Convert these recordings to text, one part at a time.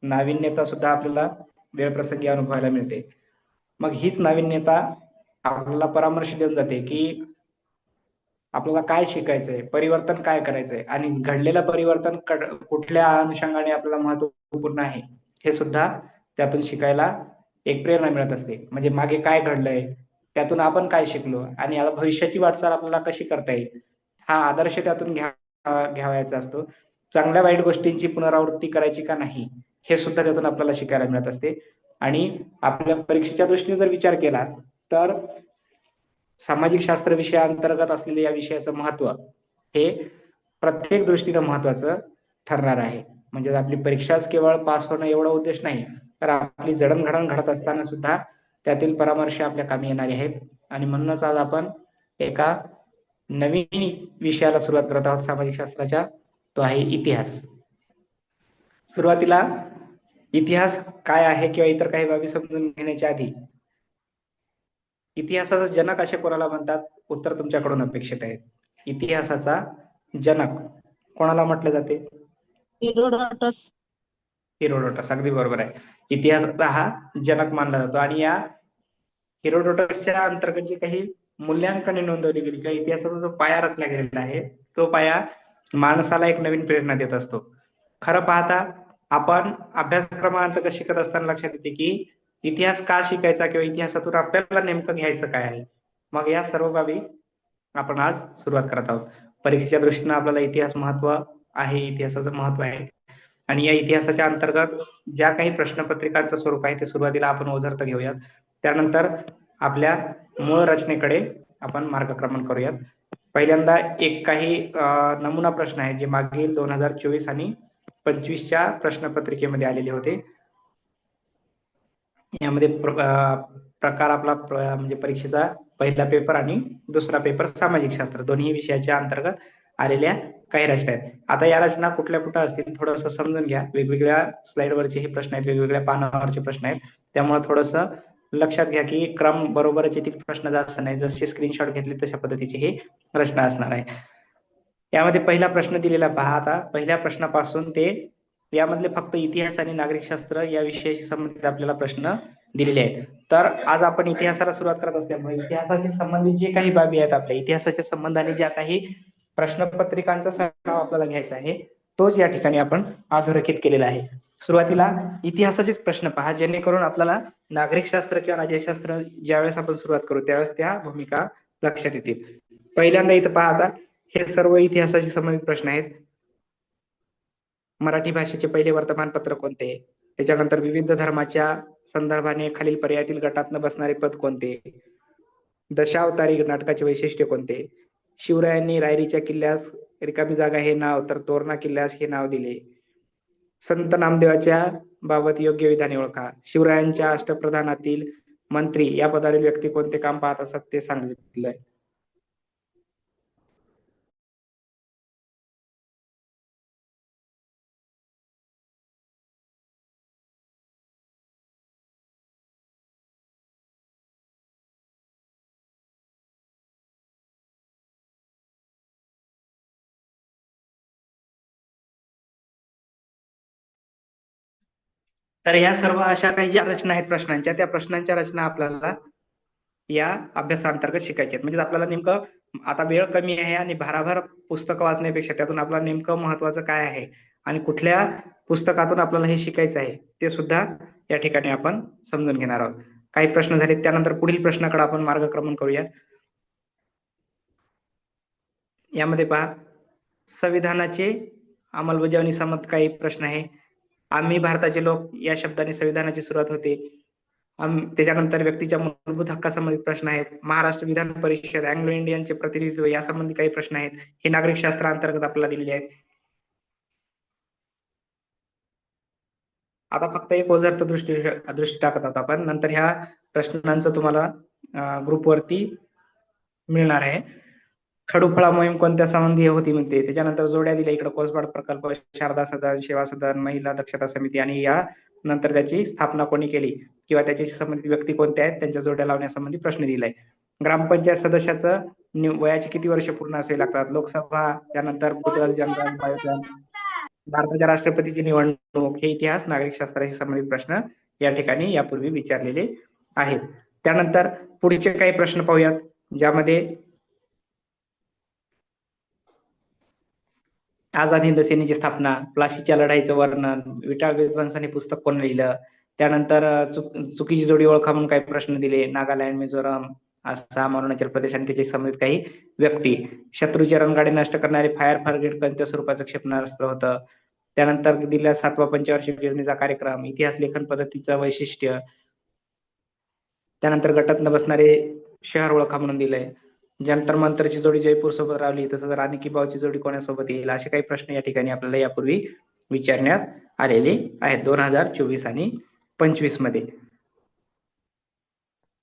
नाविन्यता सुद्धा आपल्याला वेळप्रसंगी अनुभवायला मिळते. मग हीच नाविन्यता आपल्याला परामर्श देऊन जाते की आपल्याला काय शिकायचंय, परिवर्तन काय करायचंय आणि घडलेलं परिवर्तन कुठल्या अनुषंगाने आपल्याला महत्वपूर्ण आहे हे सुद्धा त्यातून शिकायला एक प्रेरणा मिळत असते. म्हणजे मागे काय घडलंय, त्यातून आपण काय शिकलो आणि आता भविष्याची वाटचाल आपल्याला कशी करता येईल हा आदर्श त्यातून घ्यावायचा असतो. चांगल्या वाईट गोष्टींची पुनरावृत्ती करायची का नाही हे सुद्धा त्यातून आपल्याला शिकायला मिळत असते. आणि आपल्या परीक्षेच्या दृष्टीने जर विचार केला तर सामाजिक शास्त्र विषयाअंतर्गत असलेल्या या विषयाचं महत्व हे प्रत्येक दृष्टीने महत्वाचं ठरणार आहे. म्हणजे आपली परीक्षाच केवळ पास होणं एवढा उद्देश नाही, तर आपली जडणघडण घडत असताना सुद्धा त्यातील परामर्श आपल्या कामी येणारे आहेत. आणि म्हणूनच आज आपण एका नवीन विषयाला सुरुवात करत आहोत सामाजिक शास्त्राच्या, तो आहे इतिहास. सुरुवातीला इतिहास काय आहे किंवा इतर काही बाबी समजून घेण्याच्या आधी इतिहासाचा जनक असे कोणाला म्हणतात, उत्तर तुमच्याकडून अपेक्षित आहे. इतिहासाचा जनक कोणाला म्हटले जाते? हेरोडोटस. हेरोडोटस, अगदी बरोबर आहे. इतिहासाचा हा जनक मानला जातो. आणि या हेरोडोटसच्या अंतर्गत जे काही मूल्यांकने नोंदवली गेली किंवा इतिहासाचा जो पाया रचला गेलेला आहे तो पाया माणसाला एक नवीन प्रेरणा देत असतो. खरं पाहता आपण अभ्यासक्रमांतर्गत शिकत असताना लक्षात येते की इतिहास का शिकायचा किंवा इतिहासातून आपल्याला नेमकं घ्यायचं काय आहे. मग या सर्व बाबी आपण आज सुरुवात करत आहोत. परीक्षेच्या दृष्टीने आपल्याला इतिहास महत्व आहे, इतिहासाचं महत्व आहे. आणि या इतिहासाच्या अंतर्गत ज्या काही प्रश्नपत्रिकांचं स्वरूप आहे ते सुरुवातीला आपण ओझरत घेऊयात. त्यानंतर आपल्या मूळ रचनेकडे आपण मार्गक्रमण करूयात. पहिल्यांदा एक काही नमुना प्रश्न आहे जे मागील 2024 आणि 25च्या प्रश्नपत्रिकेमध्ये आलेले होते. यामध्ये प्रकार आपला म्हणजे परीक्षेचा पहिला पेपर आणि दुसरा पेपर सामाजिक शास्त्र दोन्ही विषयाच्या अंतर्गत आलेल्या काही रचना आहेत. आता या रचना कुठल्या कुठं असतील थोडंसं समजून घ्या. वेगवेगळ्या स्लाइडवरचे हे प्रश्न आहेत, वेगवेगळ्या पानावरचे प्रश्न आहेत, त्यामुळे थोडंसं लक्षात घ्या की क्रम बरोबरच येथील प्रश्न जास्त नाही. जसे स्क्रीनशॉट घेतले तशा पद्धतीची ही रचना असणार आहे. यामध्ये पहिला प्रश्न दिलेला पहा. आता पहिल्या प्रश्नापासून ते यामधले फक्त इतिहास आणि नागरिकशास्त्र या विषयाशी संबंधित आपल्याला प्रश्न दिलेले आहेत. तर आज आपण इतिहासाला सुरुवात करत असल्यामुळे इतिहासाशी संबंधित जे काही बाबी आहेत आपल्या इतिहासाच्या संबंधाने ज्या काही प्रश्नपत्रिकांचा सराव आपल्याला घ्यायचा आहे तोच या ठिकाणी आपण अधोरेखित केलेला आहे. सुरुवातीला इतिहासाचेच प्रश्न पहा जेणेकरून आपल्याला नागरिकशास्त्र किंवा राज्यशास्त्र ज्यावेळेस आपण सुरुवात करू त्यावेळेस त्या भूमिका लक्षात येतील. पहिल्यांदा इथं पहा. आता हे सर्व इतिहासाशी संबंधित प्रश्न आहेत. मराठी भाषेचे पहिले वर्तमानपत्र कोणते, त्याच्यानंतर विविध धर्माच्या संदर्भाने खालील पर्यायातील गटातनं बसणारे पद कोणते, दशावतारी नाटकाचे वैशिष्ट्य कोणते, शिवरायांनी रायरीच्या किल्ल्यास रिकामी जागा हे नाव तर तोरणा किल्ल्यास हे नाव दिले, संत नामदेवाच्या बाबत योग्य विधाने ओळखा, शिवरायांच्या अष्टप्रधानातील मंत्री या पदावरील व्यक्ती कोणते काम पाहत असतात ते सांगितलंय. तर या सर्व अशा काही ज्या रचना आहेत प्रश्नांच्या त्या प्रश्नांच्या रचना आपल्याला या अभ्यासाअंतर्गत शिकायचे आहेत. म्हणजे आपल्याला नेमकं आता वेळ कमी आहे आणि भाराभर पुस्तकं वाचण्यापेक्षा त्यातून आपल्याला नेमकं महत्वाचं काय आहे आणि कुठल्या पुस्तकातून आपल्याला हे शिकायचं आहे ते सुद्धा या ठिकाणी आपण समजून घेणार आहोत. काही प्रश्न झाले त्यानंतर पुढील प्रश्नाकडे आपण मार्गक्रमण करूया. यामध्ये पहा संविधानाचे अंमलबजावणी संबंधित काही प्रश्न आहे. आम्ही भारताचे लोक या शब्दाने संविधानाची सुरुवात होते. त्याच्यानंतर व्यक्तीच्या मूलभूत हक्कासंबंधित प्रश्न आहेत. महाराष्ट्र विधान परिषद अँग्लो इंडियनचे प्रतिनिधित्व यासंबंधी काही प्रश्न आहेत. हे नागरिक शास्त्रांतर्गत आपल्याला दिलेले आहेत. आता फक्त एक ओझरत दृष्टी टाकत आहोत आपण. नंतर ह्या प्रश्नांचं तुम्हाला ग्रुपवरती मिळणार आहे. खडूफळा मोहीम कोणत्या संबंधी होती म्हणते. त्याच्यानंतर जोड्या दिल्या इकडे कोसबाड प्रकल्प, शारदा सदन, सेवा सदन, महिला दक्षता समिती आणि या नंतर त्याची स्थापना कोणी केली किंवा त्याच्याशी संबंधित व्यक्ती कोणत्या आहेत त्यांच्या जोड्या लावण्यासंबंधी प्रश्न दिलाय. ग्रामपंचायत सदस्याचं वयाची किती वर्ष पूर्ण असावी लागतात. लोकसभा, त्यानंतर जनरल, भारताच्या राष्ट्रपतीची निवडणूक हे इतिहास नागरिकशास्त्राशी संबंधित प्रश्न या ठिकाणी यापूर्वी विचारलेले आहेत. त्यानंतर पुढचे काही प्रश्न पाहूयात, ज्यामध्ये आझाद हिंद सेनेची स्थापना, प्लासीच्या लढाईचं वर्णन, विटाळ विध्वंसन हे पुस्तक कोण लिहिलं, त्यानंतर चुकीची जोडी ओळखा म्हणून काही प्रश्न दिले, नागालँड, मिझोरम, आसाम, अरुणाचल प्रदेश आणि त्याचे संबंधित काही व्यक्ती, शत्रूचे रणगाडे नष्ट करणारे फायर ब्रिगेड कोणत्या स्वरूपाचं क्षेपणास्त्र होतं, त्यानंतर दिला 7वा पंचवार्षिक योजनेचा कार्यक्रम, इतिहास लेखन पद्धतीचं वैशिष्ट्य, त्यानंतर गटात न बसणारे शहर ओळखा म्हणून दिलंय, जंतर मंतरची जोडी जयपूर सोबत रावली, तसंच राणी की बावची जोडी कोणासोबत येईल, असे काही प्रश्न या ठिकाणी आपल्याला यापूर्वी विचारण्यात आलेले आहेत 2024 आणि 25 मध्ये.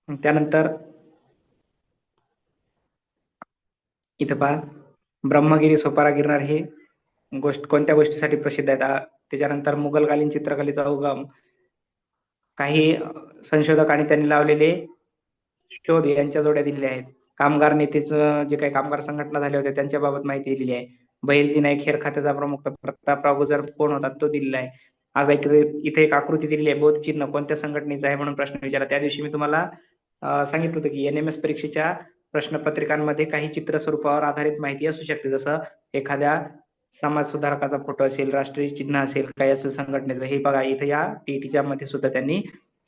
त्यानंतर इथं पहा, ब्रह्मगिरी, सोपारा, गिरनार हे कोणत्या गोष्टीसाठी प्रसिद्ध आहेत. त्याच्यानंतर मुघलकालीन चित्रकलेचा उगम, काही संशोधकांनी त्यांनी लावलेले शोध यांच्या जोड्या दिलेल्या आहेत. कामगार नेतेचं जे काही कामगार संघटना झाल्या होत्या त्यांच्या बाबत माहिती दिलेली आहे. बहिर्जी नाईक हेर खात्याचा प्रमुख प्रतापराव गुजर कोण होता तो दिलेला आहे. आज इथे एक आकृती दिलेली आहे, बौद्ध चिन्ह कोणत्या संघटनेचं आहे म्हणून प्रश्न विचारला. त्या दिवशी मी तुम्हाला सांगितलं होतं की NMS परीक्षेच्या प्रश्नपत्रिकांमध्ये काही चित्र स्वरूपावर आधारित माहिती असू शकते, जसं एखाद्या समाज सुधारकाचा फोटो असेल, राष्ट्रीय चिन्ह असेल, काही असेल संघटनेचं. हे बघा इथं या TETच्या मध्ये सुद्धा त्यांनी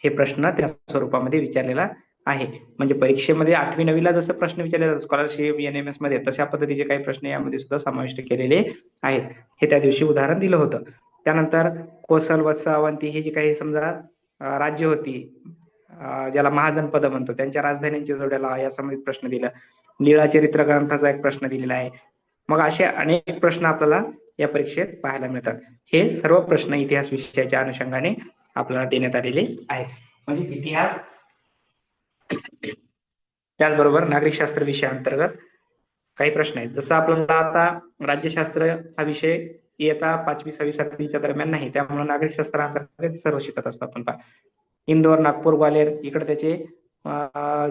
हे प्रश्न त्या स्वरूपामध्ये विचारलेला आहे. म्हणजे परीक्षेमध्ये 8वी 9वीला जसं प्रश्न विचारले जातात स्कॉलरशिप NMS मध्ये, तशा पद्धतीचे काही प्रश्न यामध्ये सुद्धा समाविष्ट केलेले आहेत. हे त्या दिवशी उदाहरण दिलं होतं. त्यानंतर कोसल, वत्स, अवंती हे जे काही समजा राज्य होती, ज्याला महाजनपद म्हणतो, त्यांच्या राजधान्यांच्या जोड्याला या संबंधित प्रश्न दिला. लीळा चरित्र ग्रंथाचा एक प्रश्न दिलेला आहे. मग असे अनेक प्रश्न आपल्याला या परीक्षेत पाहायला मिळतात. हे सर्व प्रश्न इतिहास विषयाच्या अनुषंगाने आपल्याला देण्यात आलेले आहेत. म्हणजे इतिहास त्याचबरोबर नागरिकशास्त्र विषयाअंतर्गत काही प्रश्न आहेत. जसं आपल्याला आता राज्यशास्त्र हा विषय इयत्ता 5वी 6वी 7वीच्या दरम्यान नाही, त्यामुळे नागरिकशास्त्राअंतर्गत सर्व शिकत असतो आपण. इंदोर, नागपूर, ग्वाल्हेर इकडे त्याचे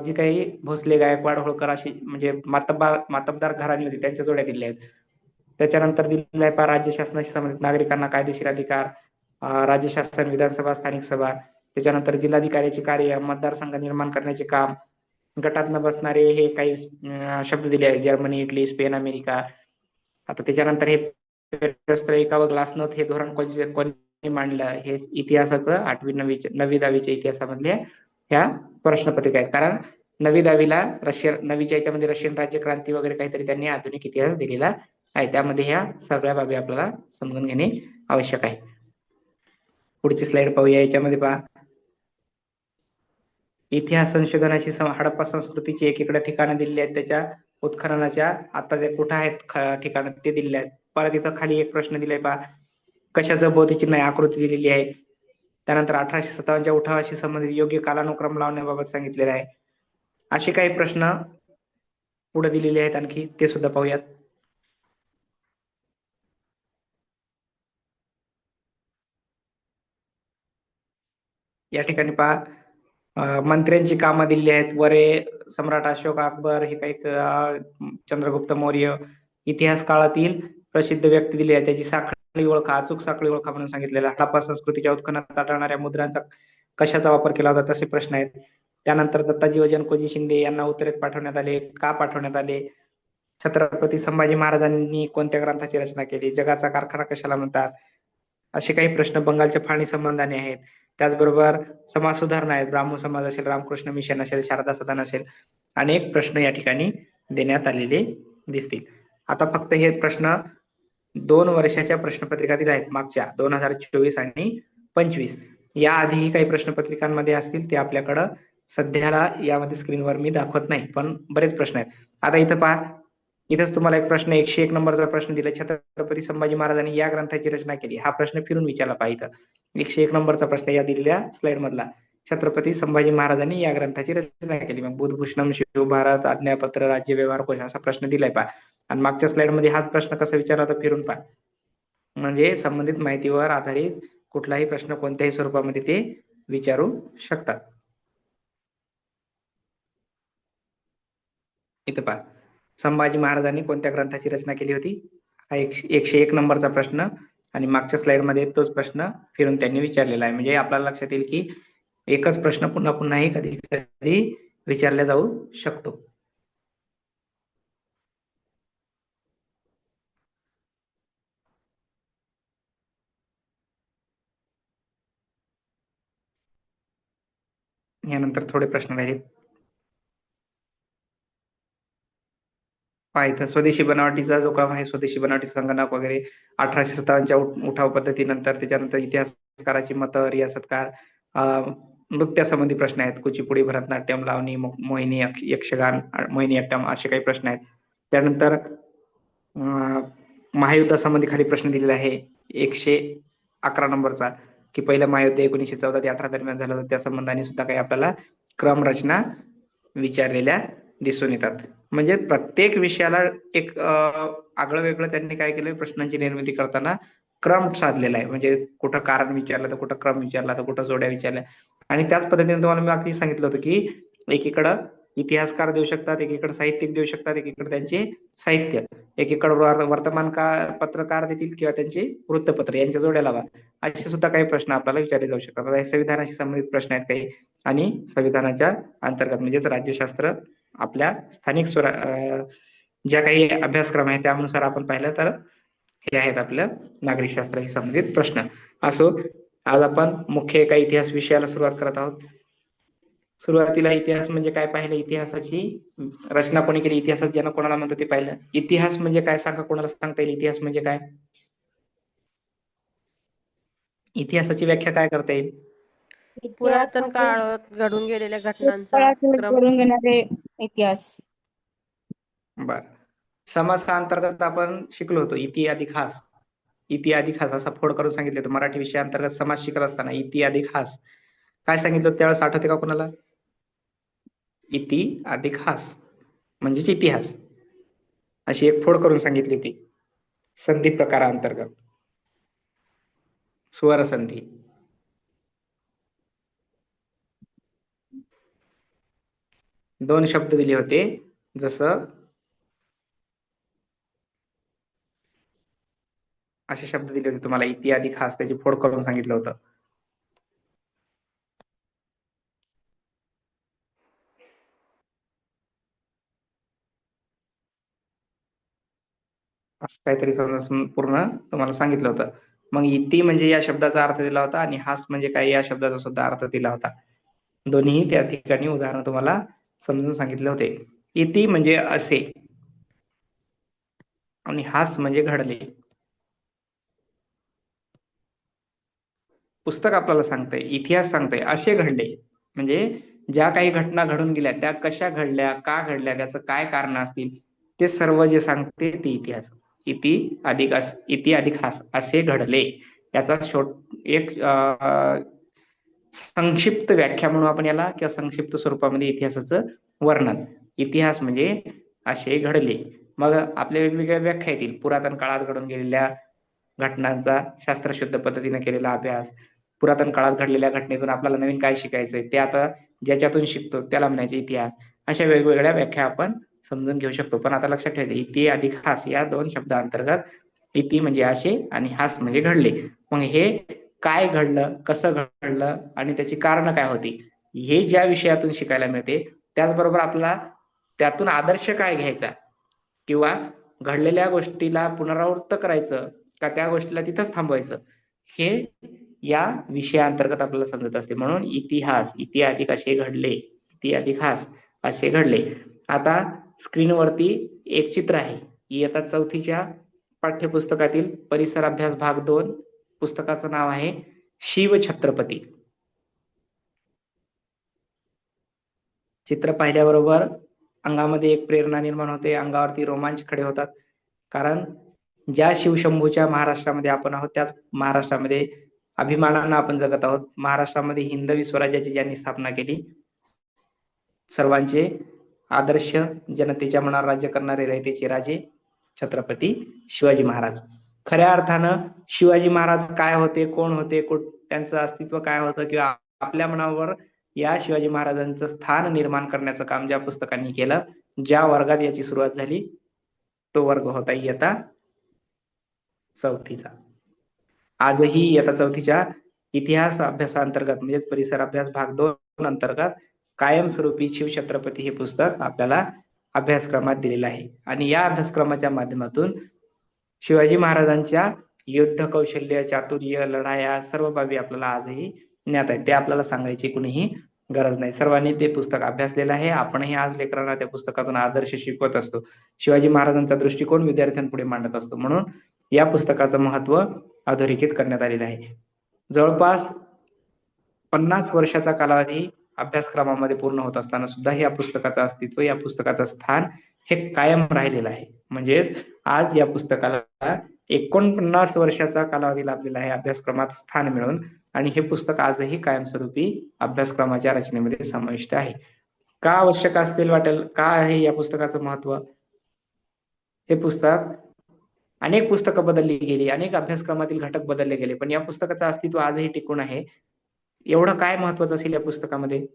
जी काही भोसले, गायकवाड, होळकर अशी म्हणजे मातब्दार घराणी होती त्यांच्या जोड्या दिलेल्या आहेत. त्याच्यानंतर दिलेला आहे राज्य शासनाशी संबंधित नागरिकांना कायदेशीर अधिकार, राज्य शासन, विधानसभा, स्थानिक सभा. त्याच्यानंतर जिल्हाधिकाऱ्याचे कार्य, मतदारसंघ निर्माण करण्याचे काम, गटात न बसणारे हे काही शब्द दिले आहेत, जर्मनी, इटली, स्पेन, अमेरिका. आता त्याच्यानंतर हे एका व ग्लासनोथ हे धोरण कोणी मांडलं, हे इतिहासाचं 8वी 9वी 10वीच्या इतिहासामधले ह्या प्रश्नपत्रिका आहेत. कारण 9वी 10वीला 9वीच्या याच्यामध्ये रशियन राज्यक्रांती वगैरे काहीतरी त्यांनी आधुनिक इतिहास दिलेला आहे. त्यामध्ये ह्या सगळ्या बाबी आपल्याला समजून घेणे आवश्यक आहे. पुढची स्लाइड पाहूया. याच्यामध्ये पहा, इतिहास संशोधनाची हडप्पा संस्कृतीची एकीकडे ठिकाणं दिलेली आहेत, त्याच्या उत्खननाच्या आता ते कुठं आहेत ठिकाणं ते दिलेले आहेत. परत इथं खाली एक प्रश्न दिलाय पहा, कशाचं बोधचिन्ह आहे, आकृती दिलेली आहे. त्यानंतर 1857च्या उठावाशी संबंधित योग्य कालानुक्रम लावण्याबाबत सांगितलेलं आहे. असे काही प्रश्न पुढे दिलेले आहेत आणखी, ते सुद्धा पाहूयात. या ठिकाणी पहा, मंत्र्यांची कामं दिलेली आहेत. वरे सम्राट अशोक, अकबर, हे काही चंद्रगुप्त मौर्य. इतिहास काळातील प्रसिद्ध व्यक्ती दिली आहे, त्याची साखळी ओळखा, अचूक साखळी ओळखा म्हणून सांगितलेलं आहे. हडप्पा संस्कृतीच्या उत्खननात आढळणाऱ्या मुद्रांचा कशाचा वापर केला होता तसे प्रश्न आहेत. त्यानंतर दत्ताजी व जनकोजी शिंदे यांना उत्तरेत पाठवण्यात आले, का पाठवण्यात आले. छत्रपती संभाजी महाराजांनी कोणत्या ग्रंथाची रचना केली, जगाचा कारखाना कशाला म्हणतात. असे काही प्रश्न बंगालच्या फाळणी संबंधाने आहेत. त्याचबरोबर समाज सुधारणा आहेत, ब्राह्मण समाज असेल, रामकृष्ण मिशन असेल, शारदा सदन असेल, अनेक प्रश्न या ठिकाणी देण्यात आलेले दिसतील. आता फक्त हे प्रश्न 2 वर्षाच्या प्रश्नपत्रिका दिल्या आहेत, मागच्या 2024 आणि 25. या आधीही काही प्रश्नपत्रिकांमध्ये असतील, ते आपल्याकडं सध्याला यामध्ये स्क्रीनवर मी दाखवत नाही, पण बरेच प्रश्न आहेत. आता इथं पहा, इथंच तुम्हाला एक प्रश्न 101 नंबरचा प्रश्न दिला, छत्रपती संभाजी महाराजांनी या ग्रंथाची रचना केली. हा प्रश्न फिरून विचारला पाहिजे. 101 नंबरचा प्रश्न या दिलेल्या स्लाइड मधला, छत्रपती संभाजी महाराजांनी या ग्रंथाची रचना केली. मग बुधभूषणम, शिवभारत, आज्ञापत्र, राज्य व्यवहार कोश असा प्रश्न दिलाय पहा. आणि मागच्या स्लाइड मध्ये हाच प्रश्न कसा विचारला होता फिरून पहा. म्हणजे संबंधित माहितीवर आधारित कुठलाही प्रश्न कोणत्याही स्वरूपामध्ये ते विचारू शकतात. इथं पहा, संभाजी महाराजांनी कोणत्या ग्रंथाची रचना केली होती, हा 101 नंबरचा प्रश्न आणि मागच्या स्लाइडमध्ये तोच प्रश्न फिरून त्यांनी विचारलेला आहे. म्हणजे आपल्याला लक्षात येईल की एकच प्रश्न पुन्हा पुन्हाही कधी कधी विचारला जाऊ शकतो. यानंतर थोडे प्रश्न राहिले. इथं स्वदेशी बनावटीचा जो क्रम आहे, स्वदेशी बनावटी संगणक वगैरे 1857च्या उठाव पद्धतीनंतर, त्याच्यानंतर इतिहासकाराची मतं, रियासतकार, नृत्यासंबंधी प्रश्न आहेत. कुचिपुडी, भरतनाट्यम, लावणी, मोहिनी, यक्षगान, मोहिनीअट्टम असे काही प्रश्न आहेत. त्यानंतर महायुद्धासंबंधी खाली प्रश्न दिलेला आहे 111 नंबरचा, की पहिलं महायुद्ध 1914 ते 18 दरम्यान झालं होतं, त्या संबंधाने सुद्धा काही आपल्याला क्रमरचना विचारलेल्या दिसून येतात. म्हणजे प्रत्येक विषयाला एक आगळं वेगळं त्यांनी काय केलं, प्रश्नांची निर्मिती करताना क्रम साधलेला आहे. म्हणजे कुठं कारण विचारलं तर कुठं क्रम विचारला तर कुठं जोड्या विचारल्या. आणि त्याच पद्धतीने तुम्हाला मी अगदी सांगितलं होतं की एकीकडं इतिहासकार देऊ शकतात, एकीकडे साहित्यिक देऊ शकतात, एकीकडे त्यांचे साहित्य, एकीकडे वर्तमान पत्रकार देतील किंवा त्यांचे वृत्तपत्र, यांच्या जोड्या लावा. असे सुद्धा काही प्रश्न आपल्याला विचारले जाऊ शकतात. आता हे संविधानाशी संबंधित प्रश्न आहेत काही, आणि संविधानाच्या अंतर्गत म्हणजेच राज्यशास्त्र, आपल्या स्थानिक ज्या काही अभ्यासक्रम आहे त्यानुसार आपण पाहिलं तर हे आहेत आपल्या नागरिक शास्त्राशी संबंधित प्रश्न. असो, आज आपण मुख्य एका इतिहास विषयाला सुरुवात करत आहोत. सुरुवातीला इतिहास म्हणजे काय पाहिलं, इतिहासाची रचना कोणी केली, इतिहासात ज्यांना कोणाला म्हणतो ते पाहिलं. इतिहास म्हणजे काय सांगा, कोणाला सांगता येईल इतिहास म्हणजे काय? इतिहासाची व्याख्या काय करता येईल? पुरातन काळात घडून गेलेल्या घटनांचा क्रम. करून घेणारे इतिहास. बर, समास हा अंतर्गत आपण शिकलो होतो इति अधिक हास. इति अधिक हास असा फोड करून सांगितले होतं मराठी विषयाअंतर्गत. समास शिकत असताना इति अधिक हास काय सांगितलं त्यावेळेस आठवते का कोणाला? इति अधिक हास म्हणजेच इतिहास, अशी एक फोड करून सांगितली ती संधी प्रकारांतर्गत. स्वर संधी, दोन शब्द दिले होते, जसं असे शब्द दिले होते तुम्हाला, इति अधिक हास, त्याची फोड करून सांगितलं होतं. असं काहीतरी समजा पूर्ण तुम्हाला सांगितलं होतं. मग इति म्हणजे या शब्दाचा अर्थ दिला होता, आणि हास म्हणजे काय या शब्दाचा सुद्धा अर्थ दिला होता. दोन्ही त्या ठिकाणी उदाहरण तुम्हाला समजून सांगितले होते. इति म्हणजे असे, आणि हास म्हणजे घडले. पुस्तक आपल्याला सांगतंय, इतिहास सांगतंय असे घडले, म्हणजे ज्या काही घटना घडून गेल्या त्या कशा घडल्या, का घडल्या, त्याचं काय कारण असतील, ते सर्व जे सांगते ते इतिहास. इति अधिक हास असे घडले, याचा एक संक्षिप्त व्याख्या म्हणून आपण याला, किंवा संक्षिप्त स्वरूपामध्ये इतिहासाचं वर्णन. इतिहास म्हणजे असे घडले. मग आपल्या वेगवेगळ्या व्याख्या येतील. पुरातन काळात घडून गेलेल्या घटनांचा शास्त्रशुद्ध पद्धतीने केलेला अभ्यास, पुरातन काळात घडलेल्या घटनेतून आपल्याला नवीन काय शिकायचंय ते आता ज्याच्यातून शिकतो त्याला म्हणायचे इतिहास. अशा वेगवेगळ्या व्याख्या आपण समजून घेऊ शकतो. पण आता लक्षात ठेवायचं, इति अधिक हास या दोन शब्दांतर्गत इति म्हणजे असे आणि हास म्हणजे घडले. मग हे काय घडलं, कसं घडलं आणि त्याची कारणं काय होती, हे ज्या विषयातून शिकायला मिळते, त्याचबरोबर आपल्याला त्यातून आदर्श काय घ्यायचा, किंवा घडलेल्या गोष्टीला पुनरावृत्त करायचं का त्या गोष्टीला तिथंच थांबवायचं, हे या विषयाअंतर्गत आपल्याला समजत असते. म्हणून इतिहास, इति अधिक असे घडले, इति अधिक हास असे घडले. आता स्क्रीनवरती एक चित्र आहे, इयत्ता 4थीच्या पाठ्यपुस्तकातील परिसर अभ्यास भाग 2, पुस्तकाचं नाव आहे शिवछत्रपती. चित्र पाहिल्याबरोबर अंगामध्ये एक प्रेरणा निर्माण होते, अंगावरती रोमांच खडे होतात. कारण ज्या शिवशंभूच्या महाराष्ट्रामध्ये आपण आहोत, त्याच महाराष्ट्रामध्ये अभिमानानं आपण जगत आहोत. महाराष्ट्रामध्ये हिंदवी स्वराज्याची ज्यांनी स्थापना केली, सर्वांचे आदर्श, जनतेच्या मनावर राज्य करणारे रयतेचे राजे छत्रपती शिवाजी महाराज. खऱ्या अर्थानं शिवाजी महाराज काय होते, कोण होते, त्यांचं अस्तित्व काय होतं, किंवा आपल्या मनावर या शिवाजी महाराजांचं स्थान निर्माण करण्याचं काम ज्या पुस्तकांनी केलं, ज्या वर्गात याची सुरुवात झाली, तो वर्ग होता इयत्ता 4थीचा. आजही इयत्ता चौथीच्या इतिहास अभ्यासाअंतर्गत म्हणजेच परिसर अभ्यास भाग 2 अंतर्गत कायमस्वरूपी शिवछत्रपती हे पुस्तक आपल्याला अभ्यासक्रमात दिलेलं आहे. आणि या अभ्यासक्रमाच्या माध्यमातून शिवाजी महाराजांच्या युद्ध कौशल्य, चातुर्य, लढाया सर्व बाबी आपल्याला आजही ज्ञात आहेत. ते आपल्याला सांगायची कुणीही गरज नाही. सर्वांनी ते पुस्तक अभ्यासलेलं आहे. आपणही आज लेकरांना त्या पुस्तकातून आदर्श शिकवत असतो. शिवाजी महाराजांचा दृष्टिकोन विद्यार्थ्यांपुढे मांडत असतो. म्हणून या पुस्तकाचं महत्व अधोरेखित करण्यात आलेलं आहे. जवळपास 50 वर्षाचा कालावधी अभ्यासक्रमामध्ये पूर्ण होत असताना सुद्धा या पुस्तकाचं अस्तित्व, या पुस्तकाचं स्थान हे कायम राहिलेलं आहे. म्हणजेच आज या पुस्तकाला 49 वर्षाचा कालावधी लाभलेला आहे अभ्यासक्रमात स्थान मिळून, आणि हे पुस्तक आजही कायमस्वरूपी अभ्यासक्रमाच्या रचनेमध्ये समाविष्ट आहे. का आवश्यक असतील वाटेल, का आहे या पुस्तकाचं महत्व? हे पुस्तक अनेक पुस्तकं बदलली गेली, अनेक अभ्यासक्रमातील घटक बदलले गेले, पण या पुस्तकाचं अस्तित्व आजही टिकून आहे. एवढं काय महत्वाचं असेल या पुस्तकामध्ये?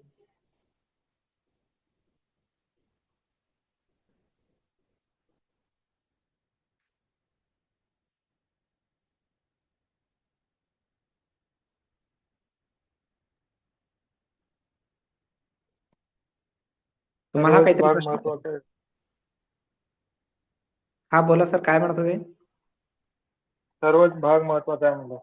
तुम्हाला सर्वच काहीतरी भाग प्रश्न? महत्वाचे आहेत. हा बोला सर, काय म्हणत होते? सर्वच भाग महत्वाचा आहे म्हणलं.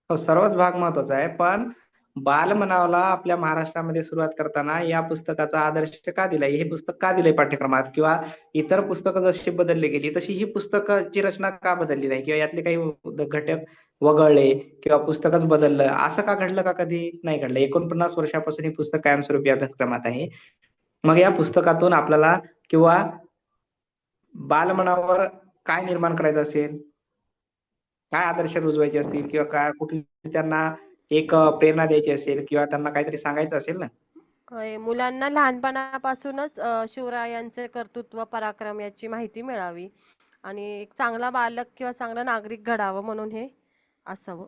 हो, सर्वच भाग महत्वाचा आहे, पण बालमनावला आपल्या महाराष्ट्रामध्ये सुरुवात करताना या पुस्तकाचा आदर्श का दिलाय, हे पुस्तक का दिलंय पाठ्यक्रमात, किंवा इतर पुस्तकं जशी बदलली गेली तशी ही पुस्तकाची रचना का बदलली नाही, किंवा यातले काही घटक वगळले किंवा पुस्तकच बदललं, असं का घडलं? का कधी नाही घडलं? 49 वर्षापासून हे पुस्तक कायमस्वरूपी अभ्यासक्रमात आहे. मग या पुस्तकातून आपल्याला किंवा बालमनावर काय निर्माण करायचं असेल, काय आदर्श रुजवायचे असतील, किंवा काय कुठली त्यांना एक प्रेरणा द्यायची असेल, किंवा त्यांना काहीतरी सांगायचं असेल ना. मुलांना लहानपणापासूनच शिवरायांचे कर्तृत्व, पराक्रम याची माहिती मिळावी आणि एक चांगला बालक किंवा चांगला नागरिक घडावं म्हणून हे असावं.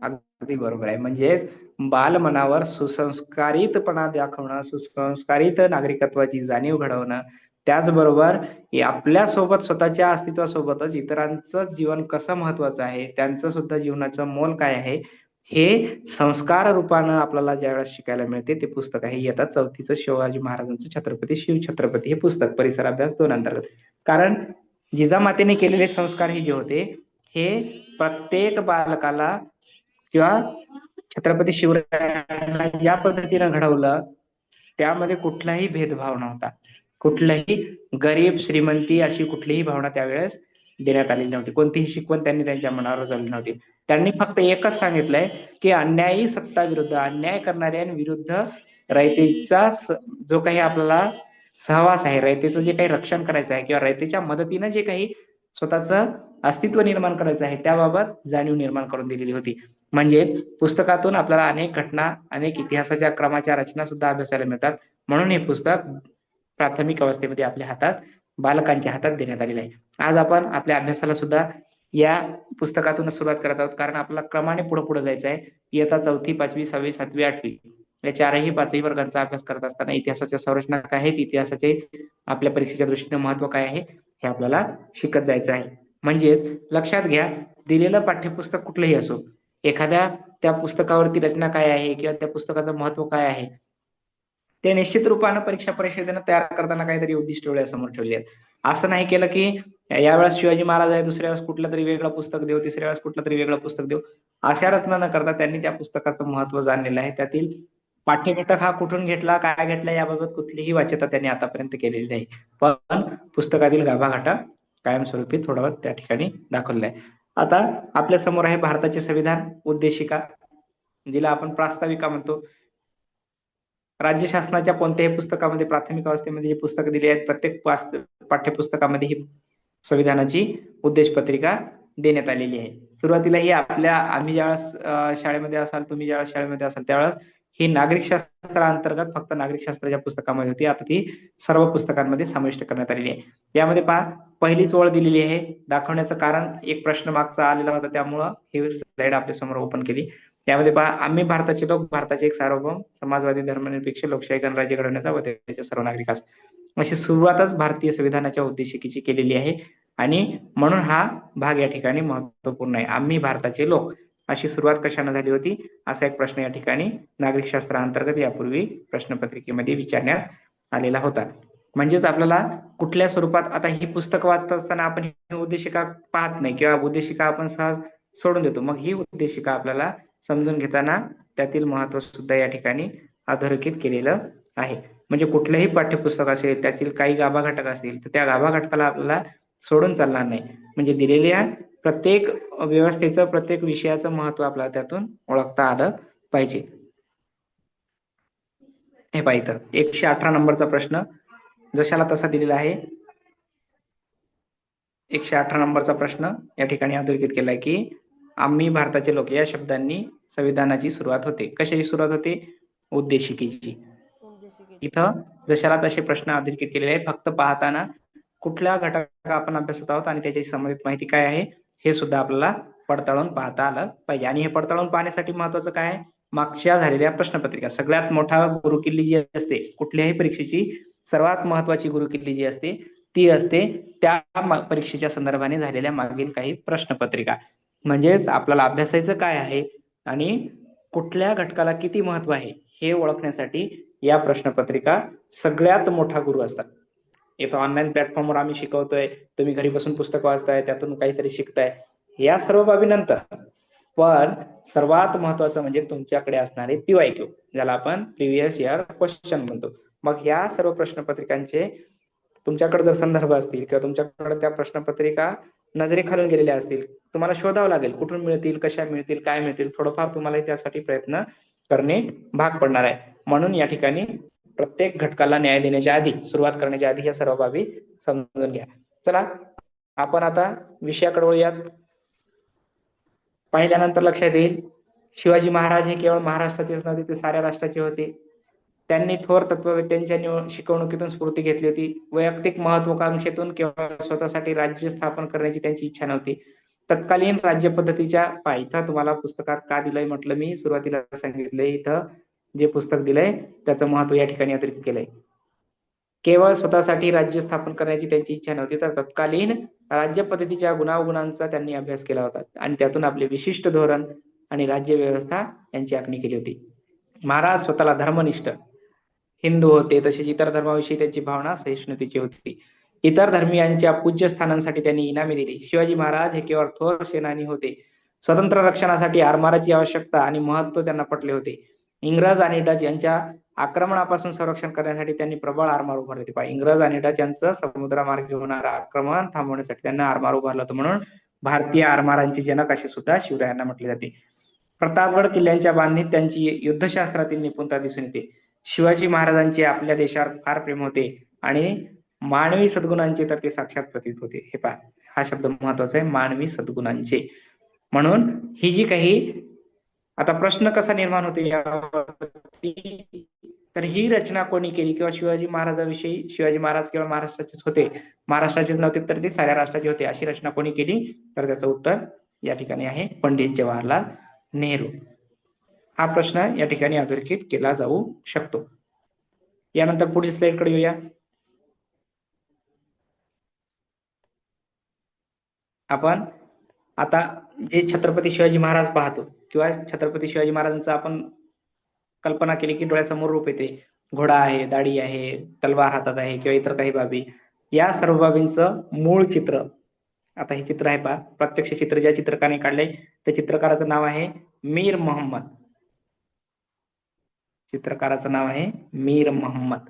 अगदी बरोबर आहे. म्हणजेच बालमनावर सुसंस्कारितपणा दाखवणं, सुसंस्कारित नागरिकत्वाची जाणीव घडवणं, त्याचबरोबर आपल्या सोबत स्वतःच्या अस्तित्वासोबतच इतरांचं जीवन कसं महत्वाचं आहे, त्यांचं सुद्धा जीवनाचं मोल काय आहे, हे संस्कार रूपानं आपल्याला ज्यावेळेस शिकायला मिळते ते पुस्तक आहे इयत्ता 4थीचं शिवाजी महाराजांचं छत्रपती शिवछत्रपती हे पुस्तक, परिसर अभ्यास 2 अंतर्गत. कारण जिजामातेने केलेले संस्कार हे जे होते, हे प्रत्येक बालकाला किंवा छत्रपती शिवरायांना ज्या पद्धतीनं घडवलं त्यामध्ये कुठलाही भेदभाव नव्हता. कुठलाही गरीब श्रीमंती अशी कुठलीही भावना त्यावेळेस देण्यात आलेली नव्हती. कोणतीही शिकवण त्यांनी त्यांच्या मनावर रुजवली नव्हती. त्यांनी फक्त एकच सांगितलंय की अन्यायी सत्ता विरुद्ध, अन्याय करणाऱ्यांविरुद्ध रयतेचा जो काही आपल्याला सहवास आहे, रयतेचं जे काही रक्षण करायचं आहे किंवा रयतेच्या मदतीनं जे काही स्वतःचं अस्तित्व निर्माण करायचं आहे त्याबाबत जाणीव निर्माण करून दिलेली होती. म्हणजेच पुस्तकातून आपल्याला अनेक घटना, अनेक इतिहासाच्या क्रमाच्या रचना सुद्धा अभ्यासायला मिळतात. म्हणून हे पुस्तक प्राथमिक अवस्थेमध्ये आपल्या हातात, बालकांच्या हातात देण्यात आलेलं आहे. आज आपण आपल्या अभ्यासाला सुद्धा या पुस्तकातूनच सुरुवात करत आहोत, कारण आपल्याला क्रमाने पुढे पुढे जायचं आहे. इयत्ता 4थी, 5वी, 6वी, 7वी, 8वी या चारही 5ही वर्गांचा अभ्यास करत असताना इतिहासाच्या संरचना काय आहेत, इतिहासाचे आपल्या परीक्षेच्या दृष्टीने महत्व काय आहे हे आपल्याला शिकत जायचं आहे. म्हणजेच लक्षात घ्या, दिलेलं पाठ्यपुस्तक कुठलंही असो, एखाद्या त्या पुस्तकावरती रचना काय आहे किंवा त्या पुस्तकाचं महत्व काय आहे ते निश्चित रूपानं परीक्षा परिषदेनं तयार करताना काहीतरी उद्दिष्ट डोळ्यासमोर ठेवले आहेत. असं नाही केलं की यावेळेस शिवाजी महाराज आहे, दुसऱ्या वेळेस कुठलं तरी वेगळं पुस्तक देऊ, तिसऱ्या वेळेस कुठलं तरी वेगळं पुस्तक देऊ, अशा रचना न करता त्यांनी त्या पुस्तकाचं महत्व जाणलेलं आहे. त्यातील पाठ्यघटक हा कुठून घेतला, काय घेतला याबाबत कुठलीही वाच्यता त्यांनी आतापर्यंत केलेली नाही. पण पुस्तकातील गाभागाठा कायमस्वरूपी थोडा त्या ठिकाणी दाखवलेला आहे. आता आपल्या समोर आहे भारताचे संविधान उद्देशिका, जिला आपण प्रास्ताविका म्हणतो. राज्य शासनाच्या कोणत्याही पुस्तकामध्ये, प्राथमिक अवस्थेमध्ये जी पुस्तकं दिली आहेत, प्रत्येक पाठ्यपुस्तकामध्ये ही संविधानाची उद्देश पत्रिका देण्यात आलेली आहे. सुरुवातीला ही आम्ही ज्यावेळेस शाळेमध्ये असाल, तुम्ही ज्यावेळेस शाळेमध्ये असाल त्यावेळेस ही नागरिक शास्त्राअंतर्गत फक्त नागरिक शास्त्राच्या पुस्तकामध्ये होती. आता ती सर्व पुस्तकांमध्ये समाविष्ट करण्यात आलेली आहे. यामध्ये पहा, पहिलीच ओळ दिलेली आहे. दाखवण्याचं कारण एक प्रश्न मागचा आलेला होता, त्यामुळं ही स्लाइड आपल्या समोर ओपन केली. यामध्ये पहा, आम्ही भारताचे लोक, भारताचे एक सार्वभौम समाजवादी धर्मनिरपेक्ष लोकशाही गणराज्य घडवण्याचा व त्याच्या सर्व नागरिकास, अशी सुरुवातच भारतीय संविधानाच्या उद्देशिकेची केलेली आहे. आणि म्हणून हा भाग या ठिकाणी महत्वपूर्ण आहे. आम्ही भारताचे लोक अशी सुरुवात कशाने झाली होती, असा एक प्रश्न या ठिकाणी नागरिक शास्त्रांतर्गत यापूर्वी प्रश्नपत्रिकेमध्ये विचारण्यात आलेला होता. म्हणजेच आपल्याला कुठल्या स्वरूपात, आता ही पुस्तक वाचत असताना आपण ही उद्देशिका पाहत नाही किंवा उद्देशिका आपण सहज सोडून देतो. मग ही उद्देशिका आपल्याला समजून घेताना त्यातील महत्व सुद्धा या ठिकाणी अधोरेखित केलेलं आहे. म्हणजे कुठलंही पाठ्यपुस्तक असेल, त्यातील काही गाभा घटक असतील तर त्या गाभा घटकाला आपल्याला सोडून चालणार नाही. म्हणजे दिलेल्या प्रत्येक व्यवस्थेचं, प्रत्येक विषयाचं महत्व आपल्याला त्यातून ओळखता आलं पाहिजे. हे पाहिजे तर 118 नंबरचा प्रश्न जशाला तसा दिलेला आहे. 118 नंबरचा प्रश्न या ठिकाणी अधोरेखित केलाय की आम्ही भारताचे लोक या शब्दांनी संविधानाची सुरुवात होते. कशाची सुरुवात होते? उद्देशिकेची. इथं जशाला तसे प्रश्न अधोरेखित केलेले आहेत. फक्त पाहताना कुठल्या घटका आपण अभ्यासत आहोत आणि त्याच्याशी संबंधित माहिती काय आहे हे सुद्धा आपल्याला पडताळून पाहता आलं पाहिजे. आणि हे पडताळून पाहण्यासाठी महत्वाचं काय आहे, मागच्या झालेल्या प्रश्नपत्रिका. सगळ्यात मोठा गुरुकिल्ली जी असते कुठल्याही परीक्षेची, सर्वात महत्वाची गुरुकिल्ली जी असते ती असते त्या परीक्षेच्या संदर्भाने झालेल्या मागील काही प्रश्नपत्रिका. म्हणजेच आपल्याला अभ्यासायचं काय आहे आणि कुठल्या घटकाला किती महत्व आहे हे ओळखण्यासाठी या प्रश्नपत्रिका सगळ्यात मोठा गुरु असतात. इथं ऑनलाईन प्लॅटफॉर्मवर आम्ही शिकवतोय, तुम्ही घरी बसून पुस्तक वाचताय, त्यातून काहीतरी शिकताय, या सर्व बाबीनंतर पण सर्वात महत्वाचं म्हणजे तुमच्याकडे असणारे PYQ, ज्याला आपण प्रिव्हियस इयर क्वेश्चन म्हणतो. मग या सर्व प्रश्नपत्रिकांचे तुमच्याकडे जर संदर्भ असतील किंवा तुमच्याकडे त्या प्रश्नपत्रिका नजरेखालून गेलेल्या असतील, तुम्हाला शोधावं लागेल कुठून मिळतील, कशा मिळतील, काय मिळतील. थोडंफार तुम्हाला त्यासाठी प्रयत्न करणे भाग पडणार आहे. म्हणून या ठिकाणी प्रत्येक घटकाला न्याय देण्याच्या आधी, सुरुवात करण्याच्या आधी या सर्व बाबी समजून घ्या. चला आपण आता विषयाकडे वळूयात. पाहिल्यानंतर लक्षात येईल शिवाजी महाराज हे केवळ महाराष्ट्राचेच नव्हते, ते साऱ्या राष्ट्राचे होते. त्यांनी थोर तत्ववेत्यांच्या शिकवणुकीतून स्फूर्ती घेतली होती. वैयक्तिक महत्वाकांक्षेतून किंवा स्वतःसाठी राज्य स्थापन करण्याची त्यांची इच्छा नव्हती. तत्कालीन राज्य पद्धतीच्या, इथं तुम्हाला पुस्तकात का दिलंय म्हटलं, मी सुरुवातीला सांगितलंय इथं जे पुस्तक दिलंय त्याचं महत्व या ठिकाणी अधोरेखित केलंय. केवळ स्वतःसाठी राज्य स्थापन करण्याची त्यांची इच्छा नव्हती, तर तत्कालीन राज्य पद्धतीच्या गुणावगुणांचा त्यांनी अभ्यास केला होता आणि त्यातून आपले विशिष्ट धोरण आणि राज्य व्यवस्था यांची आखणी केली होती. महाराज स्वतःला धर्मनिष्ठ हिंदू होते, तसेच इतर धर्माविषयी त्यांची भावना सहिष्णुतेची होती. इतर धर्मियांच्या पूज्य स्थानांसाठी त्यांनी इनामे दिली. शिवाजी महाराज हे केवळ थोर सेनानी होते. स्वतंत्र रक्षणासाठी आरमाराची आवश्यकता आणि महत्व त्यांना पटले होते. इंग्रज आणि डच यांच्या आक्रमणापासून संरक्षण करण्यासाठी त्यांनी प्रबळ आरमार उभारले होते. इंग्रज आणि डच यांचं समुद्रमार्गे होणारं आक्रमण थांबवण्यासाठी त्यांना आरमार उभारलं होतं. म्हणून भारतीय आरमारांचे जनक असे सुद्धा शिवरायांना म्हटले जाते. प्रतापगड किल्ल्यांच्या बांधणीत त्यांची युद्धशास्त्रातील निपुणता दिसून येते. शिवाजी महाराजांचे आपल्या देशावर फार प्रेम होते आणि मानवी सद्गुणांचे तर ते साक्षात प्रतीत होते. हे पहा, हा शब्द महत्वाचा आहे, मानवी सद्गुणांचे. म्हणून ही जी काही आता प्रश्न कसा निर्माण होते यावरती, तर ही रचना कोणी केली किंवा शिवाजी महाराजांविषयी, शिवाजी महाराज केवळ महाराष्ट्राचेच होते, महाराष्ट्राचेच नव्हते तर ते साऱ्या राष्ट्राचे होते, अशी रचना कोणी केली, तर त्याचं उत्तर या ठिकाणी आहे पंडित जवाहरलाल नेहरू. हा प्रश्न या ठिकाणी अधोरेखित केला जाऊ शकतो. यानंतर पुढील स्लाइड कडे येऊया. आपण आता जे छत्रपती शिवाजी महाराज पाहतो किंवा छत्रपती शिवाजी महाराजांचं आपण कल्पना केली की डोळ्यासमोर रूप येते. घोडा आहे, दाढी आहे, तलवार हातात आहे किंवा इतर काही बाबी, या सर्व बाबींचं मूळ चित्र, आता हे चित्र आहे पहा, प्रत्यक्ष चित्र ज्या चित्रकाराने काढले त्या चित्रकाराचं नाव आहे मीर मोहम्मद. चित्रकाराचं नाव आहे मीर मोहम्मद.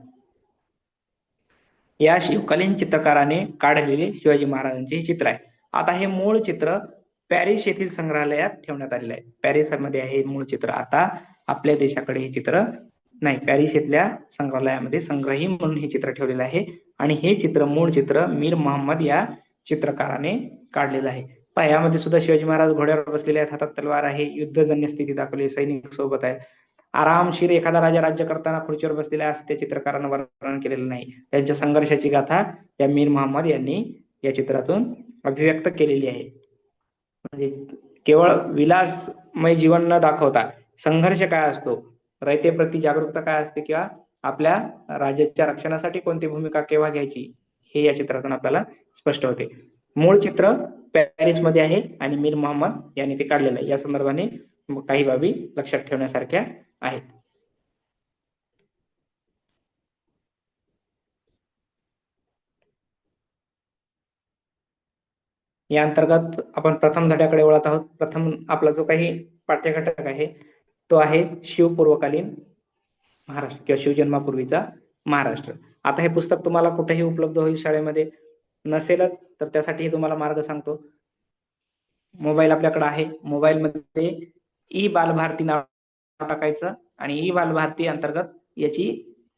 या शिवकालीन चित्रकाराने काढलेले शिवाजी महाराजांचे हे चित्र आहे. आता हे मूळ चित्र पॅरिस येथील संग्रहालयात ठेवण्यात आलेलं आहे. पॅरिस मध्ये आहे मूळ चित्र. आता आपल्या देशाकडे हे चित्र नाही, पॅरिस येथल्या संग्रहालयामध्ये संग्रही म्हणून हे चित्र ठेवलेलं आहे आणि हे चित्र, मूळ चित्र मीर मोहम्मद या चित्रकाराने काढलेलं आहे. पहा, यामध्ये सुद्धा शिवाजी महाराज घोड्यावर बसलेले आहेत, हातात तलवार आहे, युद्धजन्य स्थिती दाखवली, सैनिक सोबत आहेत. आरामशीर एखादा राजा राज्य करताना खुर्चीवर बसलेला आहे असं त्या चित्रकारानं वर्णन केलेलं नाही. त्यांच्या संघर्षाची गाथा या मीर मोहम्मद यांनी या चित्रातून अभिव्यक्त केलेली आहे. म्हणजे केवळ विलासमय जीवन न दाखवता संघर्ष काय असतो, रयतेप्रती जागरूकता काय असते किंवा आपल्या राज्याच्या रक्षणासाठी कोणती भूमिका केव्हा घ्यायची, हे या चित्रातून आपल्याला स्पष्ट होते. मूळ चित्र पॅरिसमध्ये आहे आणि मीर मोहम्मद यांनी ते काढलेलं आहे. या संदर्भाने काही बाबी लक्षात ठेवण्यासारख्या आहेत. या अंतर्गत आपण प्रथम धड्याकडे वळत आहोत. प्रथम आपला जो काही पाठ्यघटक आहे तो आहे शिवपूर्वकालीन महाराष्ट्र किंवा शिवजन्मापूर्वीचा महाराष्ट्र. आता हे पुस्तक तुम्हाला कुठेही उपलब्ध होईल, शाळेमध्ये नसेलच तर त्यासाठी तुम्हाला मार्ग सांगतो. मोबाईल आपल्याकडे आहे, मोबाईल मध्ये ई बालभारती नाव टाकायचं आणि ई बालभारती अंतर्गत याची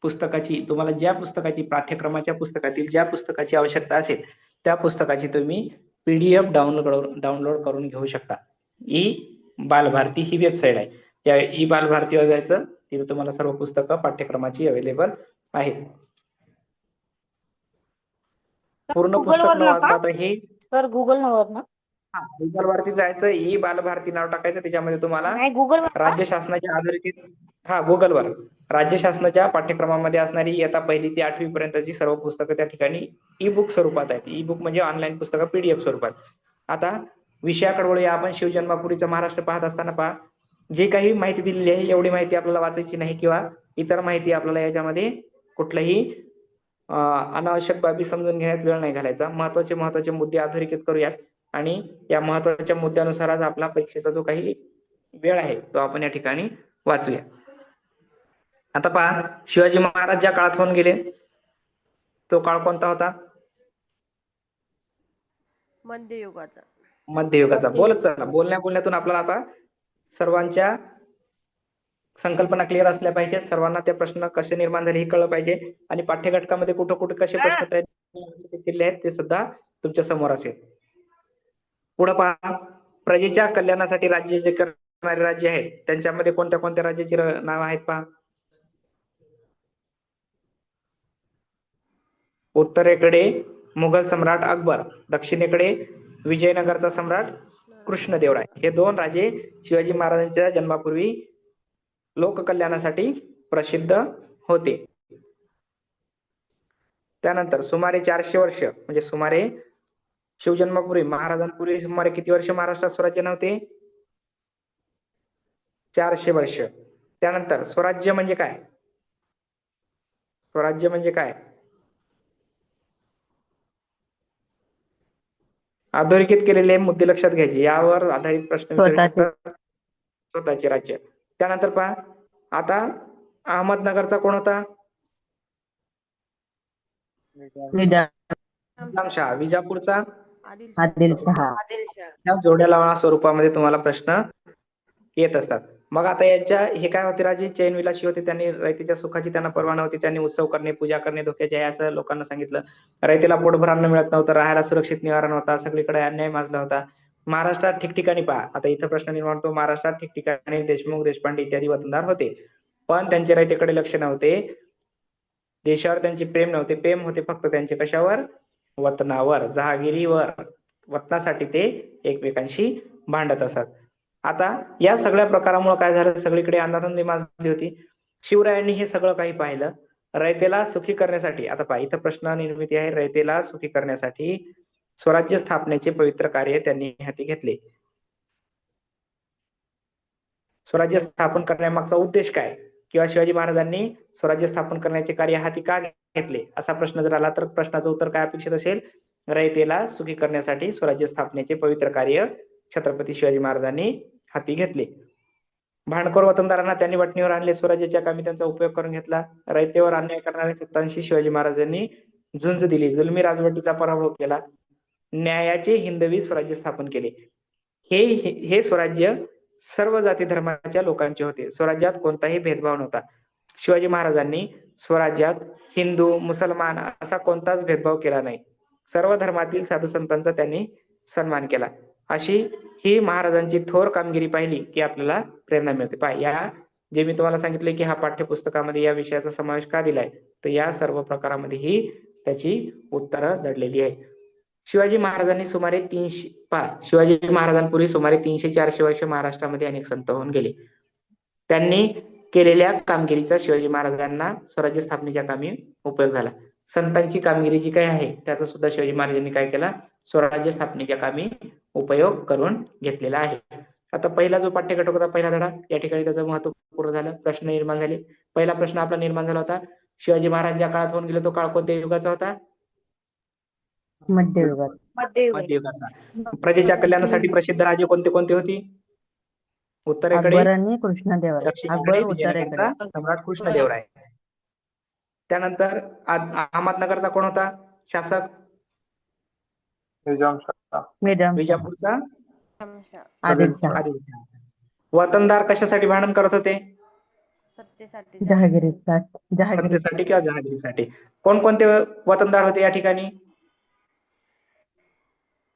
पुस्तकाची, तुम्हाला ज्या पुस्तकाची, पाठ्यक्रमाच्या पुस्तकातील ज्या पुस्तकाची आवश्यकता असेल त्या पुस्तकाची तुम्ही PDF डाउनलोड करून घेऊ शकता. ई बालभारती ही वेबसाईट आहे. त्या ई बालभारतीवर जायचं, तिथे तुम्हाला सर्व पुस्तकं पाठ्यक्रमाची अवेलेबल आहेत. पूर्ण पुस्तक न वाचता आता हे सर गुगल वर ना? गुगल वरती जायचं, ई बालभारती नाव टाकायचं, त्याच्यामध्ये तुम्हाला नाही गुगल राज्य शासनाच्या आधारित गुगलवर राज्य शासनाच्या पाठ्यक्रमामध्ये असणारी इयत्ता 1ली ते 8वी पर्यंतची सर्व पुस्तकं त्या ठिकाणी ई बुक स्वरूपात आहेत. ई बुक म्हणजे ऑनलाईन पुस्तकं PDF स्वरूपात. आता विषयाकडे वळूया. आपण शिवजन्मापूर्वीचा महाराष्ट्र पाहत असताना पहा, जे काही माहिती दिलेली आहे एवढी माहिती आपल्याला वाचायची नाही किंवा इतर माहिती आपल्याला याच्यामध्ये कुठलाही अनावश्यक बाबी समजून घेण्यात वेळ नाही घालायचा. महत्वाचे मुद्दे अधोरेखित करूयात आणि या महत्वाच्या मुद्द्यानुसारच आपला परीक्षेचा जो काही वेळ आहे तो आपण या ठिकाणी वाचूया. आता पहा, शिवाजी महाराज ज्या काळात होऊन गेले तो काळ कोणता होता? मध्ययुगाचा. मध्ययुगाचा. बोलत चला, बोलण्यातून आपल्याला आता सर्वांच्या संकल्पना क्लिअर असल्या पाहिजेत. सर्वांना ते प्रश्न कसे निर्माण झाले हे कळलं पाहिजे आणि पाठ्यघटकामध्ये कुठे कुठे कसे प्रश्न तयार केले आहेत ते सुद्धा तुमच्या समोर असेल. पुढे पहा, प्रजेच्या कल्याणासाठी राज्य जे करणारे राज्य आहेत त्यांच्यामध्ये कोणत्या कोणत्या राज्याची नाव आहेत पहा. उत्तरेकडे मुघल सम्राट अकबर, दक्षिणेकडे विजयनगरचा सम्राट कृष्णदेवराय. हे 2 राजे शिवाजी महाराजांच्या जन्मापूर्वी लोककल्याणासाठी प्रसिद्ध होते. त्यानंतर सुमारे 400 वर्ष म्हणजे सुमारे शिवजन्मापूर्वी महाराजांपूर्वी सुमारे किती वर्ष महाराष्ट्रात स्वराज्य नव्हते? 400 वर्ष. त्यानंतर स्वराज्य म्हणजे काय? स्वराज्य म्हणजे काय? अधोरेखित केलेले मुद्दे लक्षात घ्यायचे, यावर आधारित प्रश्न विचारू शकतात. स्वतःचे राज्य. त्यानंतर पहा, आता अहमदनगरचा कोण होता? निजामशहा. विजापूरचा आदिलशहा. या जोड्या लावणा स्वरूपामध्ये तुम्हाला प्रश्न येत असतात. मग आता यांच्या हे काय होते? राजे चैनविलासी होते. त्यांनी रयतेच्या सुखाची त्यांना पर्वा नव्हती. त्यांनी उत्सव करणे, पूजा करणे धोक्याचे आहे असं लोकांना सांगितलं. रयतेला पोटभर अन्न मिळत नव्हतं, राहायला सुरक्षित निवारा नव्हता, सगळीकडे अन्याय माजला होता. महाराष्ट्रात ठिकठिकाणी पहा, आता इथं प्रश्न निर्माण होतो, महाराष्ट्रात ठिकठिकाणी देशमुख, देशपांडे इत्यादी वतनदार होते, पण त्यांचे रयतेकडे लक्ष नव्हते. देशावर त्यांचे प्रेम नव्हते. प्रेम होते फक्त त्यांचे कशावर? वतनावर, जहागिरीवर. वतनासाठी ते एकमेकांशी भांडत असत. आता या सगळ्या प्रकारामुळे काय झालं? सगळीकडे अंधाधुंदी माजली होती. शिवरायांनी हे सगळं काही पाहिलं. रयतेला सुखी करण्यासाठी, आता पहा इथं प्रश्न निर्मिती आहे, रयतेला सुखी करण्यासाठी स्वराज्य स्थापनेचे पवित्र कार्य त्यांनी हाती घेतले. स्वराज्य स्थापन करण्यामागचा उद्देश काय किंवा शिवाजी महाराजांनी स्वराज्य स्थापन करण्याचे कार्य हाती का घेतले असा प्रश्न जर आला तर प्रश्नाचं उत्तर काय अपेक्षित असेल? रयतेला सुखी करण्यासाठी स्वराज्य स्थापनेचे पवित्र कार्य छत्रपती शिवाजी महाराजांनी हाती घेतले. भांडखोर वतनदारांना त्यांनी वटणीवर आणले, स्वराज्याच्या कामी त्यांचा उपयोग करून घेतला. रयतेवर अन्याय करणाऱ्या सत्तांशी शिवाजी महाराजांनी झुंज दिली, जुलमी राजवटीचा पराभव केला, न्यायाचे हिंदवी स्वराज्य स्थापन केले. हे स्वराज्य सर्व जाती धर्माच्या लोकांचे होते. स्वराज्यात कोणताही भेदभाव नव्हता. शिवाजी महाराजांनी स्वराज्यात हिंदू, मुसलमान असा कोणताच भेदभाव केला नाही. सर्व धर्मातील साधू संतांचा त्यांनी सन्मान केला. अशी ही महाराजांची थोर कामगिरी पाहिली की आपल्याला प्रेरणा मिळते. पहा, या जे मी तुम्हाला सांगितले की हा पाठ्यपुस्तकामध्ये या विषयाचा समावेश का दिलाय, तर या सर्व प्रकारामध्ये ही त्याची उत्तरं दडलेली आहे. शिवाजी महाराजांनी सुमारे 300-400 वर्ष महाराष्ट्रामध्ये अनेक संत होऊन गेले. त्यांनी केलेल्या कामगिरीचा शिवाजी महाराजांना स्वराज्य स्थापनेच्या कामी उपयोग झाला. संतांची कामगिरी जी काही आहे त्याचा सुद्धा शिवाजी महाराजांनी काय केला, स्वराज्य स्थापनेच्या कामी उपयोग करून घेतलेला आहे. आता पहिला जो पाठ्यघटक होता, पहिला धडा, या ठिकाणी त्याचं महत्व पूर्ण झालं. प्रश्न निर्माण झाले. पहिला प्रश्न आपला निर्माण झाला होता, शिवाजी महाराज ज्या काळात होऊन गेले तो काळ कोणत्या युगाचा होता? मध्ययुगात. मध्ययुगाचा. प्रजेच्या कल्याणासाठी प्रसिद्ध राजे कोणते कोणते होती? उत्तरेकडे अकबर आणि कृष्णदेवराय. दक्षिणेकडे अकबर विजयनगरचा उत्तरेकडे. सम्राट कृष्णदेवराय. त्यानंतर अहमदनगरचा कोण होता शासक? निजामशाह. निजामशाह. विजापूरचा आदिलशाह. आदिलशाह. वतनदार कशासाठी भांडण करत होते? सत्तेसाठी जहागिरीसाठी. सत्तेसाठी किंवा जहागिरीसाठी. कोणकोणते वतनदार होते या ठिकाणी?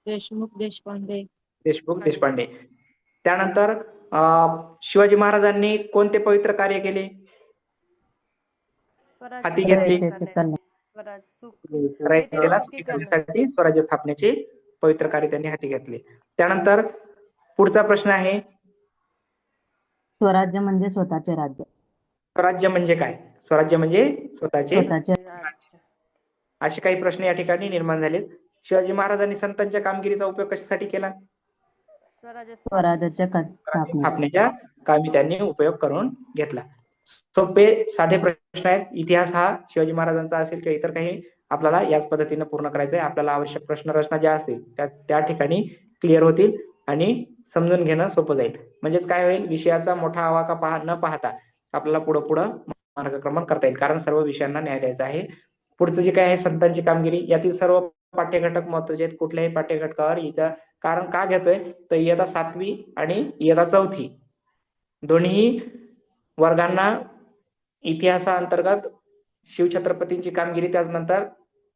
देशमुख, देशपांडे. देशमुख, देशपांडे. त्यानंतर शिवाजी महाराजांनी कोणते पवित्र कार्य केले? हाती घेतली. रयतेला सुखी करण्यासाठी स्वराज्य स्थापनेचे पवित्र कार्य त्यांनी हाती घेतले. त्यानंतर पुढचा प्रश्न आहे, स्वराज्य म्हणजे स्वतःचे राज्य. स्वराज्य म्हणजे काय? स्वराज्य म्हणजे स्वतःचे स्वतःचे असे काही प्रश्न या ठिकाणी निर्माण झालेत. शिवाजी महाराजांनी संतांच्या कामगिरीचा उपयोग कशासाठी केला? स्वराज्याच्या स्वराज्य स्थापनेच्या कामी त्यांनी उपयोग करून घेतला. सोपे साधे प्रश्न आहेत. इतिहास हा शिवाजी महाराजांचा असेल किंवा इतर काही आपल्याला याच पद्धतीने पूर्ण करायचं आहे. आपल्याला आवश्यक प्रश्न रचना ज्या असतील त्या ठिकाणी क्लिअर होतील आणि समजून घेणं सोपं जाईल. म्हणजेच काय होईल, विषयाचा मोठा आवाका न पाहता आपल्याला पुढं मार्गक्रमण करता येईल, कारण सर्व विषयांना न्याय द्यायचा आहे. पुढचं जे काय आहे संतांची कामगिरी, यातील सर्व पाठ्यघटक महत्वाचे आहेत. कुठल्याही पाठ्यघटकावर इथं कारण का घेतोय तर इयत्ता 7वी आणि इयत्ता 4थी दोन्ही वर्गांना इतिहासाअंतर्गत शिवछत्रपतींची कामगिरी, त्याचनंतर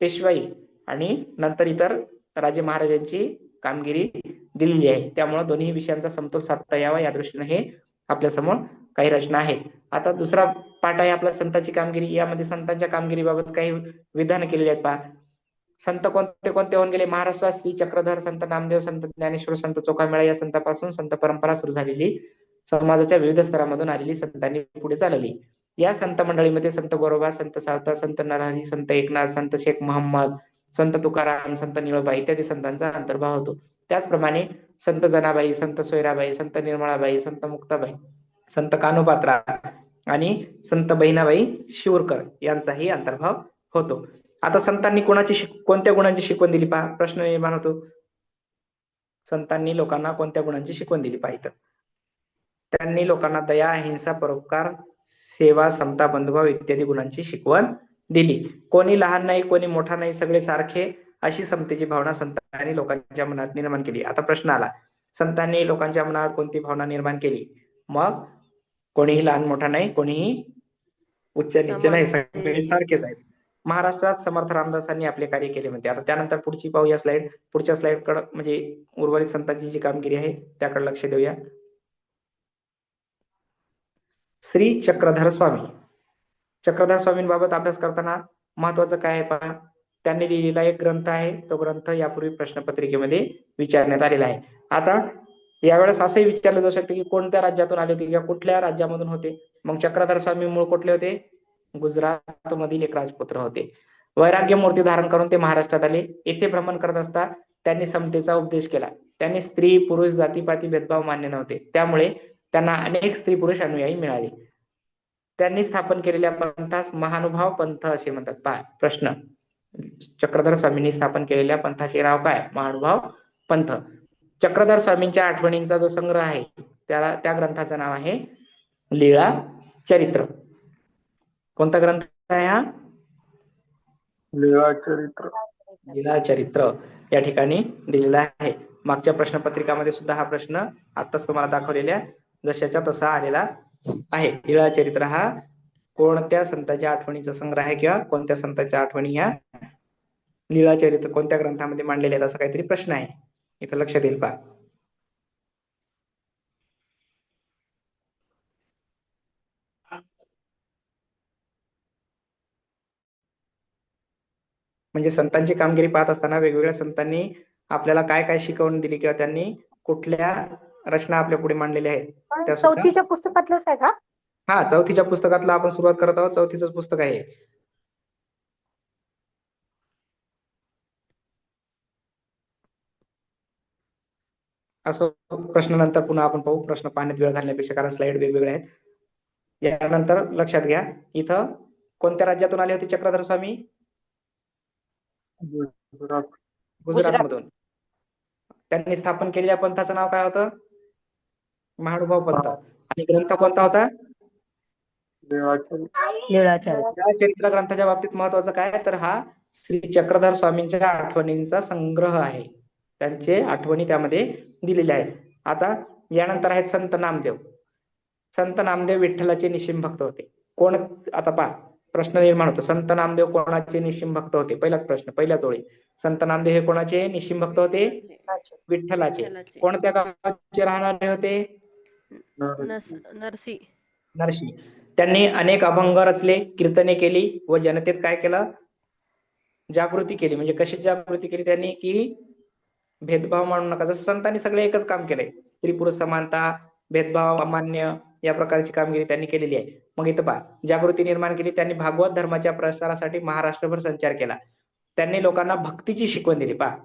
पेशवाई आणि नंतर इतर राजे महाराजांची कामगिरी दिलेली आहे. त्यामुळे दोन्ही विषयांचा समतोल साधता यावा या दृष्टीने हे आपल्या समोर काही रचना आहेत. आता दुसरा पाठ आहे आपला संतांची कामगिरी. यामध्ये संतांच्या कामगिरीबाबत काही विधान केलेली आहेत. पहा, संत कोणते कोणते होऊन गेले? महाराष्ट्रात श्री चक्रधर, संत नामदेव, संत ज्ञानेश्वर, संत चोखामेळा या संतांपासून संत परंपरा सुरू झालेली, समाजाच्या विविध स्तरामधून आलेली संतांनी पुढे चालवली. या संत मंडळीमध्ये संत गोरोबा, संत सावता, संत नरहरी, संत एकनाथ, संत शेख मोहम्मद, संत तुकाराम, संत निळोबा इत्यादी संतांचा अंतर्भाव होतो. त्याचप्रमाणे संत जनाबाई, संत सोयराबाई, संत निर्मळाबाई, संत मुक्ताबाई, संत कानोपात्रा आणि संत बहिणाबाई शिवरकर यांचाही अंतर्भाव होतो. आता संतांनी कोणत्या गुणांची शिकवण दिली? पहा, प्रश्न निर्माण होतो, संतांनी लोकांना कोणत्या गुणांची शिकवण दिली? पाहिजे त्यांनी लोकांना दया, अहिंसा, परोपकार, सेवा, समता, बंधुभाव इत्यादी गुणांची शिकवण दिली. कोणी लहान नाही, कोणी मोठा नाही, सगळे सारखे, अशी समतेची भावना संतांनी लोकांच्या मनात निर्माण केली. आता प्रश्न आला, संतांनी लोकांच्या मनात कोणती भावना निर्माण केली? मग कोणीही लहान मोठा नाही, कोणीही उच्च नीच नाही, सगळे सारखेच आहेत. महाराष्ट्रात समर्थ रामदासांनी आपले कार्य केले म्हणते. आता त्यानंतर पुढची पाहूया स्लाइड. पुढच्या स्लाइड कडे म्हणजे उर्वरित संतांची जी कामगिरी आहे त्याकडे लक्ष देऊया. श्री चक्रधर स्वामी. चक्रधर स्वामींबाबत अभ्यास करताना महत्वाचं काय आहे पहा, त्यांनी लिहिलेला एक ग्रंथ आहे. तो ग्रंथ यापूर्वी प्रश्नपत्रिकेमध्ये विचारण्यात आलेला आहे. आता यावेळेस असंही विचारलं जाऊ शकते की कोणत्या राज्यातून आले होते किंवा कुठल्या राज्यामधून होते? मग चक्रधर स्वामी मूळ कुठले होते? गुजरात मधील एक राजपुत्र होते. वैराग्य मूर्ती धारण करून ते महाराष्ट्रात आले. येथे भ्रमण करत असता त्यांनी समतेचा उपदेश केला. त्यांनी स्त्री पुरुष जातीपाती भेदभाव मान्य नव्हते, त्यामुळे त्यांना अनेक स्त्री पुरुष अनुयायी मिळाले. त्यांनी स्थापन केलेल्या पंथास महानुभाव पंथ असे म्हणतात. पहा प्रश्न, चक्रधर स्वामींनी स्थापन केलेल्या पंथाचे नाव काय? महानुभाव पंथ. चक्रधर स्वामींच्या आठवणींचा जो संग्रह आहे त्या ग्रंथाचं नाव आहे लीळा चरित्र. कोणता ग्रंथ आहे हा? लीळा चरित्र. लीळा चरित्र या ठिकाणी दिलेला आहे. मागच्या प्रश्नपत्रिकामध्ये सुद्धा हा प्रश्न आताच तुम्हाला दाखवलेल्या जशाच्या तसा आलेला आहे. लीळा चरित्र हा कोणत्या संतांच्या आठवणीचा संग्रह आहे किंवा कोणत्या संतांच्या आठवणी ह्या लीळा चरित्र कोणत्या ग्रंथामध्ये मांडलेले आहेत असा काहीतरी प्रश्न आहे. इथं लक्ष देईल पहा. म्हणजे संतांची कामगिरी पाहत असताना वेगवेगळ्या संतांनी आपल्याला काय काय शिकवून दिली किंवा त्यांनी कुठल्या रचना आपल्या पुढे मांडलेल्या आहेत त्या सुद्धा. चौथीच्या पुस्तकातलंच आहे का? हा, चौथीच्या पुस्तकातलं आपण सुरुवात करत आहोत. चौथीच पुस्तक आहे. असो, प्रश्न नंतर पुन्हा आपण पाहू. प्रश्न पाहण्यात वेळ घालण्यापेक्षा, कारण स्लाइड वेगवेगळे आहेत. यानंतर लक्षात घ्या, इथं कोणत्या राज्यातून आले होते चक्रधर स्वामी? गुजरात. गुजरातमधून. त्यांनी स्थापन केलेल्या पंथाचं नाव काय होतं? महानुभाव पंथ. आणि ग्रंथ कोणता होता? देवाचे लीळाचार्य. या चरित्र ग्रंथाच्या बाबतीत महत्वाचं काय, तर हा श्री चक्रधर स्वामींच्या आठवणींचा संग्रह आहे. त्यांचे आठवणी त्यामध्ये दिलेल्या आहेत. आता यानंतर आहेत संत नामदेव. संत नामदेव विठ्ठलाचे निश्चिम भक्त होते. कोण? आता पहा, प्रश्न निर्माण होतो, संत नामदेव कोणाचे निश्चिम भक्त होते? पहिलाच प्रश्न, पहिल्याच ओळी. संत नामदेव हे कोणाचे निश्चिम भक्त होते? विठ्ठलाचे. विठ्ठलाचे. कोणत्या गावाचे राहणारे होते? नरसी. नरशी. त्यांनी अनेक अभंग रचले, कीर्तने केली व जनतेत काय केलं? जागृती केली. म्हणजे कशी जागृती केली त्यांनी? की भेदभाव मानू नका. जसं संतांनी सगळे एकच काम केलंय, स्त्री पुरुष समानता, भेदभाव अमान्य, या प्रकारची कामगिरी त्यांनी केलेली आहे. मग इथं पहा, जागृती निर्माण केली. त्यांनी भागवत धर्माच्या प्रसारासाठी महाराष्ट्रभर संचार केला. त्यांनी लोकांना भक्तीची शिकवण दिली. पहा,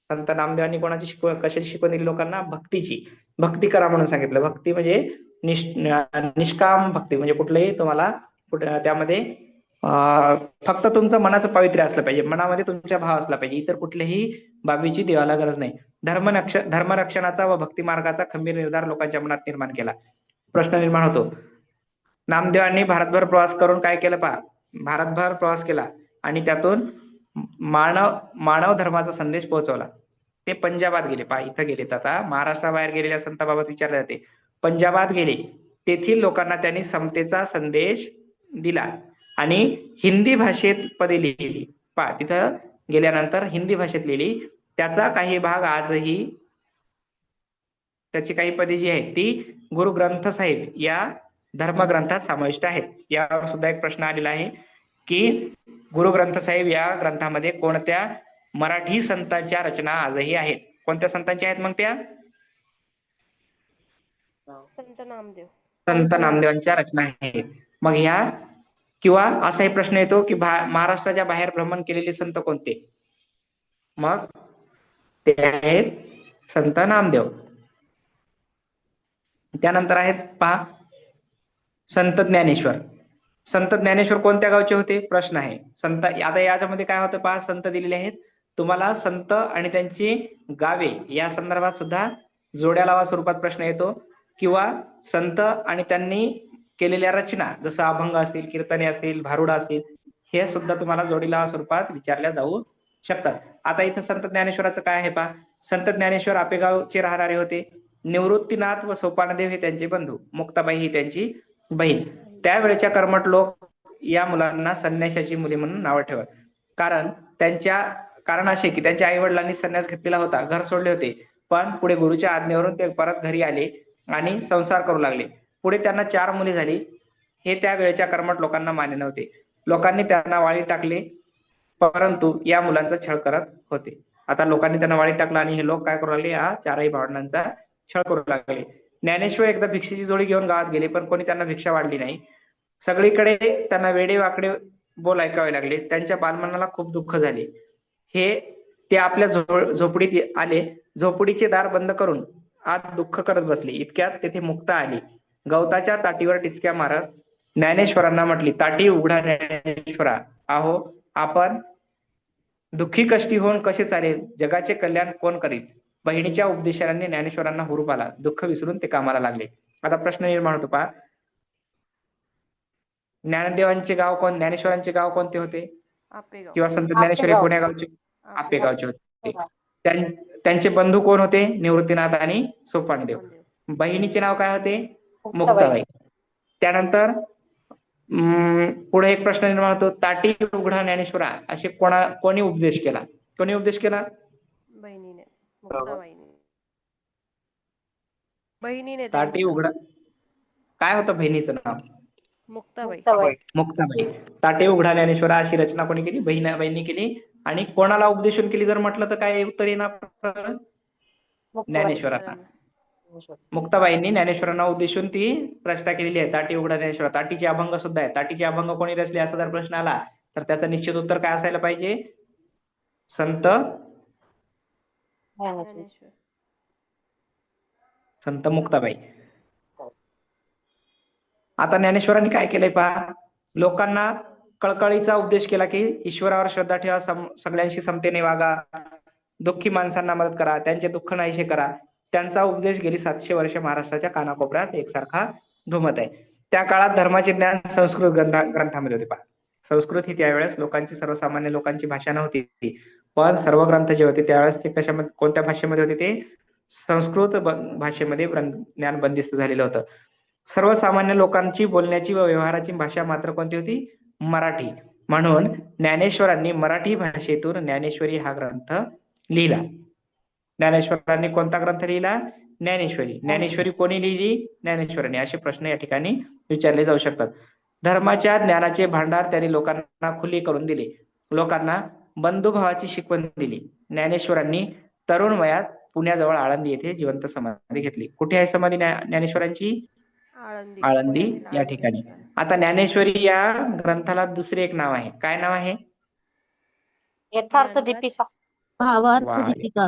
संत नामदेवांनी कोणाची शिकवण, कशाची शिकवण दिली लोकांना? भक्तीची. भक्ती करा म्हणून सांगितलं. भक्ती म्हणजे निष्काम भक्ती, म्हणजे कुठलंही तुम्हाला त्यामध्ये फक्त तुमचं मनाचं पावित्र्य असलं पाहिजे, मनामध्ये तुमच्या भाव असला पाहिजे, इतर कुठल्याही बाबीची देवाला गरज नाही. धर्मरक्षणाचा व भक्ती मार्गाचा खंबीर निर्धार लोकांच्या मनात निर्माण केला. प्रश्न निर्माण होतो, नामदेवांनी भारतभर प्रवास करून काय केलं? पहा, भारतभर प्रवास केला आणि त्यातून मानव धर्माचा संदेश पोहोचवला. ते पंजाबात गेले. पहा, इथं गेलेत. आता महाराष्ट्राबाहेर गेलेल्या संतांबाबत विचारले जाते. पंजाबात गेले, तेथील लोकांना त्यांनी समतेचा संदेश दिला आणि हिंदी भाषेत पदे लिहिली. पहा, तिथं गेल्यानंतर हिंदी भाषेत लिहिली. त्याचा काही भाग आजही, त्याची काही पदे जी आहेत ती गुरु ग्रंथ साहिब या धर्मग्रंथात समाविष्ट आहेत. यावर सुद्धा एक प्रश्न आलेला आहे की गुरु ग्रंथ साहिब या ग्रंथामध्ये कोणत्या मराठी संतांच्या रचना आजही आहेत? कोणत्या संतांच्या आहेत मग त्या? संत नामदेव. संत नामदेवांच्या रचना आहेत. मग ह्या, किंवा असाही प्रश्न येतो की महाराष्ट्राच्या बाहेर भ्रमण केलेले संत कोणते? मग ते आहेत संत नामदेव. त्यानंतर आहेत पहा, संत ज्ञानेश्वर. संत ज्ञानेश्वर कोणत्या गावचे होते? प्रश्न आहे. संत, आता याच्यामध्ये काय होतं पहा, संत दिलेले आहेत. तुम्हाला संत आणि त्यांची गावे या संदर्भात सुद्धा जोड्या लावा स्वरूपात प्रश्न येतो, किंवा संत आणि त्यांनी केलेल्या रचना, जसं अभंग असतील, कीर्तने असतील, भारुडा असतील, हे सुद्धा तुम्हाला जोडी लावा स्वरूपात विचारल्या जाऊ शकतात. आता इथं संत ज्ञानेश्वराचं काय आहे पहा, संत ज्ञानेश्वर आपेगावचे राहणारे होते. निवृत्तीनाथ व सोपानदेव हे त्यांचे बंधू, मुक्ताबाई ही त्यांची बहीण. त्यावेळेच्या कर्मठ लोक या मुलांना संन्याशाची मुली म्हणून नाव ठेवत. कारण असे की त्यांच्या आई वडिलांनी संन्यास घेतलेला होता, घर सोडले होते, पण पुढे गुरुच्या आज्ञेवरून ते परत घरी आले आणि संसार करू लागले. पुढे त्यांना 4 मुली झाली. हे त्या वेळेच्या कर्मठ लोकांना मान्य नव्हते. लोकांनी त्यांना वाळीत टाकले, परंतु या मुलांचा छळ करत होते. आता लोकांनी त्यांना वाळीत टाकलं आणि हे लोक काय करू लागले? हा 4ही भावंडांचा छळ करू लागले. ज्ञानेश्वर एकदा भिक्षेची जोडी घेऊन गावात गेले, पण कोणी त्यांना भिक्षा वाढली नाही. सगळीकडे त्यांना वेडे वाकडे बोल ऐकावे लागले. त्यांच्या बालमनाला खूप दुःख झाले. ते आपल्या झोपडीत आले. झोपडीचे दार बंद करून आत दुःख करत बसले. इतक्यात तेथे मुक्ता आली. गवताच्या ताटीवर टिचक्या मारत ज्ञानेश्वरांना म्हटली, ताटी उघडा ज्ञानेश्वरा, अहो आपण दुःखी कष्टी होऊन कसे चालेल? जगाचे कल्याण कोण करील? बहिणीच्या उपदेशाने ज्ञानेश्वरांना हुरूप आला. दुःख विसरून ते कामाला लागले. आता प्रश्न निर्माण होतो पहा, ज्ञानदेवांचे गाव कोण, ज्ञानेश्वरांचे गाव कोणते होते? आपेगाव. किंवा संत ज्ञानेश्वर हे कोण्या गावचे? आपेगावचे होते. त्यांचे बंधू कोण होते? निवृत्तीनाथ आणि सोपानदेव. बहिणीचे नाव काय होते? मुक्ताबाई. त्यानंतर पुढे एक प्रश्न निर्माण होतो, ताटी उघडा ज्ञानेश्वरा असे कोणी उपदेश केला? कोणी उपदेश केला? बहिणीने, मुक्ताबाईने. बहिणीने ताटी उघडा, काय होतं बहिणीचं नाव? मुक्ताबाई. मुक्ताबाई. ताटे उघडा ज्ञानेश्वरा अशी रचना कोणी केली? बहिणीने केली. आणि कोणाला उपदेशन केली जर म्हटलं तर काय उत्तर येणार? ज्ञानेश्वरांना. मुक्ताबाईंनी ज्ञानेश्वरांना उद्देशून ती रचना केलेली आहे, ताटी उघडा ज्ञानेश्वरा. ताटीचे अभंग सुद्धा आहे. ताटीचे अभंग कोणी रचले असा जर प्रश्न आला तर त्याचं निश्चित उत्तर काय असायला पाहिजे? संत ज्ञानेश्वर. संत मुक्ताबाई. आता ज्ञानेश्वरांनी काय केलंय पहा, लोकांना कळकळीचा उपदेश केला की ईश्वरावर श्रद्धा ठेवा, सगळ्यांशी समतेने वागा, दुःखी माणसांना मदत करा, त्यांचे दुःख नाहीसे करा. त्यांचा उपदेश गेली 700 वर्ष महाराष्ट्राच्या कानाकोपऱ्यात एकसारखा घुमत आहे. त्या काळात धर्माचे ज्ञान संस्कृत ग्रंथामध्ये होते पहा. संस्कृत ही त्यावेळेस लोकांची, सर्वसामान्य लोकांची भाषा नव्हती, पण सर्व ग्रंथ जे होते त्यावेळेस ते कशामध्ये, कोणत्या भाषेमध्ये होते, ते संस्कृत भाषेमध्ये ज्ञान बंदिस्त झालेलं होतं. सर्वसामान्य लोकांची बोलण्याची व व्यवहाराची भाषा मात्र कोणती होती, मराठी. म्हणून ज्ञानेश्वरांनी मराठी भाषेतून ज्ञानेश्वरी हा ग्रंथ लिहिला. ज्ञानेश्वरांनी कोणता ग्रंथ लिहिला, ज्ञानेश्वरी. ज्ञानेश्वरी कोणी लिहिली, ज्ञानेश्वरांनी. असे प्रश्न या ठिकाणी विचारले जाऊ शकतात. धर्माच्या ज्ञानाचे भांडार त्यांनी लोकांना खुले करून दिले, लोकांना बंधुभावाची शिकवण दिली. ज्ञानेश्वरांनी तरुण वयात पुण्याजवळ आळंदी येथे जिवंत समाधी घेतली. कुठे आहे समाधी ज्ञानेश्वरांची, आळंदी या ठिकाणी. आता ज्ञानेश्वरी या ग्रंथाला दुसरे एक नाव आहे. काय नाव आहे, यथार्थ दीपिका. भावार्थ दीपिका.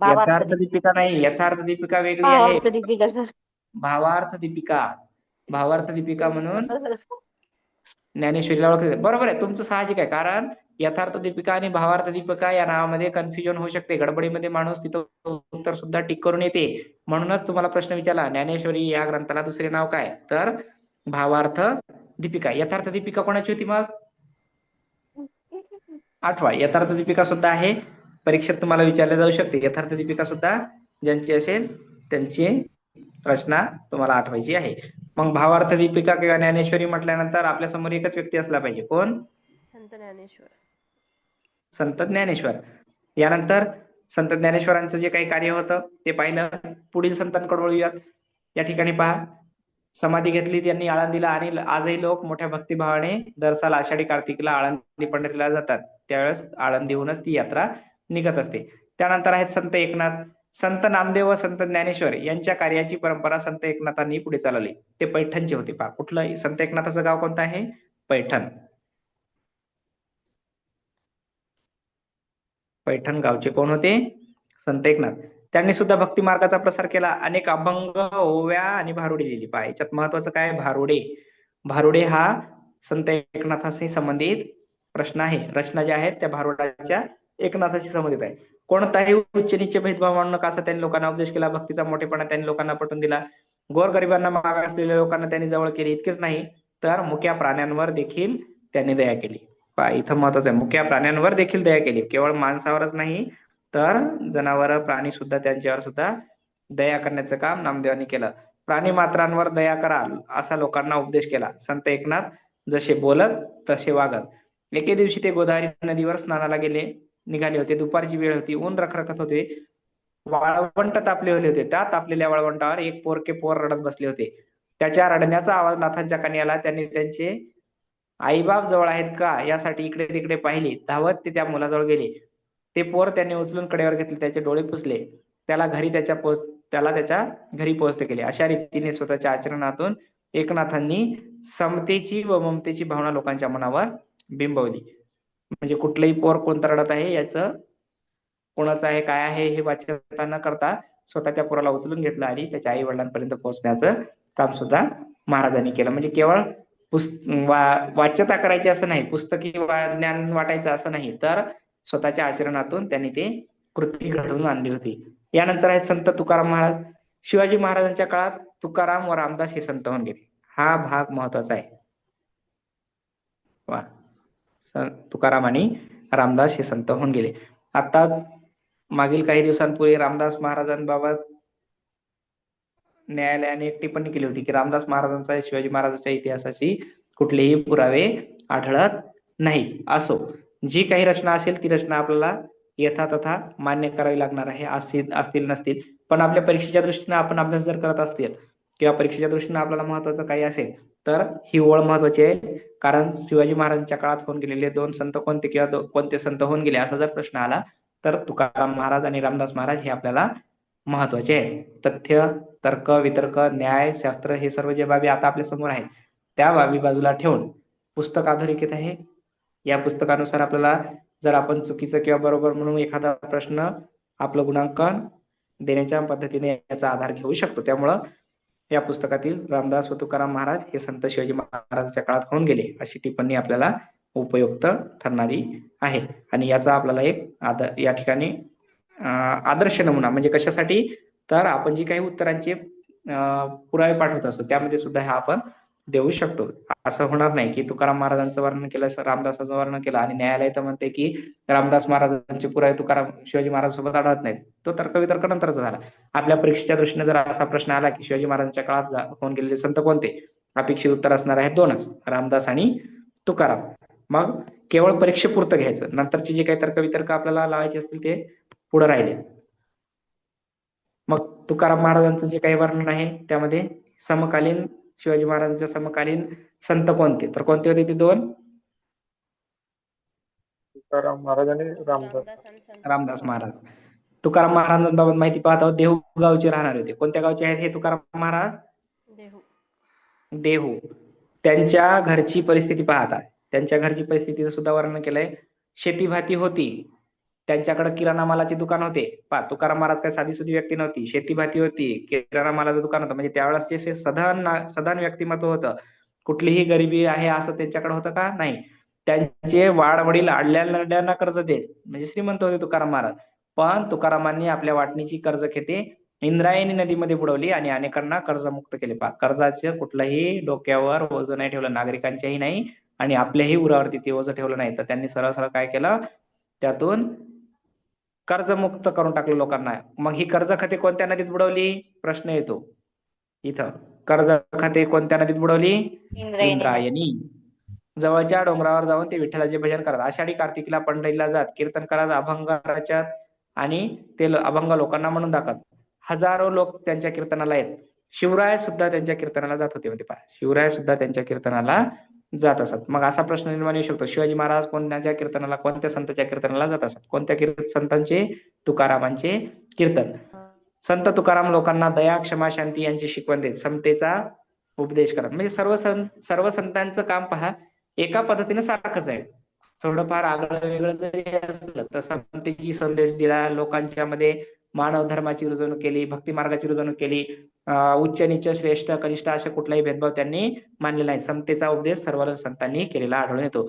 यथार्थ दीपिका नाही, यथार्थ दीपिका वेगळी आहे. दीपिका सर. भावार्थ दीपिका, भावार्थ दीपिका म्हणून ज्ञानेश्वरीला ओळखले. बरोबर आहे, तुमचं साहजिक आहे, कारण यथार्थ दीपिका आणि भावार्थ दीपिका या नावामध्ये कन्फ्युजन होऊ शकते. गडबडीमध्ये माणूस तिथं उत्तर सुद्धा टिक करून येते. म्हणूनच तुम्हाला प्रश्न विचारला, ज्ञानेश्वरी या ग्रंथाला दुसरे नाव काय, तर भावार्थ दीपिका. यथार्थ दीपिका कोणाची होती मग, आठवा. यथार्थ दीपिका सुद्धा आहे, परीक्षेत तुम्हाला विचारले जाऊ शकते. यथार्थ दीपिका सुद्धा ज्यांची असेल त्यांची रचना तुम्हाला आठवायची आहे. मग भावार्थ दीपिका किंवा ज्ञानेश्वरी म्हटल्यानंतर आपल्या समोर एकच व्यक्ती असला पाहिजे. कोण, संत ज्ञानेश्वर. संत ज्ञानेश्वर. यानंतर संत ज्ञानेश्वरांचं जे काही कार्य होतं ते पाहिलं. पुढील संतांकडे वळूयात. या ठिकाणी पहा, समाधी घेतली त्यांनी आळंदीला, आणि आजही लोक मोठ्या भक्तिभावाने दर साल आषाढी कार्तिकीला आळंदी पंढरीला जातात. त्यावेळेस आळंदीहूनच ती यात्रा निघत असते. त्यानंतर आहेत संत एकनाथ. संत नामदेव व संत ज्ञानेश्वर यांच्या कार्याची परंपरा संत एकनाथांनी पुढे चालवली. ते पैठणचे होते पहा. कुठलं, संत एकनाथाचं गाव कोणतं आहे, पैठण. पैठण गावचे कोण होते, संत एकनाथ. त्यांनी सुद्धा भक्ती मार्गाचा प्रसार केला. अनेक अभंग, ओव्या आणि भारुडे लिहिली. पहा, याच्यात महत्वाचं काय, भारुडे. भारुडे हा संत एकनाथाशी संबंधित प्रश्न आहे. रचना ज्या आहेत त्या भारुडाच्या एकनाथाशी संबंधित आहे. कोणताही उच्च नीच भेदभाव मानू नका असा त्यांनी लोकांना उपदेश केला. भक्तीचा मोठेपणा त्यांनी लोकांना पटवून दिला. गोरगरिबांना, मागास असलेल्या लोकांना त्यांनी जवळ केले. इतकेच नाही तर मुक्या प्राण्यांवर देखील त्यांनी दया केली. पहा, इथं महत्वाचं आहे, मुक्या प्राण्यांवर देखील दया केली. केवळ माणसावरच नाही तर जनावर, प्राणी सुद्धा, त्यांच्यावर सुद्धा दया करण्याचं काम नामदेवांनी केलं. प्राणी मात्रांवर दया करा असा लोकांना उपदेश केला. संत एकनाथ जसे बोलत तसे वागत. एके दिवशी ते गोदावरी नदीवर स्नानाला निघाले होते. दुपारची वेळ होती. ऊन रखरखत होते. वाळवंट तापले होते. त्या तापलेल्या वाळवंटावर एक पोरके पोर रडत बसले होते. त्याच्या रडण्याचा आवाज नाथांच्या कानी आला. त्यांनी त्यांचे आईबाप जवळ आहेत का यासाठी इकडे तिकडे पाहिली. धावत ते त्या मुलाजवळ गेले. ते पोर त्यांनी उचलून कडेवर घेतले. त्याचे डोळे पुसले. त्याला त्याच्या घरी पोहोचते केले. अशा रीतीने स्वतःच्या आचरणातून एकनाथांनी समतेची व ममतेची भावना लोकांच्या मनावर बिंबवली. म्हणजे कुठलंही पोर कोणतं रडत आहे, याचं कोणाचं आहे, काय आहे हे वाच्यता न करता स्वतः त्या पोराला उचलून घेतलं आणि त्याच्या आई वडिलांपर्यंत पोहोचण्याचं काम सुद्धा महाराजांनी केलं. म्हणजे केवळ वाच्यता करायची असं नाही, पुस्तकी ज्ञान वाटायचं असं नाही, तर स्वतःच्या आचरणातून त्यांनी ते कृती घडवून आणली होती. यानंतर आहेत संत तुकाराम महाराज. शिवाजी महाराजांच्या काळात तुकाराम व रामदास हे संत होऊन गेले. हा भाग महत्वाचा आहे. तुकाराम आणि रामदास हे संत होऊन गेले. आताच मागील काही दिवसांपूर्वी रामदास महाराजांबाबत न्यायालयाने एक टिप्पणी केली होती की रामदास महाराजांचा शिवाजी महाराजांच्या इतिहासाची कुठलेही पुरावे आढळत नाही. असो, जी काही रचना असेल ती रचना आपल्याला यथातथा मान्य करावी लागणार आहे. असतील नसतील, पण आपल्या परीक्षेच्या दृष्टीने आपण अभ्यास जर करत असतील किंवा परीक्षेच्या दृष्टीने आपल्याला महत्वाचं काही असेल तर ही ओळ महत्वाची आहे. कारण शिवाजी महाराजांच्या काळात होऊन गेलेले 2 संत कोणते किंवा कोणते संत होऊन गेले असा जर प्रश्न आला तर तुकाराम महाराज आणि रामदास महाराज हे आपल्याला महत्वाचे आहे. तथ्य, तर्क, वितर्क, न्याय, शास्त्र हे सर्व जे बाबी आता आपल्या समोर आहेत त्या बाबी बाजूला ठेवून पुस्तक अधोरेखित आहे. या पुस्तकानुसार आपल्याला जर आपण चुकीचं किंवा बरोबर म्हणून एखादा प्रश्न आपलं गुणांकन देण्याच्या पद्धतीने याचा आधार घेऊ शकतो. त्यामुळं या पुस्तकातील रामदास व तुकाराम महाराज हे संत शिवाजी महाराजांच्या काळात होऊन गेले अशी टिप्पणी आपल्याला उपयुक्त ठरणारी आहे. आणि याचा आपल्याला एक या ठिकाणी आदर्श नमुना म्हणजे कशासाठी, तर आपण जी काही उत्तरांचे पुरावे पाठवत असतो त्यामध्ये सुद्धा हा आपण देऊ शकतो. असं होणार नाही की तुकाराम महाराजांचं वर्णन केलं, रामदासाचं वर्णन केलं आणि न्यायालय तर म्हणते की रामदास महाराजांचे पुरावे तुकाराम शिवाजी महाराजांसोबत आढळत नाहीत. तो तर्कवितर्क नंतरचा झाला. आपल्या परीक्षेच्या दृष्टीने जर असा प्रश्न आला की शिवाजी महाराजांच्या काळात होऊन गेलेले संत कोणते, अपेक्षित उत्तर असणार आहे दोनच, रामदास आणि तुकाराम. मग केवळ परीक्षेपुरतं घ्यायचं, नंतरचे जे काही तर्कवितर्क आपल्याला लावायचे असतील ते पुढे राहिले. मग तुकाराम महाराजांचं जे काही वर्णन आहे त्यामध्ये समकालीन शिवाजी महाराजांच्या समकालीन संत कोणते, तर कोणते होते ते दोन, तुकाराम महाराज आणि रामदास. रामदास आणि संत रामदास महाराज. तुकाराम महाराजांबाबत माहिती पाहत आहोत. देहू गावचे राहणारे होते. कोणत्या गावचे आहेत हे तुकाराम महाराज? देहू. देहू. त्यांच्या घरची परिस्थिती पाहता, त्यांच्या घरची परिस्थितीचं सुद्धा वर्णन केलंय. शेतीभाती होती, त्यांच्याकडे किराणा मालाचे दुकान होते. तुकाराम महाराज काही साधी सुधी व्यक्ती नव्हती, शेतीभाती होती, किराणा मालाचं दुकान होतं. म्हणजे त्यावेळेस ते सधन व्यक्तिमत्व होतं. कुठलीही गरिबी आहे असं त्यांच्याकडे होतं का? नाही. त्यांचे वाडवडील आडल्या नड्यांना कर्ज देत, म्हणजे श्रीमंत होते तुकाराम महाराज. पण तुकारामांनी आपल्या वाटणीची कर्ज खेते इंद्रायणी नदीमध्ये बुडवली आणि अनेकांना कर्जमुक्त केले. कर्जाचे कुठलंही डोक्यावर ओझं नाही ठेवलं, नागरिकांच्याही नाही आणि आपल्याही उरावरती ते ओझं ठेवलं नाही. तर त्यांनी सरळ सरळ काय केलं, त्यातून कर्जमुक्त करून टाकलं लोकांना. मग ही कर्ज खाते कोणत्या नदीत बुडवली, प्रश्न येतो इथं. कर्ज खाते कोणत्या नदीत बुडवली? इंद्रायणी. जवळच्या डोंगरावर जाऊन ते विठ्ठलाचे भजन करत, आषाढी कार्तिकीला पंढरीला जात, कीर्तन करत, अभंग रचत आणि ते अभंग लोकांना म्हणून दाखवत. हजारो लोक त्यांच्या कीर्तनाला येत. शिवराय सुद्धा त्यांच्या कीर्तनाला जात होते. शिवराय सुद्धा त्यांच्या कीर्तनाला जात असत. मग असा प्रश्न निर्माण येऊ शकतो, शिवाजी महाराज कोणत्या कीर्तनाला, कोणत्या संतांच्या कीर्तनाला जात असत? कोणत्या संतांचे? तुकारामांचे कीर्तन. संत तुकाराम लोकांना दया, क्षमा, शांती यांची शिकवण देत, समतेचा उपदेश करत. म्हणजे सर्व संतांचं काम पहा एका पद्धतीने सारखंच आहे. थोडंफार आगळं वेगळं जरी असलं तर समतेची संदेश दिला, लोकांच्या मध्ये मानव धर्माची रुजवणूक केली, भक्ती मार्गाची रुजवणूक केली. उच्च नीच, श्रेष्ठ कनिष्ठ अशा कुठलाही भेदभाव त्यांनी मानलेला नाही. समतेचा उपदेश सर्व संतांनी केलेला आढळून येतो.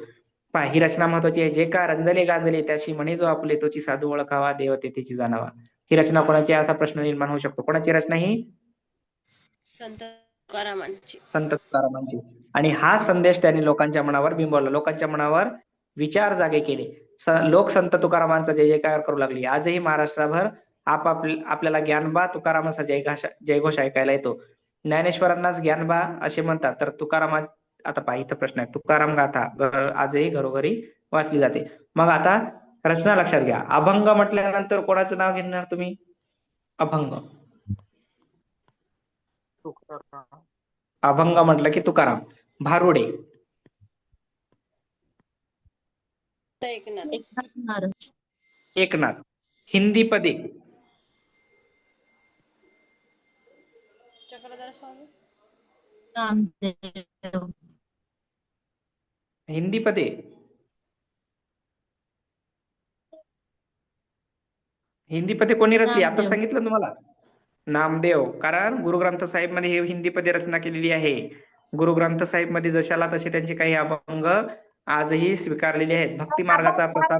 पहा, ही रचना महत्वाची आहे. जे का रंजले गांजले त्याशी म्हणे जो आपले, तोची साधू ओळखावा, देव तेथेची जाणावा. ही रचना कोणाची असा प्रश्न निर्माण होऊ शकतो. कोणाची रचना ही? संत तुकारामांची. संत तुकारामांची. आणि हा संदेश त्यांनी लोकांच्या मनावर बिंबवला, लोकांच्या मनावर विचार जागे केले. लोक संत तुकारामांचा जय जयकार करू लागली. आजही महाराष्ट्रभर आपल्याला ज्ञानबा तुकारामाचा जयघोष ऐकायला येतो. ज्ञानेश्वरांनाच ज्ञानबा असे म्हणतात, तर तुकाराम, आता पहा इथं प्रश्न आहे, तुकाराम गाथा आजही घरोघरी वाचली जाते. मग आता रचना लक्षात घ्या. अभंग म्हटल्यानंतर कोणाचं नाव घेणार तुम्ही? अभंग. तुकाराम. अभंग म्हटलं की तुकाराम. भारुडे. एकनाथ. हिंदी पदे. चक्रधर स्वामी. नामदेव. हिंदी पदे. हिंदी पदे कोणी रचली? आता सांगितलं तुम्हाला, नामदेव. कारण गुरुग्रंथ साहेब मध्ये हे हिंदी पदे रचना केलेली आहे. गुरुग्रंथ साहेब मध्ये जशाला तसे त्यांचे काही अभंग आजही स्वीकारलेले आहेत. भक्ती मार्गाचा प्रसार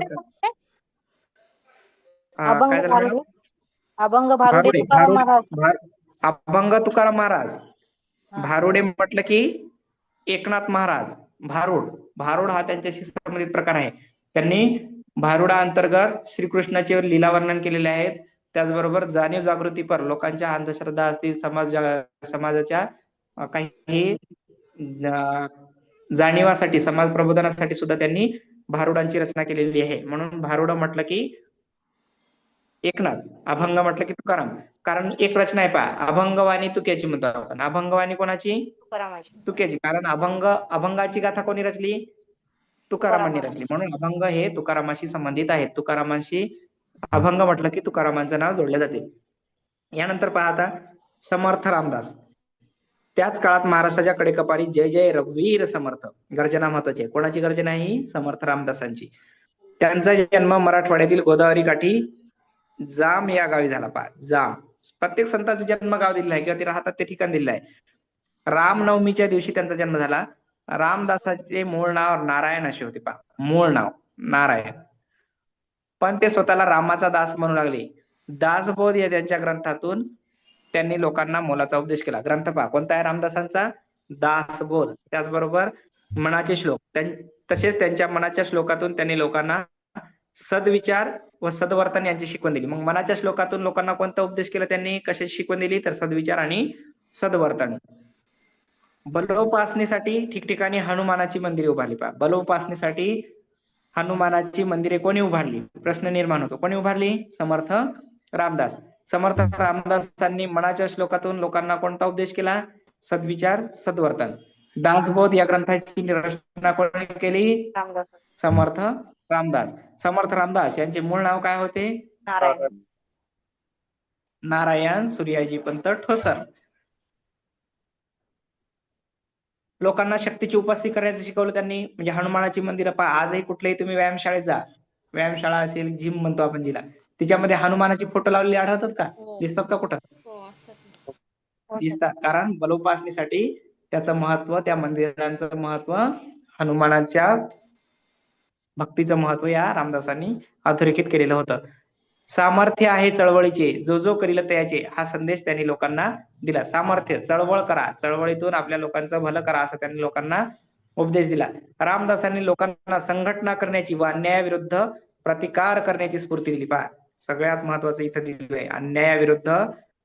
काय झालं? अभंग भारुडे तुकाराम महाराज. अभंग तुकाराम महाराज. भारुडे म्हटलं की एकनाथ महाराज. भारुड हा त्यांच्याशी संबंधित प्रकार आहे. त्यांनी भारुडा अंतर्गत श्रीकृष्णाचे लीला वर्णन केलेले आहेत. त्याचबरोबर जाणीव जागृतीपर लोकांच्या अंधश्रद्धा असतील, समाजाच्या काही जाणीवासाठी, समाज प्रबोधनासाठी सुद्धा त्यांनी भारुडांची रचना केलेली आहे. म्हणून भारुड म्हटलं की एकनाथ, अभंग म्हटलं की तुकाराम. कारण एक रचना आहे पहा, अभंगवाणी तुक्याची म्हणतो आपण. अभंगवाणी कोणाची? तुक्याची. कारण अभंगाची गाथा कोणी रचली? तुकारामांनी रचली. म्हणून अभंग हे तुकारामाशी संबंधित आहेत. तुकारामांशी अभंग म्हटलं की तुकारामांचं नाव जोडले जाते. यानंतर पहा आता समर्थ रामदास. त्याच काळात महाराष्ट्राच्या कडेकपारी जय जय रघुवीर समर्थ गर्जना महत्वाची आहे. कोणाची गर्जना ही? समर्थ रामदासांची. त्यांचा जन्म मराठवाड्यातील गोदावरी काठी जाम या गावी झाला. पहा, जाम. प्रत्येक संतांचा जन्म गाव दिलेला आहे किंवा ते राहतात ते ठिकाण दिलेलं आहे. रामनवमीच्या दिवशी त्यांचा जन्म झाला. रामदासाचे मूळ नाव नारायण असे होते. पहा, मूळ नाव नारायण, पण ते स्वतःला रामाचा दास म्हणू लागले. दासबोध या त्यांच्या ग्रंथातून त्यांनी लोकांना मोलाचा उपदेश केला. ग्रंथ पहा कोणता आहे रामदासांचा? दासबोध. त्याचबरोबर मनाचे श्लोक, तसेच त्यांच्या मनाच्या श्लोकातून त्यांनी लोकांना सद्विचार व सद्वर्तन यांची शिकवण दिली. मग मनाच्या श्लोकातून लोकांना कोणता उपदेश केला त्यांनी, कशाची शिकवण दिली? तर सद्विचार आणि सद्वर्तन. बलोपासनेसाठी ठिकठिकाणी हनुमानाची मंदिरे उभारली. पहा, बलोपासनेसाठी हनुमानाची मंदिरे कोणी उभारली? प्रश्न निर्माण होतो. कोणी उभारली? समर्थ रामदास. समर्थ रामदासांनी मनाच्या श्लोकातून लोकांना कोणता उपदेश केला? सद्विचार सद्वर्तन. दासबोध या ग्रंथाची रचना कोणी केली? रामदास. समर्थ रामदास. समर्थ रामदास यांचे मूळ नाव काय होते? नारायण. नारायण सूर्याजी पंत ठोसर. लोकांना शक्तीची उपासना करायचं शिकवलं त्यांनी. म्हणजे हनुमानाची मंदिरं पहा, आजही कुठल्याही तुम्ही व्यायामशाळेत जा, व्यायामशाळा असेल, जिम म्हणतो आपण जिला, तिच्यामध्ये हनुमानाची फोटो लावलेले आढळतात का? दिसतात का कुठं? दिसतात. कारण बलोपासनेसाठी त्याचं महत्व, त्या मंदिरांचं महत्व, हनुमानाच्या भक्तीचं महत्व या रामदासांनी अधोरेखित केलेलं होतं. सामर्थ्य आहे चळवळीचे, जो जो करील त्याचे, हा संदेश त्यांनी लोकांना दिला. सामर्थ्य, चळवळ करा, चळवळीतून आपल्या लोकांचं भलं करा, असं त्यांनी लोकांना उपदेश दिला. रामदासांनी लोकांना संघटना करण्याची व अन्यायाविरुद्ध प्रतिकार करण्याची स्फूर्ती दिली. पहा, सगळ्यात महत्वाचं इथं दिलंय, अन्यायाविरुद्ध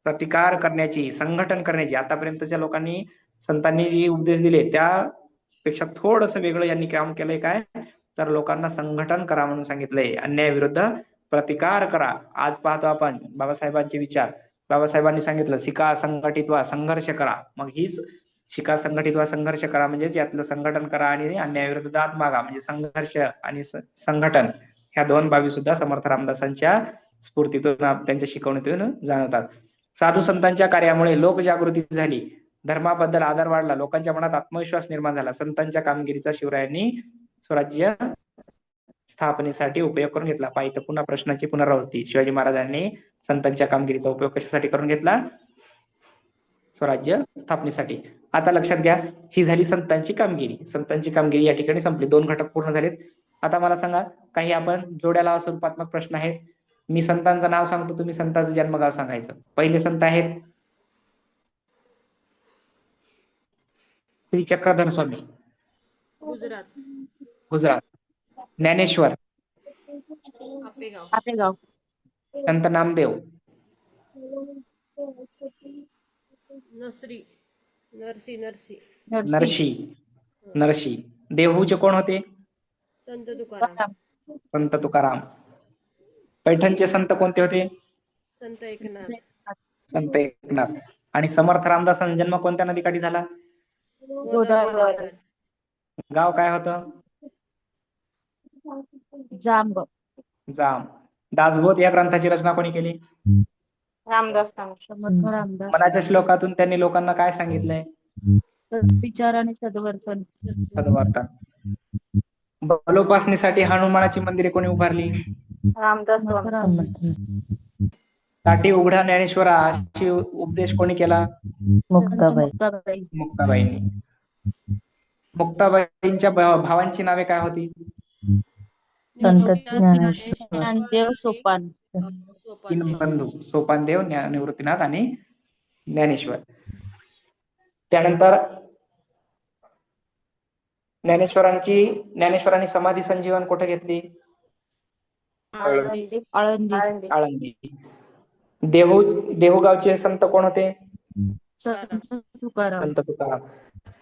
प्रतिकार करण्याची, संघटन करण्याची. आतापर्यंतच्या लोकांनी, संतांनी जी उपदेश दिले त्यापेक्षा थोडस वेगळं यांनी काम केलंय. काय तर लोकांना संघटन करा म्हणून सांगितलंय, अन्यायाविरुद्ध प्रतिकार करा. आज पाहतो आपण बाबासाहेबांचे विचार. बाबासाहेबांनी सांगितलं शिका, संघटित व्हा, संघर्ष करा. मग हीच शिका, संघटित व्हा, संघर्ष करा म्हणजेच यातलं संघटन करा आणि अन्यायाविरुद्ध दाद मागा, म्हणजे संघर्ष आणि संघटन ह्या दोन बाबी सुद्धा समर्थ रामदासांच्या स्फूर्तीतून, त्यांच्या शिकवणीतून जाणवतात. साधू संतांच्या कार्यामुळे लोकजागृती झाली, धर्माबद्दल आदर वाढला, लोकांच्या मनात आत्मविश्वास निर्माण झाला. संतांच्या कामगिरीचा शिवरायांनी स्वराज्य स्थापनेसाठी उपयोग करून घेतला. पाहिजे पुन्हा प्रश्नाची पुनरावृत्ती. शिवाजी महाराजांनी संतांच्या कामगिरीचा उपयोग कशासाठी करून घेतला? स्वराज्य स्थापनेसाठी. आता लक्षात घ्या, ही झाली संतांची कामगिरी. संतांची कामगिरी या ठिकाणी संपली. 2 घटक पूर्ण झालेत. आता मला सांगा, काही आपण जोड्या लावा स्वरूपात्मक प्रश्न आहेत. मी संतांचं नाव सांगतो, तुम्ही संतांचं जन्मगाव सांगायचं. पहिले संत आहेत श्री चक्रधर स्वामी, गुजरात. ज्ञानेश्वर, आपेगाव. संत नामदेव, नरशी. देहूचे कोण होते? संत तुकाराम. पैठणचे संत कोणते होते? संत एकनाथ. आणि समर्थ रामदासांचा जन्म कोणत्या नदीकाठी झाला? गोदावरी. गाव काय होतं? जाम. दासबोध या ग्रंथाची रचना कोणी केली? रामदास. मनाच्या श्लोकातून त्यांनी लोकांना काय सांगितलंय? विचार आणि सद्वर्तन. बलोपासनेसाठी हनुमानाची मंदिरे कोणी उभारली? रामदास. साठी उघडा ज्ञानेश्वरा अशी उपदेश कोणी केला? मुक्ताबाईंनी. मुक्ताबाईंच्या भावांची नावे काय होती? ज्ञानदेव, सोपान. 3 बंधू, सोपानदेव, निवृत्तीनाथ आणि ज्ञानेश्वर. त्यानंतर ज्ञानेश्वरांनी समाधी संजीवन कुठे घेतली? आळंदी. देहूगावचे संत कोण होते? संत तुकाराम.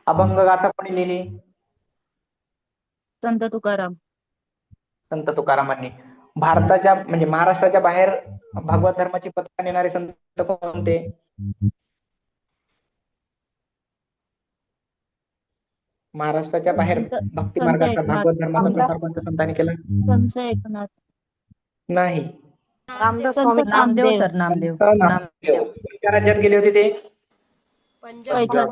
अभंग गाथा कोणी लिहिली? संत तुकारामांनी. भारताच्या म्हणजे महाराष्ट्राच्या बाहेर भागवत धर्माची पताका नेणारे संत कोणते? महाराष्ट्राच्या बाहेर भक्ती मार्गाचा, भागवत धर्माचा प्रसार कोणत्या संतांनी केला? संत एकनाथ. नाही, नामदेव. कोणत्या राज्यात गेले होते ते? पैठण.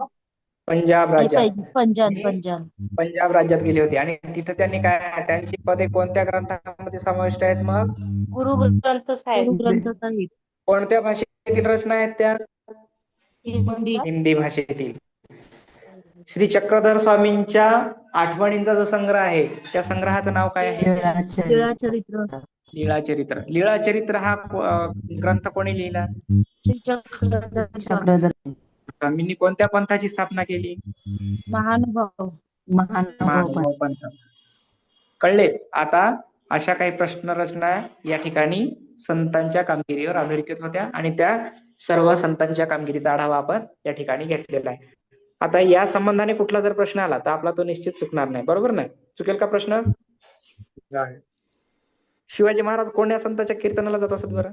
पंजाब नाही राज्यात. पाहिजे पंजाब ते पंजाब पंजाब राज्यात गेले होते आणि तिथं त्यांनी काय त्यांची पदे कोणत्या ग्रंथामध्ये समाविष्ट आहेत मग? गुरु ग्रंथ साहिब कोणत्या भाषेतील रचना आहेत त्या? हिंदी हिंदी भाषेतील. श्री चक्रधर स्वामींच्या आठवणींचा जो संग्रह आहे त्या संग्रहाचं नाव काय आहे? लीळाचरित्र लीळाचरित्र. लीळाचरित्र हा ग्रंथ कोणी लिहिला? श्री चक्रधर स्वामी स्वामींनी कोणत्या पंथाची स्थापना केली? महानुभाव महानुभाव पंथ. कळले? आता अशा काही प्रश्न रचना या ठिकाणी संतांच्या कामगिरीवर आधारित होत्या आणि त्या सर्व संतांच्या कामगिरीचा आढावा आपण या ठिकाणी घेतलेला आहे. आता या संबंधाने कुठला जर प्रश्न आला तर आपला तो निश्चित चुकणार नाही. बरोबर ना? चुकेल का प्रश्न? आहे. शिवाजी महाराज कोण्या संतांच्या कीर्तनाला जात असत बरं?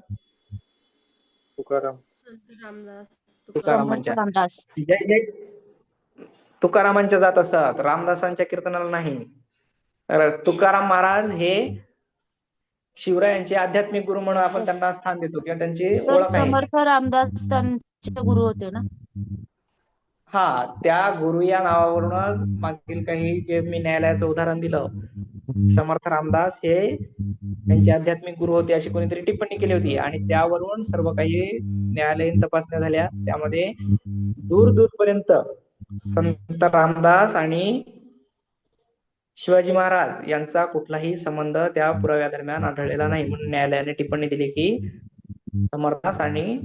तुकाराम. संत रामदास तुकारामांच्या. रामदास जय जय तुकारामांच्या जात असत, रामदासांच्या कीर्तनाला नाही. तर तुकाराम महाराज हे शिवरायांचे आध्यात्मिक गुरु म्हणून आपण त्यांना स्थान देतो किंवा त्यांची सर ओळख आहे. समर्थ रामदास त्यांचे गुरु होते ना. हा, त्या गुरु या नावावरूनच मागील काही जे मी न्यायालयाचं उदाहरण दिलं, समर्थ रामदास हे त्यांचे आध्यात्मिक गुरु होते अशी कोणीतरी टिप्पणी केली होती आणि त्यावरून सर्व काही न्यायालयीन तपासण्या झाल्या. त्यामध्ये दूर दूरपर्यंत संत रामदास आणि शिवाजी महाराज यांचा कुठलाही संबंध त्या पुराव्यादरम्यान आढळलेला नाही. म्हणून न्यायालयाने टिप्पणी दिली की समर्थास आणि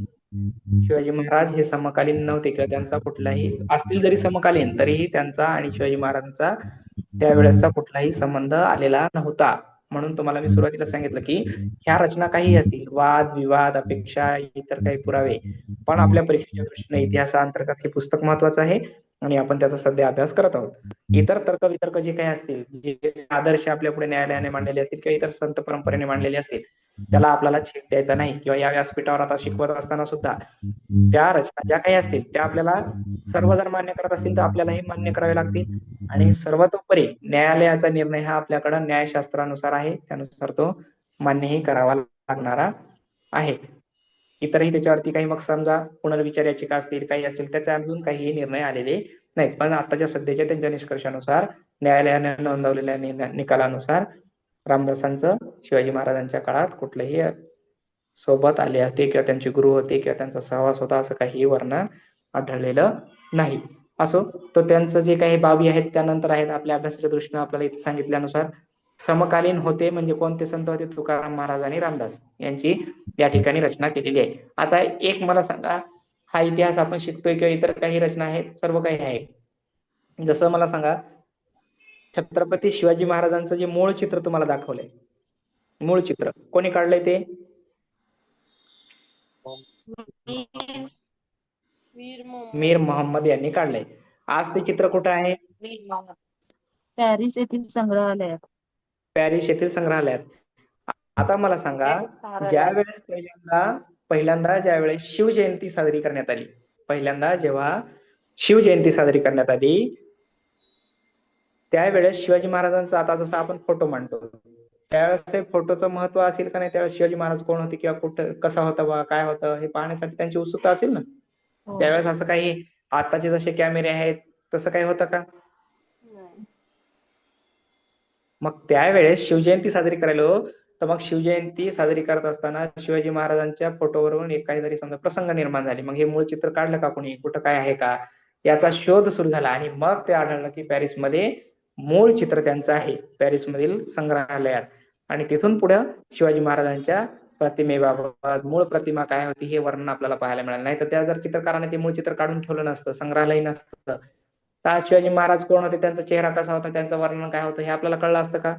शिवाजी महाराज हे समकालीन नव्हते किंवा त्यांचा कुठलाही असतील जरी समकालीन तरीही त्यांचा आणि शिवाजी महाराजांचा त्यावेळेसचा कुठलाही संबंध आलेला नव्हता. म्हणून तुम्हाला मी सुरुवातीला सांगितलं की ह्या रचना काही असतील, वाद विवाद अपेक्षा इतर काही पुरावे, पण आपल्या परीक्षेच्या दृष्टीने इतिहासाअंतर्गत हे पुस्तक महत्वाचं आहे आणि आपण त्याचा सध्या अभ्यास करत आहोत. इतर तर्क वितर्क जे काही असतील, जे आदर्श आपल्या पुढे न्यायालयाने मांडलेले असतील किंवा इतर संत परंपरेने मांडलेले असतील, त्याला आपल्याला छेद द्यायचा नाही. किंवा या व्यासपीठावर आता शिकवत असताना सुद्धा त्या रचना ज्या काही असतील त्या आपल्याला सर्व जर मान्य करत असतील तर आपल्यालाही मान्य करावे लागतील. आणि सर्वतोपरी न्यायालयाचा निर्णय हा आपल्याकडे न्यायशास्त्रानुसार आहे, त्यानुसार तो मान्यही करावा लागणारा आहे. इतरही त्याच्यावरती काही मग समजा पुनर्विचार याचिका असतील काही असतील त्याचे अजून काही निर्णय आलेले नाहीत. पण आताच्या सध्याच्या त्यांच्या निष्कर्षानुसार न्यायालयाने नोंदवलेल्या निकालानुसार रामदासांचं शिवाजी महाराजांच्या काळात कुठलेही सोबत आले होते किंवा त्यांचे गुरु होते किंवा त्यांचा सहवास होता असं काही वर्णन आढळलेलं नाही. असो, तर त्यांचं जे काही बाबी आहेत त्यानंतर आहेत. आपल्या अभ्यासाच्या दृष्टीने आपल्याला इथे सांगितल्यानुसार समकालीन होते म्हणजे कोणते संत होते? तुकाराम महाराज आणि रामदास यांची या ठिकाणी रचना केलेली आहे. आता एक मला सांगा, हा इतिहास आपण शिकतोय किंवा इतर काही रचना आहेत, सर्व काही आहे, जसं मला सांगा छत्रपती शिवाजी महाराजांचं जे मूळ चित्र तुम्हाला दाखवलंय, मूळ चित्र कोणी काढलंय? ते मीर मोहम्मद यांनी काढलंय. आज ते चित्र कुठं आहे? पॅरिस येथील संग्रहालयात. पॅरिस येथील संग्रहालयात. आता मला सांगा, ज्यावेळेस पहिल्यांदा ज्यावेळेस शिवजयंती साजरी करण्यात आली, पहिल्यांदा जेव्हा शिवजयंती साजरी करण्यात आली त्यावेळेस शिवाजी महाराजांचा आता जसं आपण फोटो मांडतो त्यावेळेस फोटोचं महत्व असेल का नाही? त्यावेळेस शिवाजी महाराज कोण होते किंवा कुठं कसा होता बा काय होतं हे पाहण्यासाठी त्यांची उत्सुकता असेल ना. त्यावेळेस असं काही आताचे जसे कॅमेरे आहेत तसं काही होतं का? मग त्यावेळेस शिवजयंती साजरी करायला तर मग शिवजयंती साजरी करत असताना शिवाजी महाराजांच्या फोटोवरून एक काहीतरी समजा प्रसंग निर्माण झाले. मग हे मूळ चित्र काढलं का कोणी? कुठं काय आहे का याचा शोध सुरू झाला आणि मग ते आढळलं की पॅरिसमध्ये मूळ चित्र त्यांचं आहे, पॅरिसमधील संग्रहालयात. आणि तिथून पुढे शिवाजी महाराजांच्या प्रतिमेबाबत मूळ प्रतिमा काय होती हे वर्णन आपल्याला पाहायला मिळालं नाही. तर त्या जर चित्रकाराने ते मूळ चित्र काढून ठेवलं नसतं, संग्रहालय नसतं, तर शिवाजी महाराज कोण होते, त्यांचा चेहरा कसा होता, त्यांचं वर्णन काय होतं हे आपल्याला कळलं असतं का?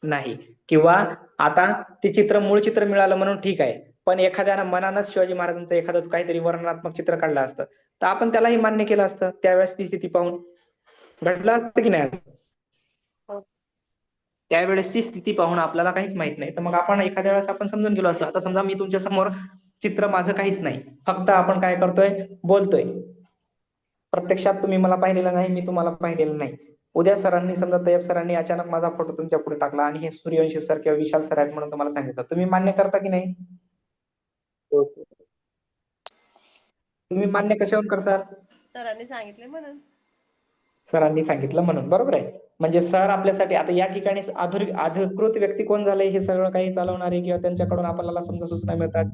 नाही. किंवा आता ते चित्र मूळ चित्र मिळालं म्हणून ठीक आहे, पण एखाद्यानं मनानच शिवाजी महाराजांचं एखादं काहीतरी वर्णनात्मक चित्र काढलं असतं तर आपण त्यालाही मान्य केलं असतं. त्यावेळेस ती स्थिती पाहून घडलं असतं की नाही? त्यावेळेसची स्थिती पाहून आपल्याला काहीच माहित नाही, तर मग आपण एखाद्या वेळेस आपण समजून गेलो असतो. आता समजा मी तुमच्या समोर चित्र माझं काहीच नाही, फक्त आपण काय करतोय, बोलतोय, प्रत्यक्षात तुम्ही मला पाहिलेलं नाही, मी तुम्हाला पाहिलेलं नाही. उद्या सरांनी समजा तय्यब सरांनी अचानक माझा फोटो तुमच्या पुढे टाकला आणि हे सूर्यवंशी सर किंवा विशाल सर आहेत म्हणून तुम्हाला सांगितलं, तुम्ही मान्य करता की नाही? तुम्ही मान्य कशावरून करसाल? सरांनी सांगितले म्हणून. सरांनी सांगितलं म्हणून, बरोबर आहे. म्हणजे सर आपल्यासाठी आता या ठिकाणी अधिकृत व्यक्ती कोण झाले, हे सगळं काही चालवणारे किंवा त्यांच्याकडून आपल्याला समजा सूचना मिळतात,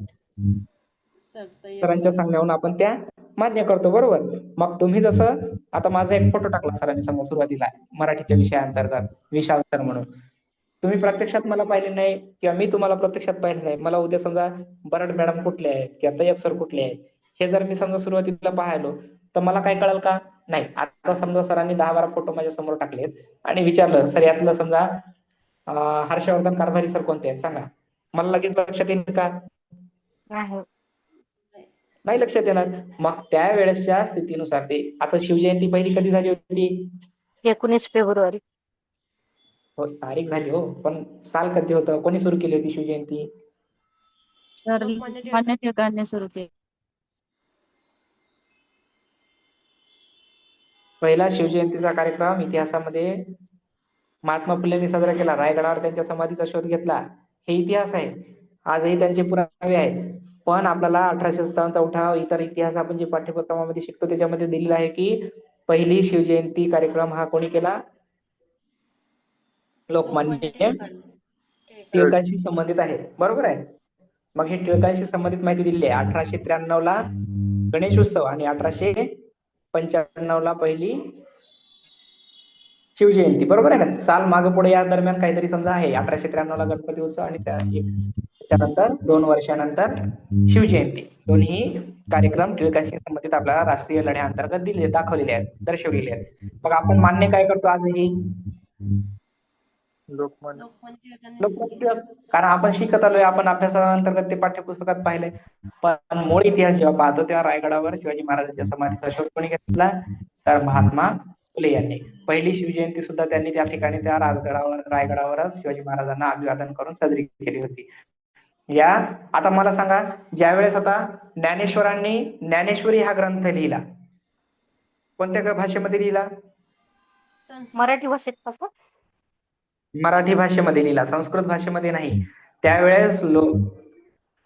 सर तर सरांच्या सांगण्यावरून आपण त्या मान्य करतो, बरोबर. मग तुम्ही जसं आता माझा एक फोटो टाकला सरांनी समजा सुरुवातीला मराठीच्या विषयांतर म्हणून, तुम्ही प्रत्यक्षात मला पाहिले नाही किंवा मी तुम्हाला प्रत्यक्षात पाहिले नाही, मला उद्या समजा बरड मॅडम कुठले आहेत किंवा तय्यब सर कुठले आहेत हे जर मी समजा सुरुवातीला पाहिलो तर मला काय कळेल का? नाही. आता समजा सरांनी 10-12 फोटो माझ्या समोर टाकलेत आणि विचारलं सर यातलं समजा हर्षवर्धन कारभारी सर कोणते आहेत सांगा, मला लगेच लक्षात येईल का? नाही. नाही लक्षात येणार. मग त्यावेळेसच्या स्थितीनुसार ते आता शिवजयंती पहिली कधी झाली होती? 19 फेब्रुवारी. हो, तारीख झाली हो, पण साल कधी होतं, कोणी सुरू केली होती शिवजयंती? सर लोकमान्य लोकमान्य टिळकांनी सुरू केले. पहिला शिवजयंतीचा कार्यक्रम इतिहासामध्ये महात्मा फुलेंनी साजरा केला. रायगडावर त्यांच्या समाधीचा शोध घेतला, हे इतिहास आहे. आजही त्यांचे पुरावे आहेत. पण आपल्याला 1857चा उठाव, इतर इतिहास आपण जे पाठ्यपुस्तकामध्ये शिकतो त्याच्यामध्ये दिलेला आहे की पहिली शिवजयंती कार्यक्रम हा कोणी केला? लोकमान्य टिळकांशी संबंधित आहे, बरोबर आहे. मग हे टिळकांशी संबंधित माहिती दिलेली आहे. 1893ला गणेश उत्सव आणि 1895ला पहिली शिवजयंती, बरोबर आहे ना. साल मागे पुढे या दरम्यान काहीतरी समजा आहे. 1893ला गणपती उत्सव आणि त्याच्यानंतर 2 वर्षानंतर शिवजयंती. दोन्ही कार्यक्रम टिळकांशी संबंधित आपल्याला राष्ट्रीय लढ्या अंतर्गत दाखवलेले आहेत, दर्शवलेले आहेत. मग आपण मान्य काय करतो आजही? लोकमान्य लोकमान्य, कारण आपण शिकत आलोय, आपण अभ्यासाअंतर्गत ते पाठ्यपुस्तकात पाहिलंय. पण मूळ इतिहास जेव्हा पाहतो तेव्हा रायगडावर शिवाजी महाराजांच्या समाधीचा शोध कोणी घेतला? तर महात्मा फुले यांनी. पहिली शिवजयंती सुद्धा त्यांनी त्या ठिकाणी त्या रायगडावरच शिवाजी महाराजांना अभिवादन करून साजरी केली होती. या आता मला सांगा, ज्यावेळेस आता ज्ञानेश्वरांनी ज्ञानेश्वरी हा ग्रंथ लिहिला, कोणत्या भाषेमध्ये लिहिला? मराठी भाषेत कसं? मराठी भाषेमध्ये लिहिला, संस्कृत भाषेमध्ये नाही. त्यावेळेस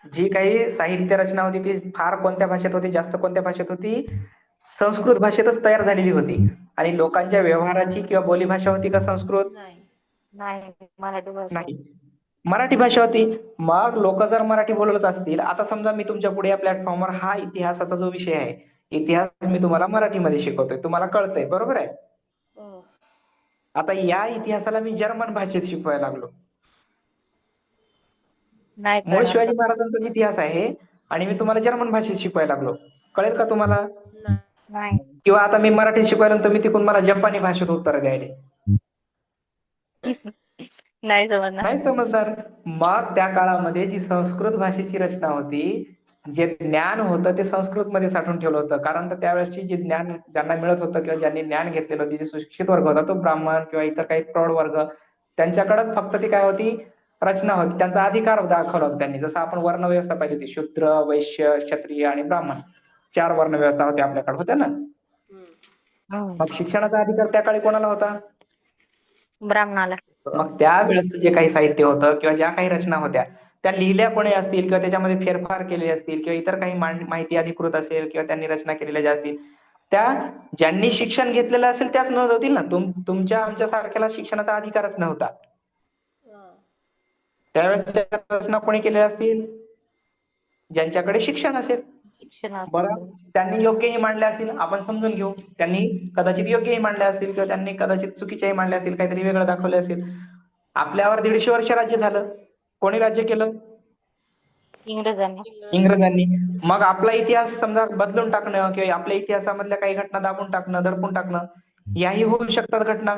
जी काही साहित्य रचना होती ती फार कोणत्या भाषेत होती? जास्त कोणत्या भाषेत होती? संस्कृत भाषेतच तयार झालेली होती. आणि लोकांच्या व्यवहाराची किंवा बोलीभाषा होती का संस्कृत? नाही, मराठी भाषा. नाही, मराठी भाषा होती. मग लोक जर मराठी बोलत असतील, आता समजा मी तुमच्या पुढे या प्लॅटफॉर्मवर हा इतिहासाचा जो विषय आहे, इतिहास मी तुम्हाला मराठीमध्ये शिकवतोय, तुम्हाला कळतंय, बरोबर आहे. आता या इतिहासाला मी जर्मन भाषेत शिकवायला लागलो. नाही मूळ कळणार. शिवाजी महाराजांचा जो इतिहास आहे आणि मी तुम्हाला जर्मन भाषेत शिकवायला लागलो, कळेल का तुम्हाला? नाही. किंवा आता मी मराठीत शिकवायला तर मी तिकडून मला जपानी भाषेत उत्तर द्यायला नाही समजणार. नाही समजणार. मग त्या काळामध्ये जी संस्कृत भाषेची रचना होती, जे ज्ञान होतं ते संस्कृत मध्ये साठवून ठेवलं होतं. कारण तर त्यावेळेसची जे ज्ञान ज्यांना मिळत होतं किंवा ज्यांनी ज्ञान घेतलेलं होतं, जे सुशिक्षित वर्ग होता तो ब्राह्मण किंवा इतर काही प्रौढ वर्ग, त्यांच्याकडेच फक्त ती काय होती? रचना होती. त्यांचा अधिकार दाखवला होता त्यांनी. जसं आपण वर्ण व्यवस्था पाहिली होती, शूद्र, वैश्य, क्षत्रिय आणि ब्राह्मण, 4 वर्ण व्यवस्था होती आपल्याकडे, होत्या ना. मग शिक्षणाचा अधिकार त्या काळी कोणाला होता? ब्राह्मणाला. मग त्यावेळेस जे काही साहित्य होतं किंवा ज्या काही रचना होत्या त्या लिहिल्या कोणी असतील किंवा त्याच्यामध्ये फेरफार केले असतील किंवा इतर काही माहिती अधिकृत असेल किंवा त्यांनी रचना केलेल्या ज्या असतील, त्या ज्यांनी शिक्षण घेतलेलं असेल त्याच नोंदवतील ना. तुमच्या आमच्या सारख्याला शिक्षणाचा अधिकारच नव्हता. त्यावेळेस रचना कोणी केलेल्या असतील? ज्यांच्याकडे शिक्षण असेल. बरं, त्यांनी योग्यही मांडल्या असतील, आपण समजून घेऊ. त्यांनी कदाचित योग्यही मांडल्या असतील किंवा त्यांनी कदाचित चुकीच्याही मांडल्या असतील, काहीतरी वेगळं दाखवले असेल. आपल्यावर 150 वर्ष राज्य झालं. कोणी राज्य केलं? इंग्रजांनी. मग आपला इतिहास समजा बदलून टाकणं किंवा आपल्या इतिहासामधल्या काही घटना दाबून टाकणं, दडपून टाकणं, याही होऊ शकतात घटना.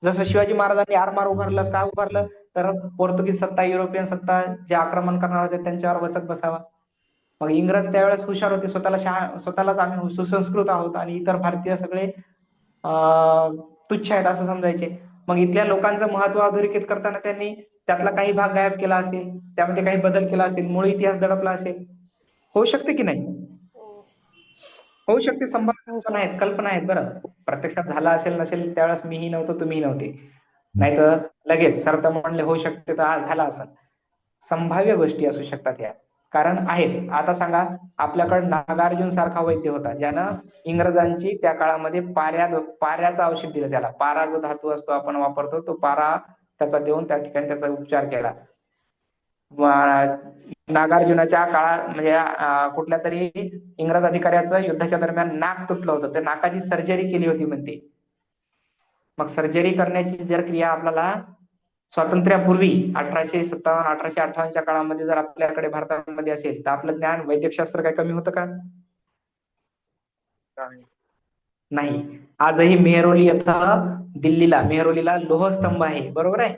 जसं शिवाजी महाराजांनी आरमार उभारलं, का उभारलं? तर पोर्तुगीज सत्ता, युरोपियन सत्ता जे आक्रमण करणार होते त्यांच्यावर वचक बसावा. मग इंग्रज त्यावेळेस हुशार होते, स्वतःलाच आम्ही सुसंस्कृत आहोत आणि इतर भारतीय सगळे तुच्छ आहेत असं समजायचे. मग इथल्या लोकांचं महत्व अधोरेखित करताना त्यांनी त्यातला काही भाग गायब केला असेल, त्यामध्ये काही बदल केला असेल, मूळ इतिहास दडपला असेल. होऊ शकते की नाही? होऊ शकते. संभावना आहेत, कल्पना आहेत. बरं, प्रत्यक्षात झाला असेल नसेल त्यावेळेस मीही नव्हतो, तुम्ही नव्हते, नाही तर लगेच सर तर म्हणले होऊ शकते तर झाला असेल. संभाव्य गोष्टी असू शकतात या. कारण आहेत. आता सांगा, आपल्याकडे नागार्जुन सारखा वैद्य होता ज्यानं इंग्रजांची त्या काळामध्ये पाऱ्याचं औषध दिलं. त्याला पारा जो धातू असतो आपण वापरतो, तो पारा त्याचा देऊन त्या ठिकाणी त्याचा उपचार केला. नागार्जुनाच्या काळात म्हणजे कुठल्या तरी इंग्रज अधिकाऱ्याचं युद्धाच्या दरम्यान नाक तुटलं होतं, त्या नाकाची सर्जरी केली होती म्हणते. मग सर्जरी करण्याची जर क्रिया आपल्याला स्वातंत्र्यापूर्वी 1857 1858च्या काळामध्ये जर आपल्याकडे भारतामध्ये असेल तर आपलं ज्ञान वैद्यकशास्त्र काय कमी होतं का? नाही. आजही मेहरोली इथं दिल्लीला मेहरोलीला लोहस्तंभ आहे, बरोबर आहे.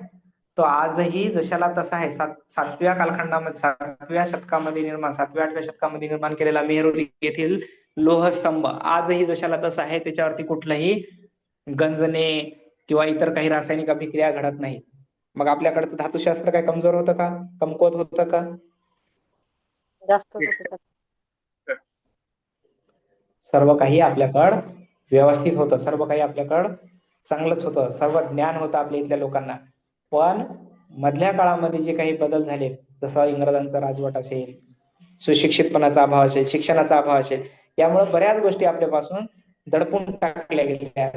तो आजही जशाला तसा आहे. सातव्या कालखंडामध्ये 7व्या शतकामध्ये 7व्या-8व्या शतकामध्ये निर्माण केलेला मेहरोली येथील लोहस्तंभ आजही जशाला तसा आहे. त्याच्यावरती कुठलाही गंजणे किंवा इतर काही रासायनिक अभिक्रिया घडत नाही. मग आपल्याकडचं धातुशास्त्र काय कमजोर होतं का? कमकुवत होतं का? जास्त होतं. सर्व काही आपल्याकडं व्यवस्थित होतं, सर्व काही आपल्याकडं चांगलंच होतं, सर्व ज्ञान होतं आपल्या इथल्या लोकांना. पण मधल्या काळामध्ये जे काही बदल झाले, जसं इंग्रजांचा राजवट असेल, सुशिक्षितपणाचा अभाव असेल, शिक्षणाचा अभाव असेल, यामुळे बऱ्याच गोष्टी आपल्यापासून दडपून टाकल्या गेल्या,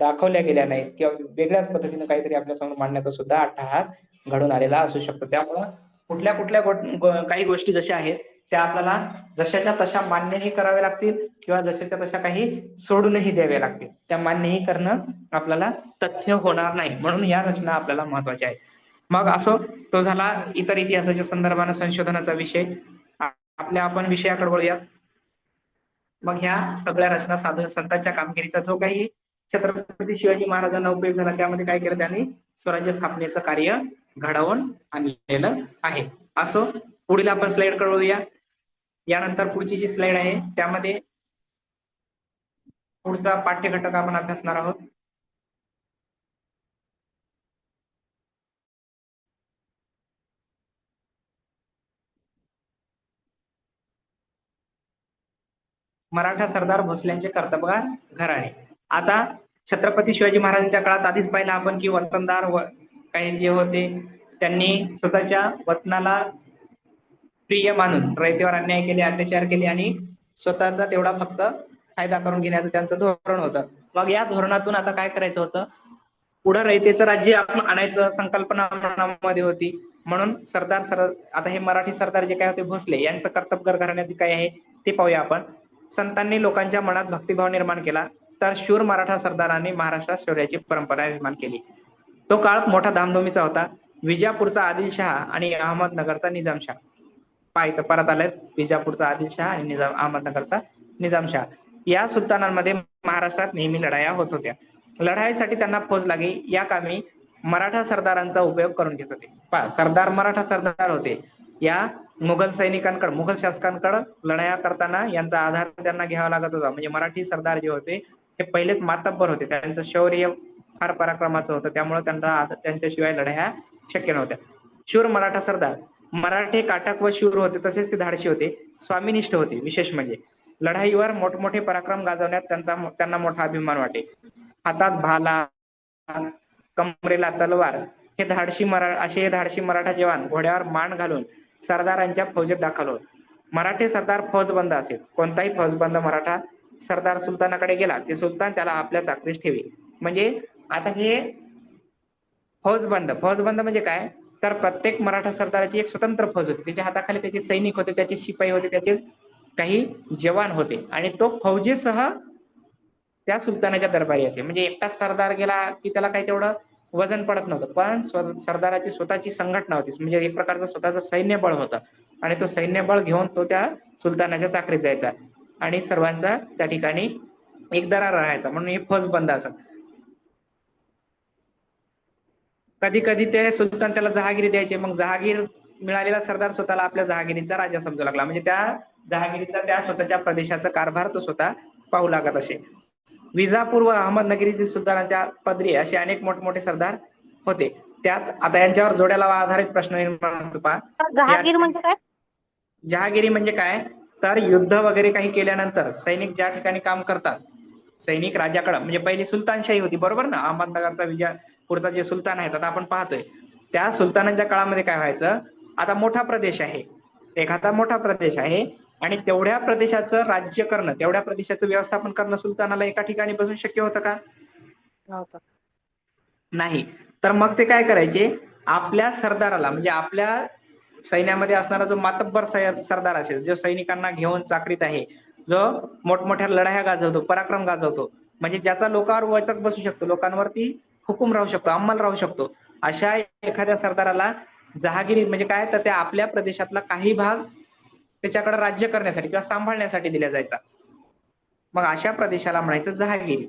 दाखवल्या गेल्या नाहीत किंवा वेगळ्याच पद्धतीने काहीतरी आपल्यासमोर मांडण्याचा सुद्धा अट्टहास घडून आलेला असू शकतो. त्यामुळं कुठल्या काही गोष्टी जशा आहेत त्या आपल्याला जशाच्या तशा मान्यही कराव्या लागतील किंवा जशाच्या तशा काही सोडूनही द्याव्या लागतील. त्या मान्यही करणं आपल्याला तथ्य होणार नाही, म्हणून या रचना आपल्याला महत्वाच्या आहेत. मग असो, तो झाला इतर इतिहासाच्या संदर्भानं संशोधनाचा विषय. आपण विषयाकडे वळूया. मग ह्या सगळ्या रचना साधू संतांच्या कामगिरीचा जो काही छत्रपती शिवाजी महाराजांना उपयोग झाला, त्यामध्ये काय केलं त्यांनी? स्वराज्य स्थापनेचं कार्य घडवून आणलेलं आहे. असो, पुढील आपण स्लाइड कडे वळूया. यानंतर पुढची जी स्लाइड आहे त्यामध्ये पुढचा पाठ्यघटक आपण अभ्यासणार आहोत. मराठा सरदार भोसल्यांचे कर्तबगार घराणे. आता छत्रपती शिवाजी महाराजांच्या काळात आधीच पाहिलं आपण की वतनदार काही जे होते त्यांनी स्वतःच्या वतनाला प्रिय मानून रयतेवर अन्याय केले, अत्याचार केले आणि स्वतःचा तेवढा फक्त फायदा करून घेण्याचं त्यांचं धोरण होतं. मग या धोरणातून आता काय करायचं होतं? पुढे रयतेचं राज्य आपण आणायचं संकल्पना मनामध्ये होती. म्हणून आता हे मराठी सरदार जे काय होते भोसले यांचं कर्तबगार घराण्यात काय आहे ते पाहूया आपण. संतांनी लोकांच्या मनात भक्तिभाव निर्माण केला, तर शूर मराठा सरदारांनी महाराष्ट्रात शौर्याची परंपरा निर्माण केली. तो काळ मोठा धामधुमीचा होता. विजापूरचा आदिलशहा आणि अहमदनगरचा निजामशाह पाहायचं परत आलंय. विजापूरचा आदिलशहा आणि अहमदनगरचा निजामशाह या सुलतानांमध्ये महाराष्ट्रात नेहमी लढाया होत होत्या. लढाईसाठी त्यांना फौज लागे, या कामी मराठा सरदारांचा उपयोग करून घेत होते. सरदार मराठा सरदार होते. या मुघल सैनिकांकडे, मुघल शासकांकडे लढाया करताना यांचा आधार त्यांना घ्यावा लागत होता. म्हणजे मराठी सरदार जे होते ते पहिलेच मातब्बर होते, त्यांचं शौर्य फार पराक्रमाचं होतं, त्यामुळे त्यांना त्यांच्याशिवाय लढाया शक्य नव्हत्या. शूर मराठा सरदार मराठे काटक व शूर होते, तसेच ते धाडशी होते, स्वामीनिष्ठ होते. विशेष म्हणजे लढाईवर मोठमोठे पराक्रम गाजवण्यात त्यांना मोठा अभिमान वाटे. हातात भाला, कमरेला तलवार हे धाडशी मराठा जवान घोड्यावर मान घालून सरदारांच्या फौजेत दाखल होत. मराठे सरदार फौजबंद असेल. कोणताही फौजबंद मराठा सरदार सुलतानाकडे गेला की सुलतान त्याला आपल्या चाकरीस ठेवी. म्हणजे आता हे फौजबंद म्हणजे काय? तर प्रत्येक मराठा सरदाराची एक स्वतंत्र फौज होती. त्याच्या हाताखाली त्याचे सैनिक होते, त्याचे शिपाई होते, त्याचे काही जवान होते आणि तो फौजेसह त्या सुलतानाच्या दरबारी असे. म्हणजे एकटाच सरदार गेला की त्याला काही तेवढं वजन पडत नव्हतं, पण सरदाराची स्वतःची संघटना होती. म्हणजे एक प्रकारचं स्वतःचं सैन्यबळ होतं आणि तो सैन्यबळ घेऊन तो त्या सुलतानाच्या चाकरीत जायचा आणि सर्वांचा त्या ठिकाणी एक दरार राहायचा. म्हणून हे फौजबंद असत. कधी कधी ते सुलतान त्याला जहागिरी द्यायचे. मग जहागीर मिळालेला सरदार स्वतःला आपल्या जहागिरीचा राजा समजू लागला. म्हणजे त्या जहागिरीचा त्या स्वतःच्या प्रदेशाचा कारभार तो स्वतः पाहू लागत असे. विजापूर व अहमदनगरीतील सुलतानाच्या पदरी असे अनेक मोठमोठे सरदार होते. त्यात आता यांच्यावर जोड्याला आधारित प्रश्न निर्माण होतो. जहागीर म्हणजे काय? जहागिरी म्हणजे काय? तर युद्ध वगैरे काही केल्यानंतर सैनिक ज्या ठिकाणी काम करतात, सैनिक राजाकडे, म्हणजे पहिली सुलतानशाही होती, बरोबर ना? अहमदनगरचा विजापूरचा जे सुलतान आहेत आता आपण पाहतोय, त्या सुलतानांच्या काळामध्ये काय व्हायचं? आता मोठा प्रदेश आहे एखादा मोठा प्रदेश आहे आणि तेवढ्या प्रदेशाचं राज्य करणं, तेवढ्या प्रदेशाचं व्यवस्थापन करणं सुलतानाला एका ठिकाणी बसून शक्य होतं का? नव्हतं. नाही. तर मग ते काय करायचे, आपल्या सरदाराला म्हणजे आपल्या सैन्यामध्ये असणारा जो मातब्बर सरदार असेल, जो सैनिकांना घेऊन चाकरीत आहे, जो मोठमोठ्या लढाया गाजवतो, पराक्रम गाजवतो, म्हणजे ज्याचा लोकांवर वचक बसू शकतो, लोकांवरती हुकूम राहू शकतो, अंमल राहू शकतो, अशा एखाद्या सरदाराला जहागिरी म्हणजे काय, तर त्या आपल्या प्रदेशातला काही भाग त्याच्याकडे राज्य करण्यासाठी किंवा सांभाळण्यासाठी दिला जायचा. मग अशा प्रदेशाला म्हणायचं जहागिरी.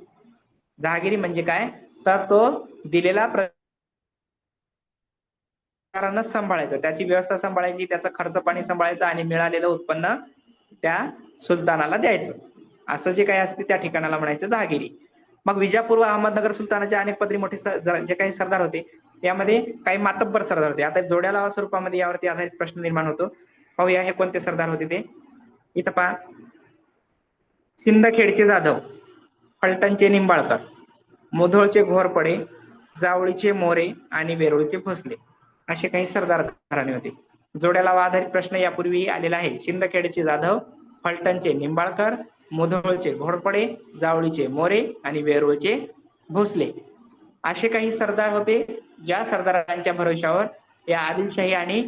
जहागिरी म्हणजे काय, तर तो दिलेला सरदारांनाच सांभाळायचा, त्याची व्यवस्था सांभाळायची, त्याचा खर्च पाणी सांभाळायचा आणि मिळालेलं उत्पन्न त्या सुलतानाला द्यायचं. असं जे काही असते त्या ठिकाणाला म्हणायचं जहागिरी. मग विजापूर व अहमदनगर सुलतानाचे अनेक पदरी मोठे जे काही सरदार होते, यामध्ये काही मातब्बर सरदार होते. आता जोड्या लावा स्वरूपामध्ये यावरती आधारित प्रश्न निर्माण होतो. पाहूया हे कोणते सरदार होते ते. इथं पहा, सिंदखेडचे जाधव, फलटणचे निंबाळकर, मुधोळचे घोरपडे, जावळीचे मोरे आणि वेरूळचे भोसले असे काही सरदार घराणे होते. जोड्या लावा आधारित प्रश्न यापूर्वी आलेला आहे. सिंदखेडचे जाधव, फलटणचे निंबाळकर, मुधोळचे घोरपडे, जावळीचे मोरे आणि वेरूळचे भोसले असे काही सरदार होते, ज्या सरदारांच्या भरोशावर या आदिलशाही आणि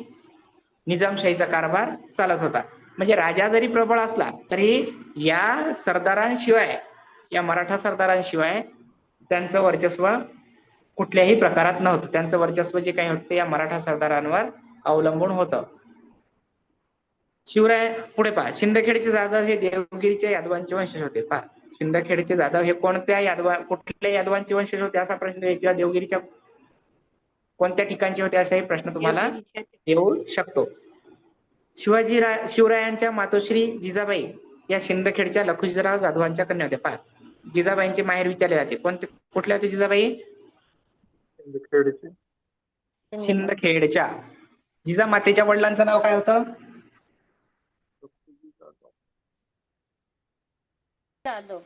निजामशाहीचा कारभार चालत होता. म्हणजे राजा जरी प्रबळ असला तरी या सरदारांशिवाय, या मराठा सरदारांशिवाय त्यांचं वर्चस्व कुठल्याही प्रकारात नव्हतं. त्यांचं वर्चस्व जे काही होतं या मराठा सरदारांवर अवलंबून होतं. शिवराय पुढे पहा, सिंदखेडचे जाधव हे देवगिरीच्या यादवांचे वंशज होते. पहा, सिंदखेडचे जाधव हे कुठल्या यादवांचे वंशज होते असा प्रश्न किंवा देवगिरीच्या कोणत्या ठिकाणचे होते असाही प्रश्न तुम्हाला येऊ शकतो. शिवरायांच्या मातोश्री जिजाबाई या सिंदखेडच्या लखुजीराव जाधवांच्या कन्या होत्या. पहा, जिजाबाईंचे माहेर विचारले जाते. कुठल्या होते जिजाबाई? सिंदखेडचे. सिंदखेडच्या. जिजामातेच्या वडिलांचं नाव काय होतं? जाधव.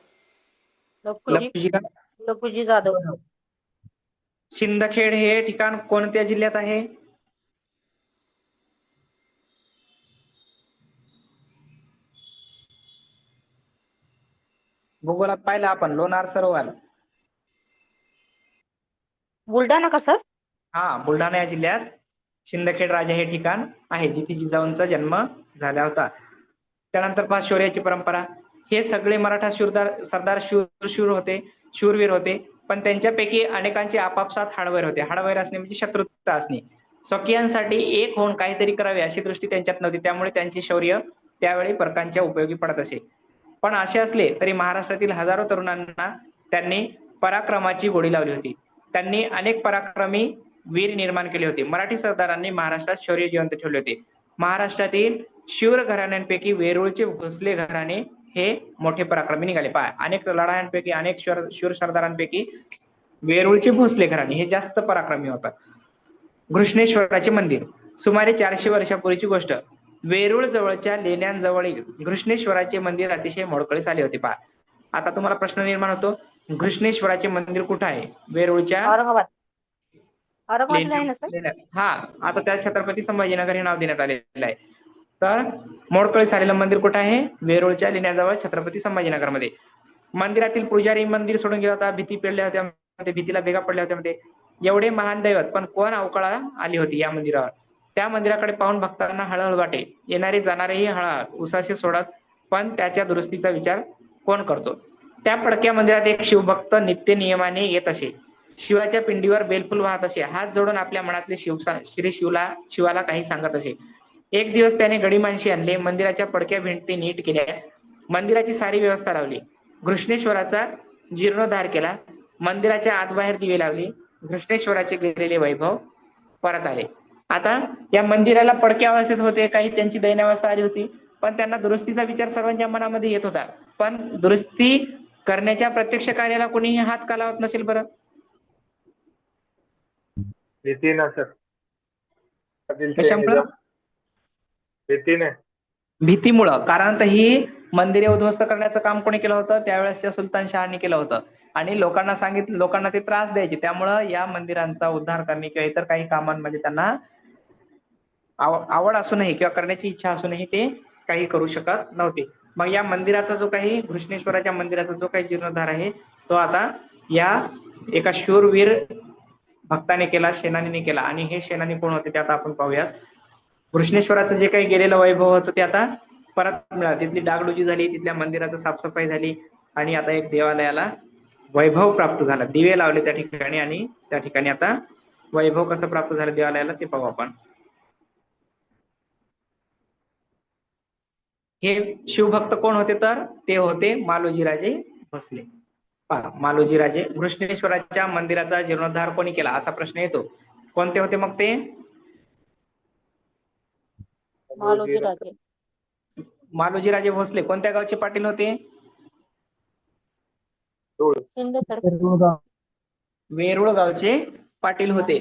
लखुजी जाधव. सिंदखेड हे ठिकाण कोणत्या जिल्ह्यात आहे? भूगोलात पाहिलं आपण, लोणार सरोवर. बुलढाणा का सर? हा, बुलढाणा या जिल्ह्यात सिंदखेड राजा हे ठिकाण आहे, जिथे जिजाऊंचा जन्म झाला होता. त्यानंतर पहा, शौर्याची परंपरा. हे सगळे मराठा सरदार शूर होते, शूरवीर होते, पण त्यांच्यापैकी अनेकांचे आपापसात हाडवैर होते. हाडवैर असणे म्हणजे शत्रुता असणे. स्वकीयांसाठी एक होऊन काहीतरी करावे अशी दृष्टी त्यांच्यात नव्हती, त्यामुळे त्यांचे शौर्य त्यावेळी परकांच्या उपयोगी पडत असे. पण असे असले तरी महाराष्ट्रातील हजारो तरुणांना त्यांनी पराक्रमाची गोडी लावली होती. त्यांनी अनेक पराक्रमी वीर निर्माण केले होते. मराठी सरदारांनी महाराष्ट्रात शौर्य जिवंत ठेवले होते. महाराष्ट्रातील शूर घराण्यांपैकी वेरूळचे भोसले घराणे हे मोठे पराक्रमी निघाले. पहा, अनेक लढायांपैकी, अनेक शूर सरदारांपैकी वेरूळचे भोसले घराणे हे जास्त पराक्रमी होतात. घृष्णेश्वराचे मंदिर. सुमारे 400 वर्षापूर्वीची गोष्ट. वेरूळ जवळच्या लेण्यांजवळील घृष्णेश्वराचे मंदिर अतिशय मोडकळीस आले होते. पहा, आता तुम्हाला प्रश्न निर्माण होतो, घृष्णेश्वराचे मंदिर कुठे आहे? वेरूळच्या औरंगाबाद. औरंगाबाद आहे ना सर? हा, आता त्या छत्रपती संभाजीनगर हे नाव देण्यात आलेलं आहे. तर मोडकळीस आलेलं मंदिर कुठे आहे? वेरूळच्या लेण्याजवळ छत्रपती संभाजीनगर मध्ये. मंदिरातील पुजारी मंदिर सोडून गेला होता, भीती पेरल्या होत्या, भीतीला भेगा पडल्या होत्या मध्ये. एवढे महान दैवत, पण कोण अवकाळा आली होती या मंदिरावर? त्या मंदिराकडे पाहून भक्तांना हळहळ वाटे. येणारे जाणारेही हळहळ उसासे सोडत, पण त्याच्या दुरुस्तीचा विचार कोण करतो? त्या पडक्या मंदिरात एक शिवभक्त नित्य नियमाने येत असे. शिवाच्या पिंडीवर बेलफुल वाहत असे. हात जोडून आपल्या मनातले शिवाला काही सांगत असे. एक दिवस त्याने गडी माणशी आणले, मंदिराच्या पडक्या भिंती नीट केल्या, मंदिराची सारी व्यवस्था लावली, घृष्णेश्वराचा जीर्णोद्धार केला, मंदिराच्या आत बाहेर दिवे लावले, घृष्णेश्वराचे गेलेले वैभव परत आले. आता या मंदिराला पडक्या अवस्थेत होते, काही त्यांची दैनावस्था आली होती, पण त्यांना दुरुस्तीचा विचार सर्वांच्या मनामध्ये येत होता. पण दुरुस्ती करण्याच्या प्रत्यक्ष कार्याला कोणीही हात का लावत नसेल बरं? भीतीने सर. कशामुळं? भीतीने. भीतीमुळं. कारण ही मंदिरे उद्ध्वस्त करण्याचं काम कोणी केलं होतं? त्यावेळेसच्या सुलतान शहांनी केलं होतं. आणि लोकांना ते त्रास द्यायचे, त्यामुळं या मंदिरांचा उद्धार करणे किंवा इतर काही कामांमध्ये त्यांना आवड असूनही किंवा करण्याची इच्छा असूनही ते काही करू शकत नव्हते. मग या मंदिराचा जो काही घृष्णेश्वराच्या मंदिराचा जो काही जीर्णोद्धार आहे तो आता या एका शूरवीर भक्ताने केला, सेनानीने केला. आणि हे सेनानी कोण होते ते आता आपण पाहूयात. घृष्णेश्वराचं जे काही गेलेलं वैभव होतं ते आता परत मिळालं. तिथली डागडुजी झाली, तिथल्या मंदिराचं साफसफाई झाली आणि आता एक देवालयाला वैभव प्राप्त झाला. दिवे लावले त्या ठिकाणी आणि त्या ठिकाणी आता वैभव कसं प्राप्त झालं देवालयाला ते पाहू आपण. हे शिवभक्त कोण होते तर ते होते मालोजीराजे भोसले. पहा, मालोजीराजे. घृष्णेश्वराच्या मंदिराचा जीर्णोद्धार कोणी केला असा प्रश्न येतो. कोणते होते मग ते? मालोजीराजे. मालोजीराजे भोसले. कोणत्या गावचे पाटील होते? सिंदखेड. वेरूळ गावचे पाटील होते.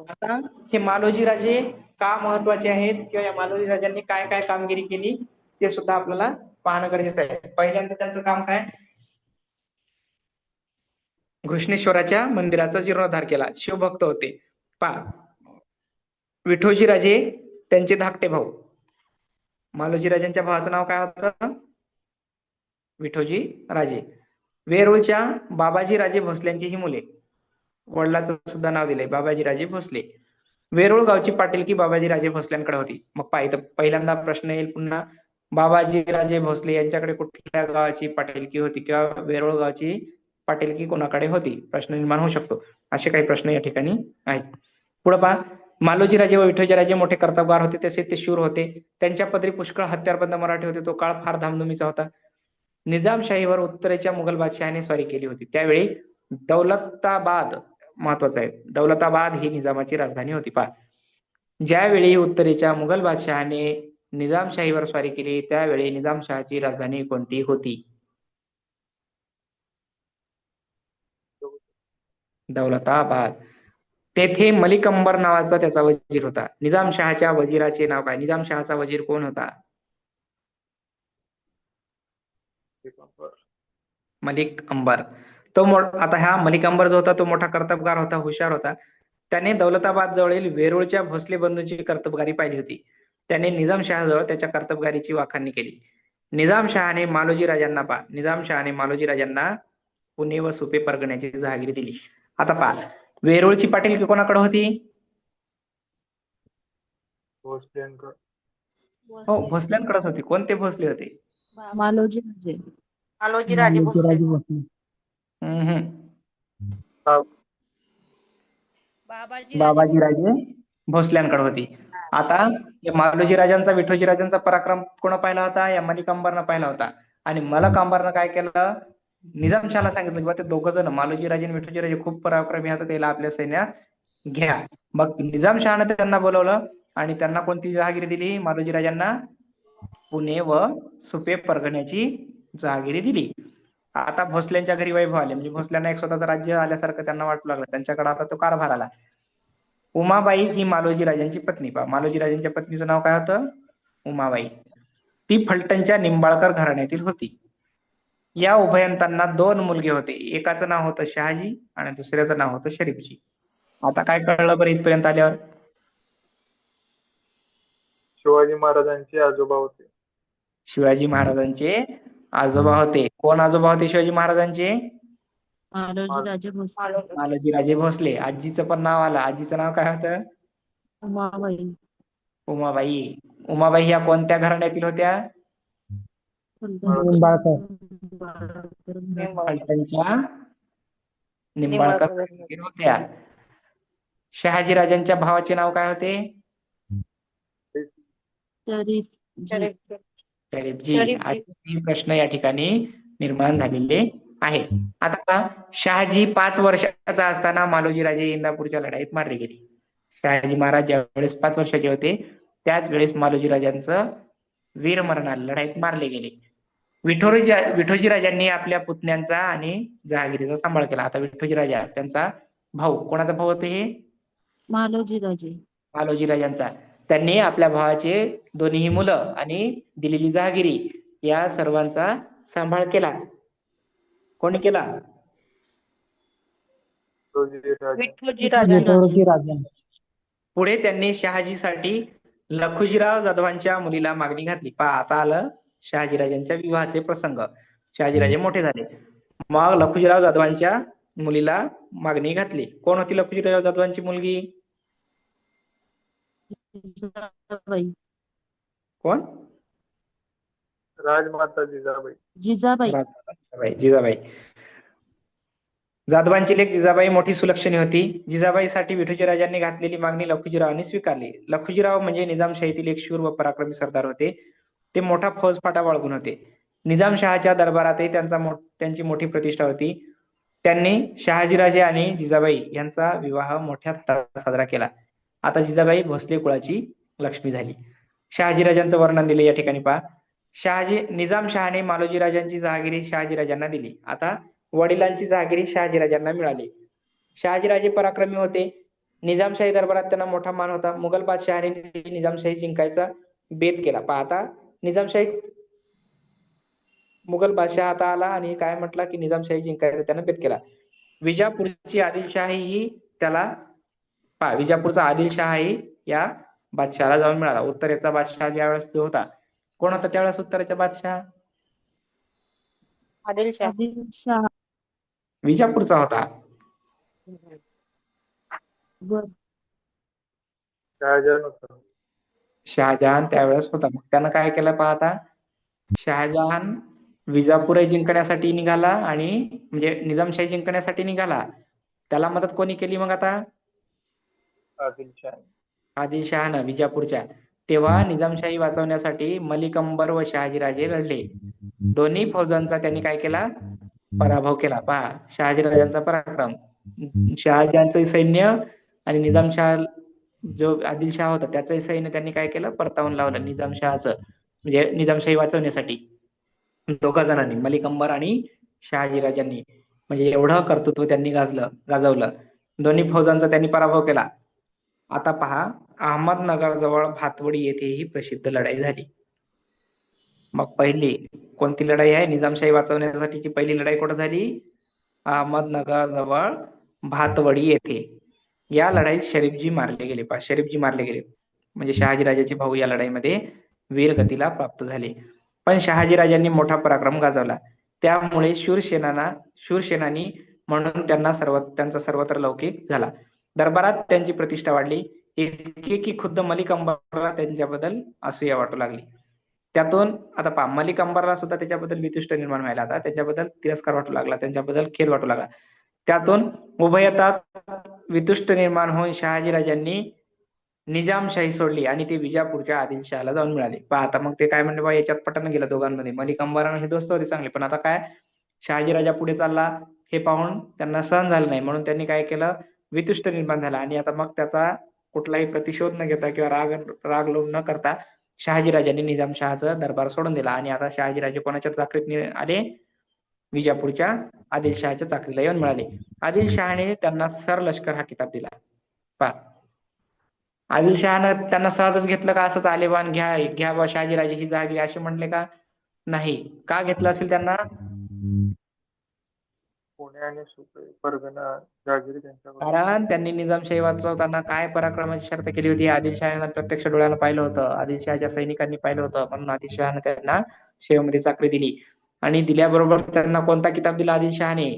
आता हे मालोजीराजे का महत्वाचे आहेत किंवा या मालोजीराजांनी काय काय कामगिरी केली ते सुद्धा आपल्याला पाहणं गरजेचं आहे. पहिल्यांदा त्यांचं काम काय? घृष्णेश्वराच्या मंदिराचा जीर्णोद्धार केला. शिवभक्त होते. पहा, विठोजीराजे त्यांचे धाकटे भाऊ. मालोजीराजांच्या भावाचं नाव काय होतं? विठोजी राजे. वेरूळच्या बाबाजी राजे भोसल्यांची ही मुले. वडिलाचं सुद्धा नाव दिलंय बाबाजी राजे भोसले. वेरूळ गावची पाटीलकी बाबाजी राजे भोसल्यांकडे होती. मग पाहिजे पहिल्यांदा प्रश्न येईल पुन्हा, बाबाजी राजे भोसले यांच्याकडे कुठल्या गावाची पाटीलकी होती किंवा वेरूळ गावची पाटीलकी कोणाकडे होती प्रश्न निर्माण होऊ शकतो. असे काही प्रश्न या ठिकाणी आहेत. पुढे पहा, मालोजीराजे व विठोजीराजे मोठे कर्तबगार होते तसेच ते शूर होते. त्यांच्या पदरी पुष्कळ हत्यारबंद मराठे होते. तो काळ फार धामधुमीचा होता. निजामशाहीवर उत्तरेच्या मुघल बादशहाने स्वारी केली होती. त्यावेळी दौलताबाद महत्वाचं आहे. दौलताबाद ही निजामाची राजधानी होती. पहा, ज्यावेळी उत्तरेच्या मुघल बादशहाने निजामशाहीवर स्वारी केली त्यावेळी निजामशहाची राजधानी कोणती होती? दौलताबाद. तेथे मलिक अंबर नावाचा त्याचा वजीर होता. निजामशहाच्या वजीराचे नाव काय? निजामशहाचा वजीर कोण होता? मलिक अंबर. तो आता हा मलिक अंबर जो होता तो मोठा कर्तबगार होता, हुशार होता. त्याने दौलताबाद जवळील वेरूळच्या भोसले बंधूंची कर्तबगारी पाहिली होती. त्याने निजामशहाजवळ त्याच्या कर्तबगारीची वाखाणणी केली. निजामशहाने मालोजीराजांना पुणे व सुपे परगण्याची जहागिरी दिली. आता पहा, वेरूळची पाटीलकी कोणाकडे होती? हो, भोसल्यांकडेच होती. कोणते भोसले होते? मालोजीराजे भोसले. बाबाजी राजे भोसल्यांकडे होती. आता या मालोजी राजांचा विठोजी राजांचा पराक्रम कोण पाहिला होता? या मलिक अंबरनं पाहिला होता. आणि मलिक अंबरनं काय केलं? निजामशहाला सांगितलं की ते दोघं जण मालोजी राजे आणि विठोजी राजे खूप पराक्रमी आहेत, त्याला आपल्या सैन्यात घ्या. मग निजामशहानं त्यांना बोलवलं आणि त्यांना कोणती जहागिरी दिली? मालोजी राजांना पुणे व सुपे परगण्याची जहागिरी दिली. आता भोसल्यांच्या घरी वैभव आले, म्हणजे भोसल्यांना एक स्वतःचं राज्य आल्यासारखं त्यांना वाटू लागलं. त्यांच्याकडे आता तो कारभार आला. उमाबाई ही मालोजी राजांची पत्नी. पहा, मालोजी राजांच्या पत्नीचं नाव काय होतं? उमाबाई. ती फलटणच्या निंबाळकर घराण्यातील होती. या उभयंतांना 2 मुलगे होते. एकाचं नाव होतं शहाजी आणि दुसऱ्याचं नाव होतं शरीफजी. आता काय कळलं बरं इथपर्यंत आल्यावर? शिवाजी महाराजांचे आजोबा होते. शिवाजी महाराजांचे आजोबा होते. कोण आजोबा होते शिवाजी महाराजांचे? मालोजीराजे भोसले. मालोजीराजे भोसले. आजीचं पण नाव आलं. आजीचं नाव काय होतं? उमाबाई. उमाबाई. उमाबाई ह्या कोणत्या घराण्यातील होत्या? फलटणच्या निंबाळकर घराण्यातील होत्या. शहाजी राजांच्या भावाचे नाव काय होते? शरीफजी. असे प्रश्न या ठिकाणी निर्माण झालेले आहेत. आता शहाजी 5 वर्षाचा असताना मालोजी राजे इंदापूरच्या लढाईत मारले गेले. शहाजी महाराज ज्या वेळेस 5 वर्षाचे होते त्याच वेळेस मालोजी राजांचं वीरमरण आलं, लढाईत मारले गेले. विठोजी राजांनी आपल्या पुतण्यांचा आणि जहागिरीचा सांभाळ केला. आता विठोजी राजा त्यांचा भाऊ, कोणाचा भाऊ होते हे? मालोजी राजांचा. त्यांनी आपल्या भावाचे दोन्ही मुलं आणि दिलेली जहागिरी या सर्वांचा सांभाळ केला. कोणी केला? विठोजी राजे. पुढे त्यांनी शहाजीसाठी लखुजीराव जाधवांच्या मुलीला मागणी घातली. पहा आता आलं शहाजीराजांच्या विवाहाचे प्रसंग. शहाजीराजे मोठे झाले. मग लखुजीराव जाधवांच्या मुलीला मागणी घातली. कोण होती लखुजीराव जाधवांची मुलगी? जिजाबाई. कोण? राजमाता जिजाबाई. जिजाबाई. जिजाबाई. जाधवांची लेक जिजाबाई मोठी सुलक्षणी होती. जिजाबाईसाठी विठोजी राजांनी घातलेली मागणी लखुजीरावांनी स्वीकारली. लखुजीराव म्हणजे निजामशाहीतील एक शूर व पराक्रमी सरदार होते. ते मोठा फौजफाटा बाळगून होते. निजामशहाच्या दरबारातही त्यांची मोठी प्रतिष्ठा होती. त्यांनी शहाजीराजे आणि जिजाबाई यांचा विवाह मोठ्या थाटात साजरा केला. आता जिजाबाई भोसले कुळाची लक्ष्मी झाली. शहाजीराजांचं वर्णन दिले या ठिकाणी पहा. निजामशहाने मालोजी राजांची जहागिरी शहाजीराजांना दिली. आता वडिलांची जहागिरी शहाजीराजांना मिळाली. शहाजीराजे पराक्रमी होते. निजामशाही दरबारात त्यांना मोठा मान होता. मुघल बादशहाने निजामशाही जिंकायचा बेत केला. पहा आता मुघल बादशाह आता आला आणि काय म्हटला की निजामशाही जिंकायचा त्यानं बेत केला. विजापूरची आदिलशाही ही विजापूरचा आदिलशाही या बादशहाला जाऊन मिळाला. उत्तरेचा बादशाह ज्यावेळेस तो होता, कोण होता त्यावेळेस उत्तरेचा बादशाह? आदिलशाह. विजापूरचा होता. शहाजहान होता. शहाजहान त्यावेळेस होता. मग त्यानं काय केलं पाहता, शहाजहान विजापूर जिंकण्यासाठी निघाला आणि म्हणजे निजामशाही जिंकण्यासाठी निघाला. त्याला मदत कोणी केली मग आता? आदिलशहानं विजापूरच्या. तेव्हा निजामशाही वाचवण्यासाठी मलिक अंबर व शहाजीराजे लढले. दोन्ही फौजांचा त्यांनी काय केला? पराभव केला. पहा शहाजीराजांचा पराक्रम. शहाजहानचं सैन्य आणि निजामशाह जो आदिलशाह होता त्याचंही सैन्य त्यांनी काय केलं? परतावून लावलं निजामशहाचं, म्हणजे निजामशाही वाचवण्यासाठी. दोघा जणांनी, मलिक अंबर आणि शहाजीराजांनी, म्हणजे एवढं कर्तृत्व त्यांनी गाजवलं. दोन्ही फौजांचा त्यांनी पराभव केला. आता पहा, अहमदनगर जवळ भातवडी येथे ही प्रसिद्ध लढाई झाली. मग पहिली कोणती लढाई आहे? निजामशाही वाचवण्यासाठीची पहिली लढाई कुठं झाली? अहमदनगर जवळ भातवडी येथे. या लढाईत शरीफजी मारले गेले. शरीफजी मारले गेले म्हणजे शहाजीराजाचे भाऊ या लढाईमध्ये वीरगतीला प्राप्त झाले. पण शहाजीराजांनी मोठा पराक्रम गाजवला. त्यामुळे शूरसेनानी म्हणून त्यांचा सर्वत्र लौकिक झाला. दरबारात त्यांची प्रतिष्ठा वाढली, इतके की खुद्द मलिक अंबरला त्यांच्याबद्दल असूया वाटू लागली. त्यातून आता पहा, मलिक अंबरला सुद्धा त्याच्याबद्दल वितुष्ट निर्माण व्हायला, आता त्याच्याबद्दल तिरस्कार वाटू लागला, त्यांच्याबद्दल खेद वाटू लागला. त्यातून उभयतात वितुष्ट निर्माण होऊन शहाजीराजांनी निजामशाही सोडली आणि ते विजापूरच्या आदिलशहाला जाऊन मिळाले. पहा आता मग ते काय म्हणले, बा याच्यात पटन गेलं दोघांमध्ये. मलिक अंबरानं हे दोस्त होते चांगले, पण आता काय शहाजीराजा पुढे चालला हे पाहून त्यांना सहन झालं नाही, म्हणून त्यांनी काय केलं? वितुष्ट निर्माण झाला. आणि आता मग त्याचा कुठलाही प्रतिशोध न घेता किंवा राग लोभ न करता शहाजीराजांनी निजामशहाचं दरबार सोडून दिला. आणि आता शहाजीराजे कोणाच्या चाकरीत आले? विजापूरच्या आदिलशहाच्या चाकरीला येऊन मिळाले. आदिलशहाने त्यांना सरलष्कर हा किताब दिला. पहा, आदिलशहानं त्यांना सहजच घेतलं का? असंच आलेबान घ्या बा शहाजीराजे ही जहागिरी असे म्हणले का? नाही. का घेतलं असेल त्यांना? पुणे आणि परगणा जहागिरी त्यांच्याकडे. कारण त्यांनी निजामशाही वाचवताना काय पराक्रमाची शर्त केली होती? आदिलशहानं प्रत्यक्ष डोळ्यानं पाहिलं होतं, आदिलशहाच्या सैनिकांनी पाहिलं होतं, म्हणून आदिलशहानं त्यांना सेवेमध्ये चाकरी दिली. आणि दिल्याबरोबर त्यांना कोणता किताब दिला आदिलशहाने?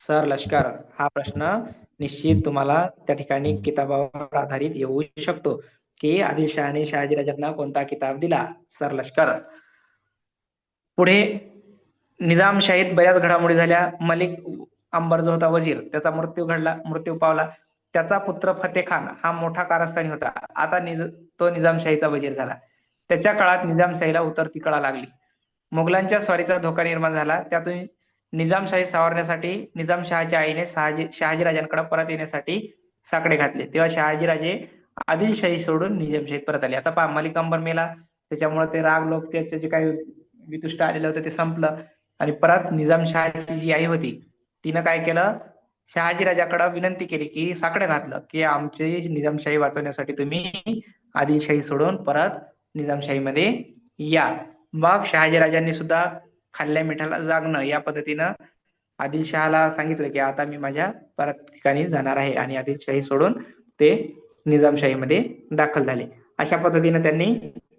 सरलष्कर. हा प्रश्न निश्चित तुम्हाला त्या ठिकाणी किताबावर आधारित येऊ शकतो की आदिलशहाने शहाजीराजांना कोणता किताब दिला? सरलष्कर. पुढे निजामशाहीत बऱ्याच घडामोडी झाल्या. मलिक अंबर जो होता वजीर, त्याचा मृत्यू पावला. त्याचा पुत्र फतेखान हा मोठा कारस्थानी होता. आता तो निजामशाहीचा वजीर झाला. त्याच्या काळात निजामशाहीला उतरती कळा लागली. मुघलांच्या स्वारीचा धोका निर्माण झाला. त्यातून निजामशाही सावरण्यासाठी निजामशहाच्या आईने शहाजीराजांकडे परत येण्यासाठी साकडे घातले. तेव्हा शहाजीराजे आदिलशाही सोडून निजामशाहीत परत आले. आता पहा, मलिक अंबर मेला, त्याच्यामुळे ते राग लोभ त्याचे जे काही वितुष्ट आलेलं होतं ते संपलं. आणि परत निजामशहाची जी आई होती तिनं काय केलं? शहाजीराजाकडे विनंती केली की साकडे घातलं की आमची निजामशाही वाचवण्यासाठी तुम्ही आदिलशाही सोडून परत निजामशाहीमध्ये या. मग शहाजीराजांनी सुद्धा खाल्ल्या मिठाला जागणं या पद्धतीनं आदिलशहाला सांगितलं की आता मी माझ्या परत ठिकाणी जाणार आहे, आणि आदिलशाही सोडून ते निजामशाहीमध्ये दाखल झाले. अशा पद्धतीने त्यांनी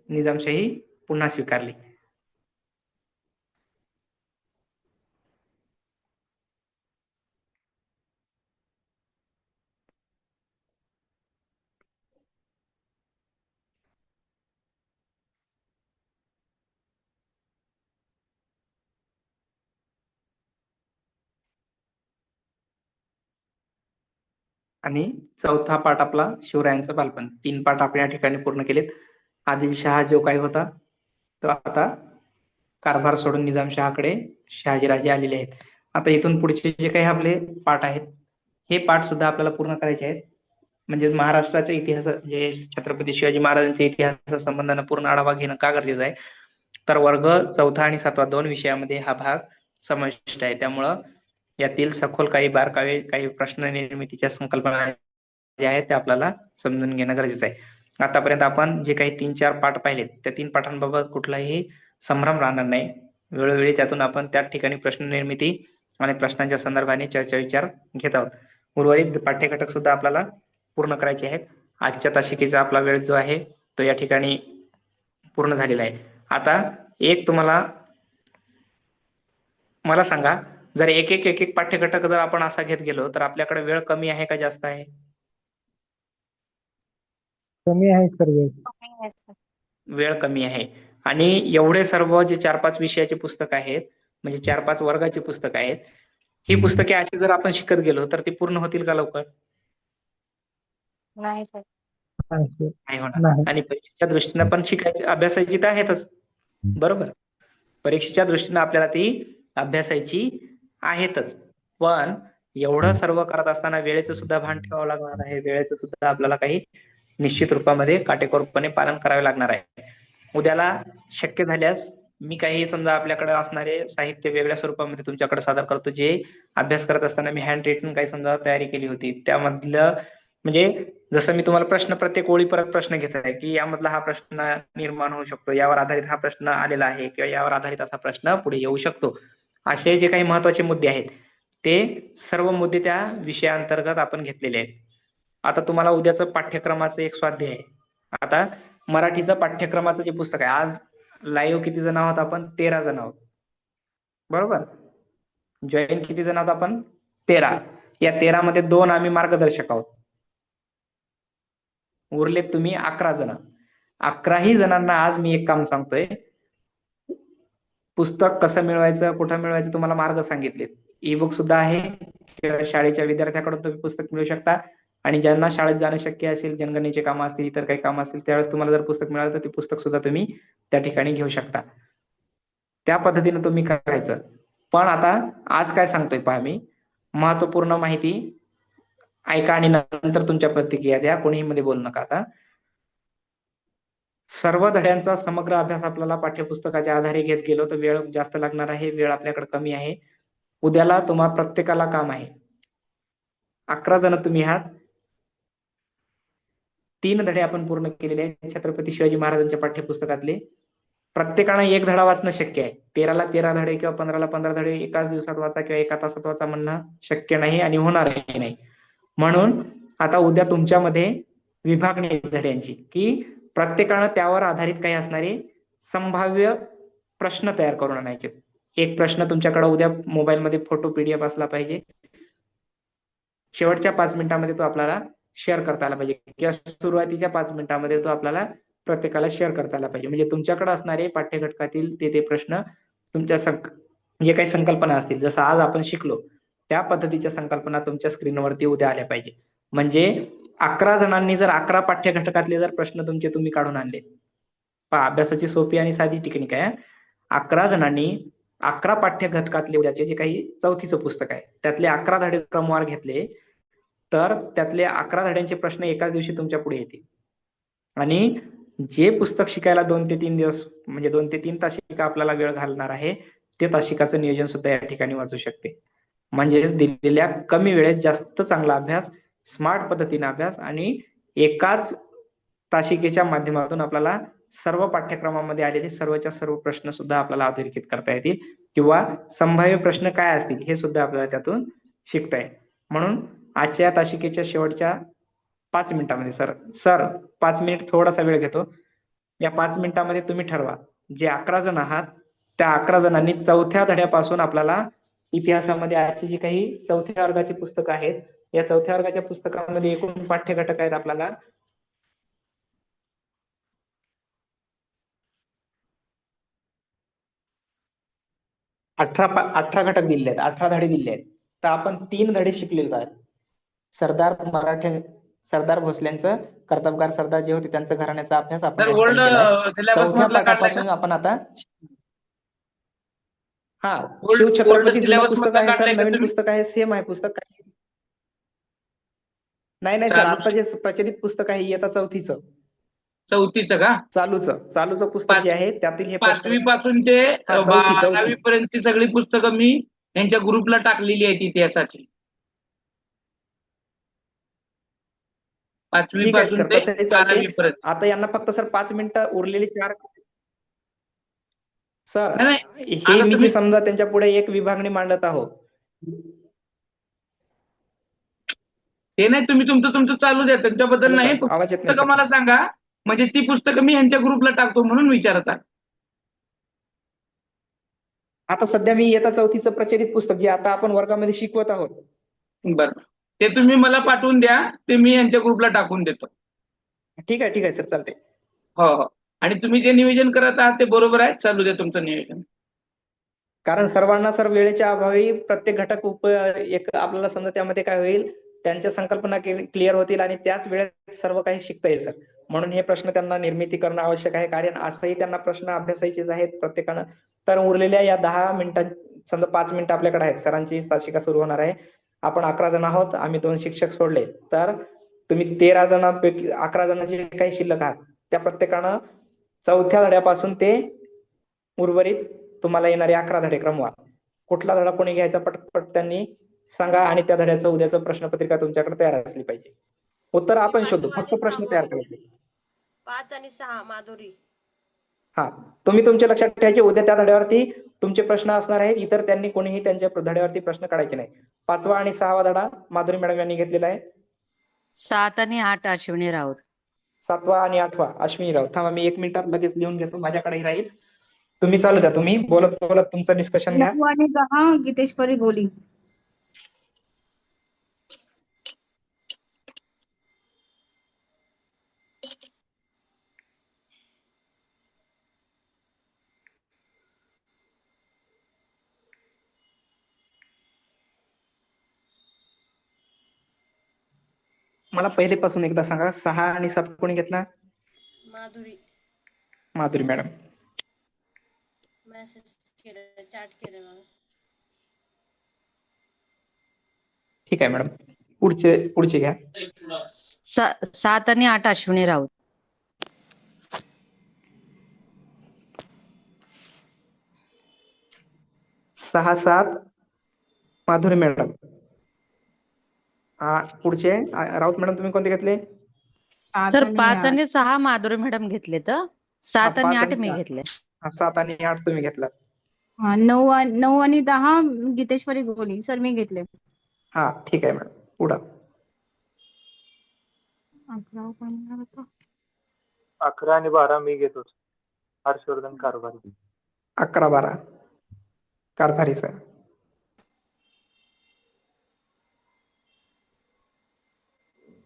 निजामशाही पुन्हा स्वीकारली. आणि चौथा पाठ आपला शिवरायांचं बालपण. 3 पाठ आपण या ठिकाणी पूर्ण केलेत. आदिलशहा जो काही होता तो आता कारभार सोडून निजामशहाकडे शहाजीराजे आलेले आहेत. आता इथून पुढचे जे काही आपले पाठ आहेत हे पाठ सुद्धा आपल्याला पूर्ण करायचे आहेत. म्हणजे महाराष्ट्राच्या इतिहास जे छत्रपती शिवाजी महाराजांच्या इतिहासा संबंधाने पूर्ण आढावा घेणं का गरजेचं आहे, तर वर्ग 4था आणि 7वा 2 विषयामध्ये हा भाग समाविष्ट आहे. त्यामुळं यातील सखोल काही बारकावे, काही प्रश्न निर्मितीच्या संकल्पना ज्या आहेत त्या आपल्याला समजून घेणं गरजेचं आहे. आतापर्यंत आपण जे काही 3-4 पाठ पाहिलेत त्या 3 पाठांबाबत कुठलाही संभ्रम राहणार नाही. वेळोवेळी त्यातून आपण त्या ठिकाणी प्रश्न निर्मिती आणि प्रश्नांच्या संदर्भाने चर्चा विचार घेत आहोत. उर्वरित पाठ्यघटक सुद्धा आपल्याला पूर्ण करायचे आहेत. आजच्या तासिकेचा आपला वेळ जो आहे तो या ठिकाणी पूर्ण झालेला आहे. आता एक तुम्हाला मला सांगा, जर एक एक पाठ्यघटक जर आपण असा घेत गेलो तर आपल्याकडे वेळ कमी आहे का जास्त आहे? कमी आहे सर वेळ. वेळ कमी आहे. आणि एवढे सर्व जे 4-5 विषयाचे पुस्तक आहेत, म्हणजे 4-5 वर्गाची पुस्तक आहेत, ही पुस्तके अशी जर आपण शिकत गेलो तर ती पूर्ण होतील का लवकर? नाही सर. नाही होणार. आणि परीक्षेच्या दृष्टीने पण शिकायची अभ्यासाची तर आहेतच, बरोबर. परीक्षेच्या दृष्टीने आपल्याला ती अभ्यासायची आहेतच. पण एवढं सर्व करत असताना वेळेचं सुद्धा भान ठेवावं लागणार आहे. वेळेचं सुद्धा आपल्याला काही निश्चित रूपामध्ये काटेकोरपणे पालन करावे लागणार आहे. उद्याला शक्य झाल्यास मी काही समजा आपल्याकडे असणारे साहित्य वेगळ्या स्वरूपामध्ये तुमच्याकडे सादर करतो. जे अभ्यास करत असताना मी हँड रिटन काही समजा तयारी केली होती, त्यामधलं म्हणजे जसं मी तुम्हाला प्रश्न प्रत्येक ओळी परत प्रश्न घेत आहे की यामधला हा प्रश्न निर्माण होऊ शकतो, यावर आधारित हा प्रश्न आलेला आहे किंवा यावर आधारित असा प्रश्न पुढे येऊ शकतो, असे जे काही महत्वाचे मुद्दे आहेत ते सर्व मुद्दे त्या विषयाअंतर्गत आपण घेतलेले आहेत. आता तुम्हाला उद्याचं पाठ्यक्रमाचं एक स्वाध्याय आहे. आता मराठीचं पाठ्यक्रमाचं जे पुस्तक आहे, आज लाईव्ह किती जण आहोत आपण? 13 जण आहोत, बरोबर. जॉईन किती जण आहोत आपण? 13. या 13 मध्ये 2 आम्ही मार्गदर्शक आहोत. उरलेत तुम्ही 11 जण. 11ही जणांना आज मी एक काम सांगतोय. पुस्तक कसं मिळवायचं, कुठं मिळवायचं तुम्हाला मार्ग सांगितलेत. ई बुक सुद्धा आहे किंवा शाळेच्या विद्यार्थ्याकडून तुम्ही पुस्तक मिळवू शकता. आणि ज्यांना शाळेत जाणं शक्य असेल, जनगणनेचे कामं असतील, इतर काही कामं असतील, त्यावेळेस तुम्हाला जर पुस्तक मिळालं तर ते पुस्तक सुद्धा तुम्ही त्या ठिकाणी घेऊ शकता. त्या पद्धतीने तुम्ही करायचं. पण आता आज काय सांगतोय पहा, मी महत्वपूर्ण माहिती ऐका आणि नंतर तुमच्या प्रतिक्रिया द्या. कोणीही मध्ये बोलू नका. आता सर्व धड्यांचा समग्र अभ्यास आपल्याला पाठ्यपुस्तकाच्या आधारे घेत गेलो तर वेळ जास्त लागणार आहे. वेळ आपल्याकडे कमी आहे. उद्याला तुम्हा प्रत्येकाला काम आहे. 11 जण तुम्ही आहात. 3 धडे आपण पूर्ण केलेले आहेत छत्रपती शिवाजी महाराजांच्या पाठ्यपुस्तकातले. प्रत्येकानं एक धडा वाचणं शक्य आहे. 13ला 13 धडे किंवा 15ला 15 धडे एकाच दिवसात वाचा किंवा एका तासात वाचा म्हणणं शक्य नाही आणि होणारही नाही. म्हणून आता उद्या तुमच्यामध्ये विभागणी धड्यांची, की प्रत्येकानं त्यावर आधारित काही असणारे संभाव्य प्रश्न तयार करून आणायचे. एक प्रश्न तुमच्याकडे उद्या मोबाईलमध्ये फोटो PDF असला पाहिजे. शेवटच्या 5 मिनिटांमध्ये तो आपल्याला शेअर करता आला पाहिजे किंवा सुरुवातीच्या 5 मिनिटांमध्ये तो आपल्याला प्रत्येकाला शेअर करता आला पाहिजे. म्हणजे तुमच्याकडे असणारे पाठ्यघटकातील ते प्रश्न तुमच्या जे काही संकल्पना असतील, जसं आज आपण शिकलो त्या पद्धतीच्या संकल्पना तुमच्या स्क्रीनवरती उद्या आल्या पाहिजे. म्हणजे 11 जणांनी जर 11 पाठ्यघटकातले जर प्रश्न तुम्ही काढून आणले, पहा अभ्यासाची सोपी आणि साधी टेक्निक आहे. 11 जणांनी 11 पाठ्यघटकातले उद्याचे जे काही 4थीचं पुस्तक आहे त्यातले 11 धडे क्रमवार घेतले तर त्यातले 11 धड्यांचे प्रश्न एकाच दिवशी तुमच्या पुढे येतील. आणि जे पुस्तक शिकायला 2 ते 3 दिवस म्हणजे 2 ते 3 तासिका आपल्याला वेळ घालणार आहे, ते तासिकाचं नियोजन सुद्धा या ठिकाणी वाचू शकते. म्हणजेच दिलेल्या कमी वेळेत जास्त चांगला अभ्यास, स्मार्ट पद्धतीने अभ्यास आणि एकाच तासिकेच्या माध्यमातून आपल्याला सर्व पाठ्यक्रमामध्ये आलेले सर्वच्या सर्व प्रश्न सुद्धा आपल्याला अधोरेखित करता येतील किंवा संभाव्य प्रश्न काय असतील हे सुद्धा आपल्याला त्यातून शिकता येईल. म्हणून आजच्या तासिकेच्या शेवटच्या 5 मिनिटामध्ये सर. सर 5 मिनिट थोडासा वेळ घेतो. या 5 मिनिटामध्ये तुम्ही ठरवा, जे 11 जण आहात त्या 11 जणांनी चौथ्या धड्यापासून आपल्याला इतिहासामध्ये आजची जी काही चौथ्या वर्गाची पुस्तकं आहेत, या चौथ्या वर्गाच्या पुस्तकामध्ये एकूण पाठ्य घटक आहेत आपल्याला 18 घटक दिले आहेत, 18 धडे दिले आहेत. तर आपण 3 धडे शिकलेलो आहेत. सरदार भोसलेंचं कर्तबगार सरदार जे होते त्यांचं घराण्याचा अभ्यास आपण सर या ठिकाणी ओल्ड केलाय. सिलेबस चौथ्या मधला काढलाय का? पाठापासून आपण आता हा ओल्ड शिवछत्रपती जुनं सिलेबस पुस्तक मधला आहे सर, काढलाय का नवीन तुम्ही? पुस्तक आहे, सेम आहे पुस्तक. नाही सर, चालू आता जे प्रचलित पुस्तक आहे इयत्ता चौथीचं चौथीचं का? चालूचं पुस्तक जे आहे त्यातील हे प्रश्न 5वी पासून ते हा, चौथी. 12वी पर्यंतची सगळी पुस्तकं मी यांच्या ग्रुपला टाकलेली आहेत इतिहासाची. 5वी ठीक आहे पासून सर, ते तसंही चालते. 12वी पर्यंत. आता यांना फक्त सर 5 मिनिटं उरलेली 4 सर. नाही, हे आता मी तुम्ही- जे समजा त्यांच्या पुढे एक विभागणी मांडत आहोत. ते नाही, तुम्ही तुमचं चालू द्या, त्यांच्याबद्दल हॅलो नाही. सर, आवाज येत नाही पुस्तकं सर. मला सांगा, म्हणजे ती पुस्तकं मी यांच्या ग्रुपला टाकतो म्हणून विचारत आहे. आता सध्या मी इयत्ता चौथीचं प्रचलित पुस्तक जे आता आपण वर्गामध्ये शिकवत आहोत. बरं, ते तुम्ही मला पाठवून द्या, ते मी यांच्या ग्रुपला टाकून देतो. ठीक आहे सर, चालते. हो. आणि तुम्ही जे नियोजन करत आहात ते बरोबर आहे, चालू द्या तुमचं नियोजन. कारण सर्वांना सर वेळेच्या अभावी प्रत्येक घटक एक आपल्याला समजा त्यामध्ये काय होईल, त्यांच्या संकल्पना क्लिअर होतील आणि त्याच वेळेत सर्व काही शिकता येईल सर. म्हणून हे प्रश्न त्यांना निर्मिती करणं आवश्यक आहे. कारण असंही त्यांना प्रश्न अभ्यासायचेच आहेत प्रत्येकानं. तर उरलेल्या या 10 मिनिटां समजा 5 मिनिटं आपल्याकडे आहेत. सरांची तासिका सुरू होणार आहे. आपण 11 जण आहोत, आम्ही 2 शिक्षक सोडले, तर तुम्ही 13 जणांपैकी 11 जण जे काही शिल्लक आहात त्या प्रत्येकानं चौथ्या धड्यापासून ते उर्वरित तुम्हाला येणारे 11 धडे क्रमवार कुठला धडा कोणी घ्यायचा पटपट त्यांनी सांगा. आणि त्या धड्याचं उद्याचं प्रश्नपत्रिका तुमच्याकडे तयार असली पाहिजे. उत्तर आपण शोधू, फक्त प्रश्न तयार करायचे. 5 आणि 6 माधुरी. हा, तुम्ही तुमच्या लक्षात ठेवायचे, उद्या त्या धड्यावरती तुमचे प्रश्न असणार आहेत. इतर त्यांनी कोणीही त्यांच्या धड्यावरती प्रश्न काढायचे नाही. 5वा आणि 6वा धडा माधुरी मॅडम यांनी घेतलेला आहे. 7 आणि 8 अश्विनी राऊत. 7वा आणि 8वा अश्विनी राऊत. थांबा, मी 1 मिनिटात लगेच लिहून घेतो, माझ्याकडेही राहील. तुम्ही चालू द्या, तुम्ही बोलत तुमचं डिस्कशन घ्या. 9 आणि 10 गीतेश्वरी गोली. मला पहिलेपासून एकदा सांगा, 6 आणि 7 कोणी घेतला? माधुरी. माधुरी मॅडम. मेसेज केलं, चॅट केलं मला. ठीक आहे मॅडम, पुढचे घ्या. 7 आणि 8 अश्विनी राऊत. 6, 7 माधुरी मॅडम. पुढचे राऊत मॅडम, तुम्ही कोणते घेतले? सर 5 आणि 6 माधुरी मॅडम घेतले, तर 7 आणि 8 मी घेतले. 7 आणि 8 तुम्ही घेतला. 9 आणि 10 गीतेश्वरी गोली सर मी घेतले. हा, ठीक आहे मॅडम, पुढं. 11 आणि 12 मी घेतो. हर्षवर्धन कारभारी. 11, 12 कारभारी सर.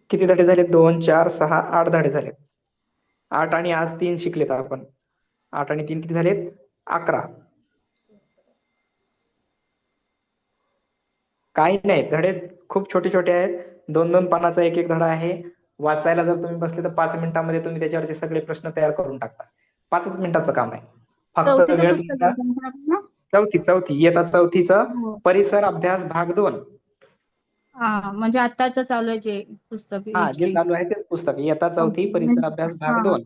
किती धडे झाले? 2, 4, 6, 8 धडे झालेत. 8 आणि आज 3 शिकलेत आपण. 8 आणि 3 किती झालेत? 11. काही नाही, धडे खूप छोटे छोटे आहेत. 2-2 पानाचा एक धडा आहे. वाचायला जर तुम्ही बसले तर 5 मिनिटांमध्ये तुम्ही त्याच्यावरचे सगळे प्रश्न तयार करून टाकता. 5च मिनिटाचं काम आहे. फक्त चौथीचं वेळ पुस्तक तुमचा आहे ना? चौथी इयत्ता चौथीचं हो. परिसर अभ्यास भाग 2. म्हणजे आताच चालू आहे जे पुस्तक हा, जे हिस्ट्री. चालू आहे तेच पुस्तक. इयत्ता चौथी परिसर अभ्यास भाग 2.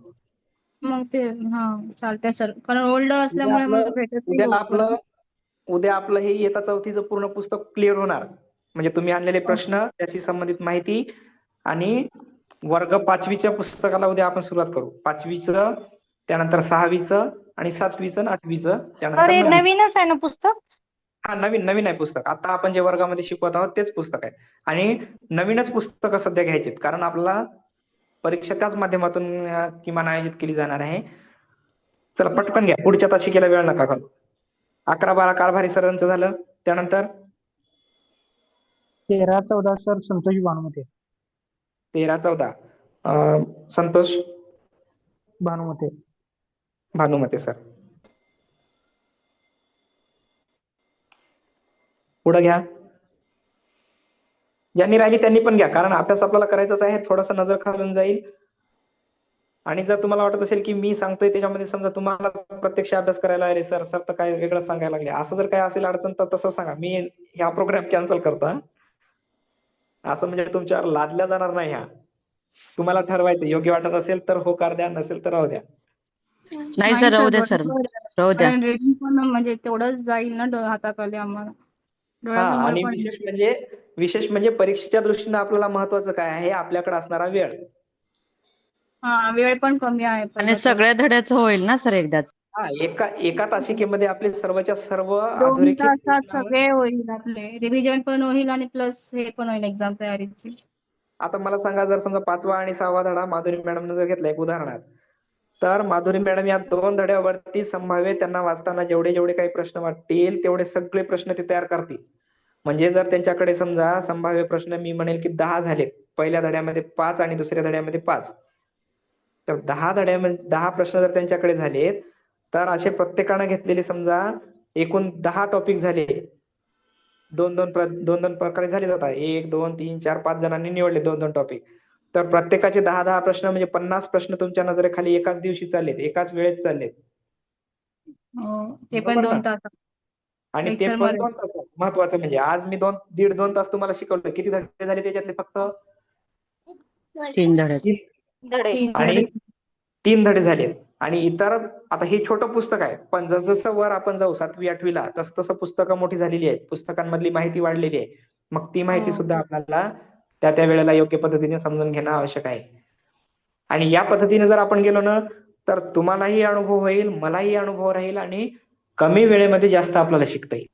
मग ते चालतंय सर, कारण ओल्ड असल्यामुळे मग भेटत नाही. उद्या आपलं हे इयत्ता चौथीचं पूर्ण पुस्तक क्लिअर होणार. म्हणजे तुम्ही आणलेले प्रश्न, त्याशी संबंधित माहिती, आणि वर्ग 5वीच्या पुस्तकाला उद्या आपण सुरुवात करू. 5वीचं, त्यानंतर 6वीचं आणि 7वीचं आणि 8वीचं, त्यानंतर 9वीचं. नवीनच आहे ना पुस्तक? हा नवीन आहे पुस्तक. आता आपण जे वर्गामध्ये शिकवत आहोत तेच पुस्तक आहे. आणि नवीनच पुस्तकं सध्या घ्यायचीत, कारण आपल्याला परीक्षा त्याच माध्यमातून किमान आयोजित केली जाणार आहे. चला पटकन घ्या, पुढच्या तासिकेला वेळ नका घालू. 11-12 कारभारी सरांचं झालं. त्यानंतर 13-14 सर संतोष भानुमते. 13-14 संतोष भानुमते. भानुमते सर. पुढे घ्या. ज्यांनी राहिली त्यांनी पण घ्या, कारण अभ्यास आपल्याला करायचाच आहे. थोडस नजर खालून जाईल. आणि जर तुम्हाला वाटत असेल की मी सांगतोय त्याच्यामध्ये समजा तुम्हाला प्रत्यक्ष अभ्यास करायला आले सर तर काय वेगळं सांगायला लागले, असं जर काय असेल अडचण तर तसं सांगा, मी ह्या प्रोग्राम कॅन्सल करतो. असं म्हणजे तुमच्यावर लादल्या जाणार नाही. ह्या तुम्हाला ठरवायचं, योग्य वाटत असेल तर होकार द्या, नसेल तर राहू द्या. नाही सर, राहू द्या सर, राहू द्या. कारण reading पण म्हणजे तेवढंच जाईल ना हाताखाली आम्हाला. हा, डोळ्यासमोर आणि पण विशेष म्हणजे परीक्षेच्या दृष्टीने आपल्याला महत्वाचं काय आहे, आपल्याकडे असणारा वेळ. हा, वेळ पण कमी आहे आणि पहिला तर. सगळ्या धड्याचं होईल ना सर एकदाच. हा, एका तासिकेमध्ये आपले सर्वच्या सर्व 2 अधोरेखित तासात प्रश्न. सगळे होईल आपले, रिव्हिजन पण होईल आणि प्लस हे पण होईल एक्झाम तयारीची. आता मला सांगा, जर समजा 5वा आणि 6वा धडा माधुरी मॅडमने जर घेतला एक उदाहरणार्थ, तर माधुरी मॅडम या 2 धड्यावरती संभाव्य त्यांना वाचताना जेवढे काही प्रश्न वाटतील तेवढे सगळे प्रश्न ते तयार करतील. म्हणजे जर त्यांच्याकडे समजा संभाव्य प्रश्न मी म्हणेल की 10 झाले, पहिल्या धड्यामध्ये 5 आणि दुसऱ्या धड्यामध्ये 5, तर 10 धड्यामध्ये 10 प्रश्न जर त्यांच्याकडे झालेत, तर असे प्रत्येकानं घेतलेले समजा एकूण 10 टॉपिक झाले. दोन दोन प्रकारे झाले जातात. 1, 2, 3, 4, 5 जणांनी निवडले 2 टॉपिक. तर प्रत्येकाचे 10 प्रश्न म्हणजे 50 प्रश्न तुमच्या नजरेखाली एकाच दिवशी चाललेत, एकाच वेळेत चाललेत. हो, ते पण बरोबर 2 ना? तासात आणि ते लेक्चर पण मध्ये. 2 तासात. महत्वाचं म्हणजे आज मी 1.5-2 तास तुम्हाला शिकवलं. किती धडे झाले त्याच्यातले? फक्त 3 धड्यात. 3 आणि धडे. 3 धडे झालेत. आणि इतर, आता हे छोटं पुस्तक आहे, पण जसं वर आपण जाऊ 7वी-8वीला तसं पुस्तकं मोठी झालेली आहेत, पुस्तकांमधली माहिती वाढलेली आहे. मग ती माहिती हो. सुद्धा आपल्याला त्या वेळेला योग्य पद्धतीने समजून घेणं आवश्यक आहे. आणि या पद्धतीने जर आपण गेलो ना, तर तुम्हालाही अनुभव होईल, मलाही अनुभव राहील, आणि कमी वेळेमध्ये जास्त आपल्याला शिकता येईल.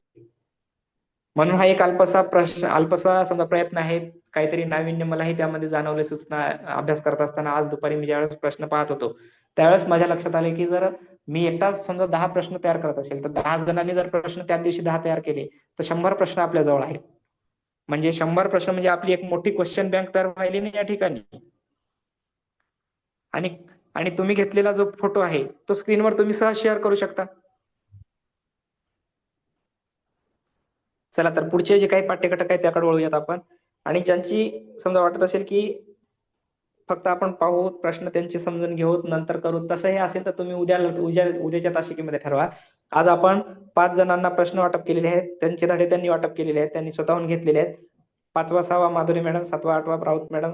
म्हणून हा एक अल्पसा समजा प्रयत्न आहे. काहीतरी नाविन्य मलाही त्यामध्ये जाणवले. सूचना अभ्यास करत असताना आज दुपारी मी ज्यावेळेस प्रश्न पाहत होतो त्यावेळेस माझ्या लक्षात आले की जर मी एकटाच समजा 10 प्रश्न तयार करत असेल, तर 10 जणांनी जर प्रश्न त्या दिवशी 10 तयार केले तर 100 प्रश्न आपल्या जवळ आहेत. म्हणजे 100 प्रश्न म्हणजे आपली एक मोठी क्वेश्चन बँक तयार व्हायली नाही या ठिकाणी. आणि तुम्ही घेतलेला जो फोटो आहे तो स्क्रीनवर तुम्ही सहज शेअर करू शकता. चला तर पुढचे जे काही पाठ्यघटक आहे त्याकडे वळूयात आपण. आणि ज्यांची समजा वाटत असेल की फक्त आपण पाहू, प्रश्न त्यांचे समजून घेऊ, नंतर करू, तसंही असेल तर तुम्ही उद्याच्या तासिकेमध्ये ठरवा. आज आपण 5 जणांना प्रश्न वाटप केलेले आहेत, त्यांचे धडे त्यांनी वाटप केलेले आहेत, त्यांनी स्वतःहून घेतलेले आहेत. 5वा 6वा माधुरी मॅडम, 7वा 8वा राऊत मॅडम,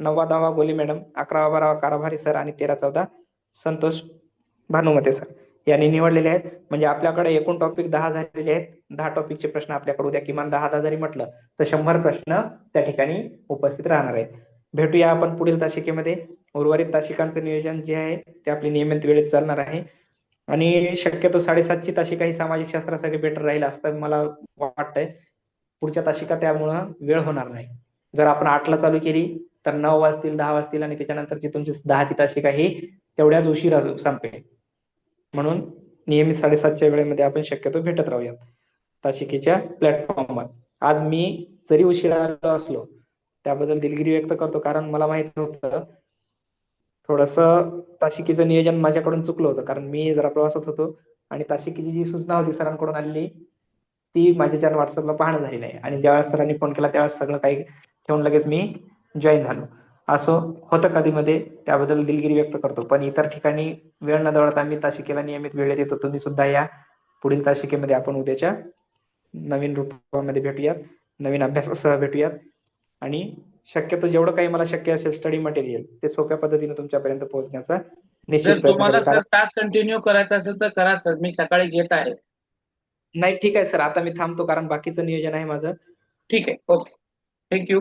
9वा 10वा गोले मॅडम, 11वा 12वा कारभारी सर आणि 13-14 संतोष भानुमते सर यांनी निवडलेले आहेत. म्हणजे आपल्याकडे एकूण टॉपिक 10 झालेले आहेत. 10 टॉपिकचे प्रश्न आपल्याकडे उद्या किमान 10 जरी म्हटलं तर 100 प्रश्न त्या ठिकाणी उपस्थित राहणार आहेत. भेटूया आपण पुढील तासिकेमध्ये. उर्वरित तासिकांचं नियोजन जे आहे ते आपली नियमित वेळेत चालणार आहे. आणि शक्यतो 7:30ची तासिका ही सामाजिक शास्त्रासाठी बेटर राहील असं मला वाटतंय. पुढच्या तासिका त्यामुळं वेळ होणार नाही. जर आपण 8ला चालू केली तर 9 वाजतील, 10 वाजतील, आणि त्याच्यानंतरची तुमची 10ची तासिका ही तेवढ्याच उशिरा संपेल. म्हणून नियमित 7:30च्या वेळेमध्ये आपण शक्यतो भेटत राहूयात तासिकेच्या प्लॅटफॉर्मवर. आज मी जरी उशिरा आलो असलो त्याबद्दल दिलगिरी व्यक्त करतो, कारण मला माहित होतं थोडस तासिकेचं नियोजन माझ्याकडून चुकलं होतं, कारण मी जरा प्रवासात होतो आणि तासिकेची जी सूचना होती सरांकडून आलेली ती माझ्या व्हॉट्सअपला पाहणं झाली नाही. आणि ज्यावेळेस सरांनी फोन केला त्यावेळेस सगळं काही ठेवून लगेच मी जॉईन झालो. असं होतं कधी मध्ये, त्याबद्दल दिलगिरी व्यक्त करतो. पण इतर ठिकाणी वेळ न दवडता मी तासिकेला नियमित वेळेत येतो. तुम्ही सुद्धा या. पुढील तासिकेमध्ये आपण उद्याच्या नवीन रूपामध्ये भेटूयात, नवीन अभ्यासासह भेटूयात. आणि शक्यतो जेवढं काही मला शक्य असेल स्टडी मटेरियल ते सोप्या पद्धतीने तुमच्यापर्यंत पोहोचण्याचा निश्चित जर प्रयत्न तुम्हाला करेल. सर तास कंटिन्यू करायचा असेल तर करा सर, मी सकाळी घेत आहे. नाही, ठीक आहे सर, आता मी थांबतो कारण बाकीचं नियोजन आहे माझं. ठीक आहे, ओके, थँक्यू.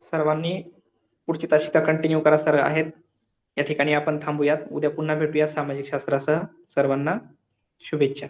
सर्वांनी पुढची तासिका कंटिन्यू करा सर आहेत. या ठिकाणी आपण थांबूयात. उद्या पुन्हा भेटूया सामाजिक शास्त्रासह. सर्वांना शुभेच्छा.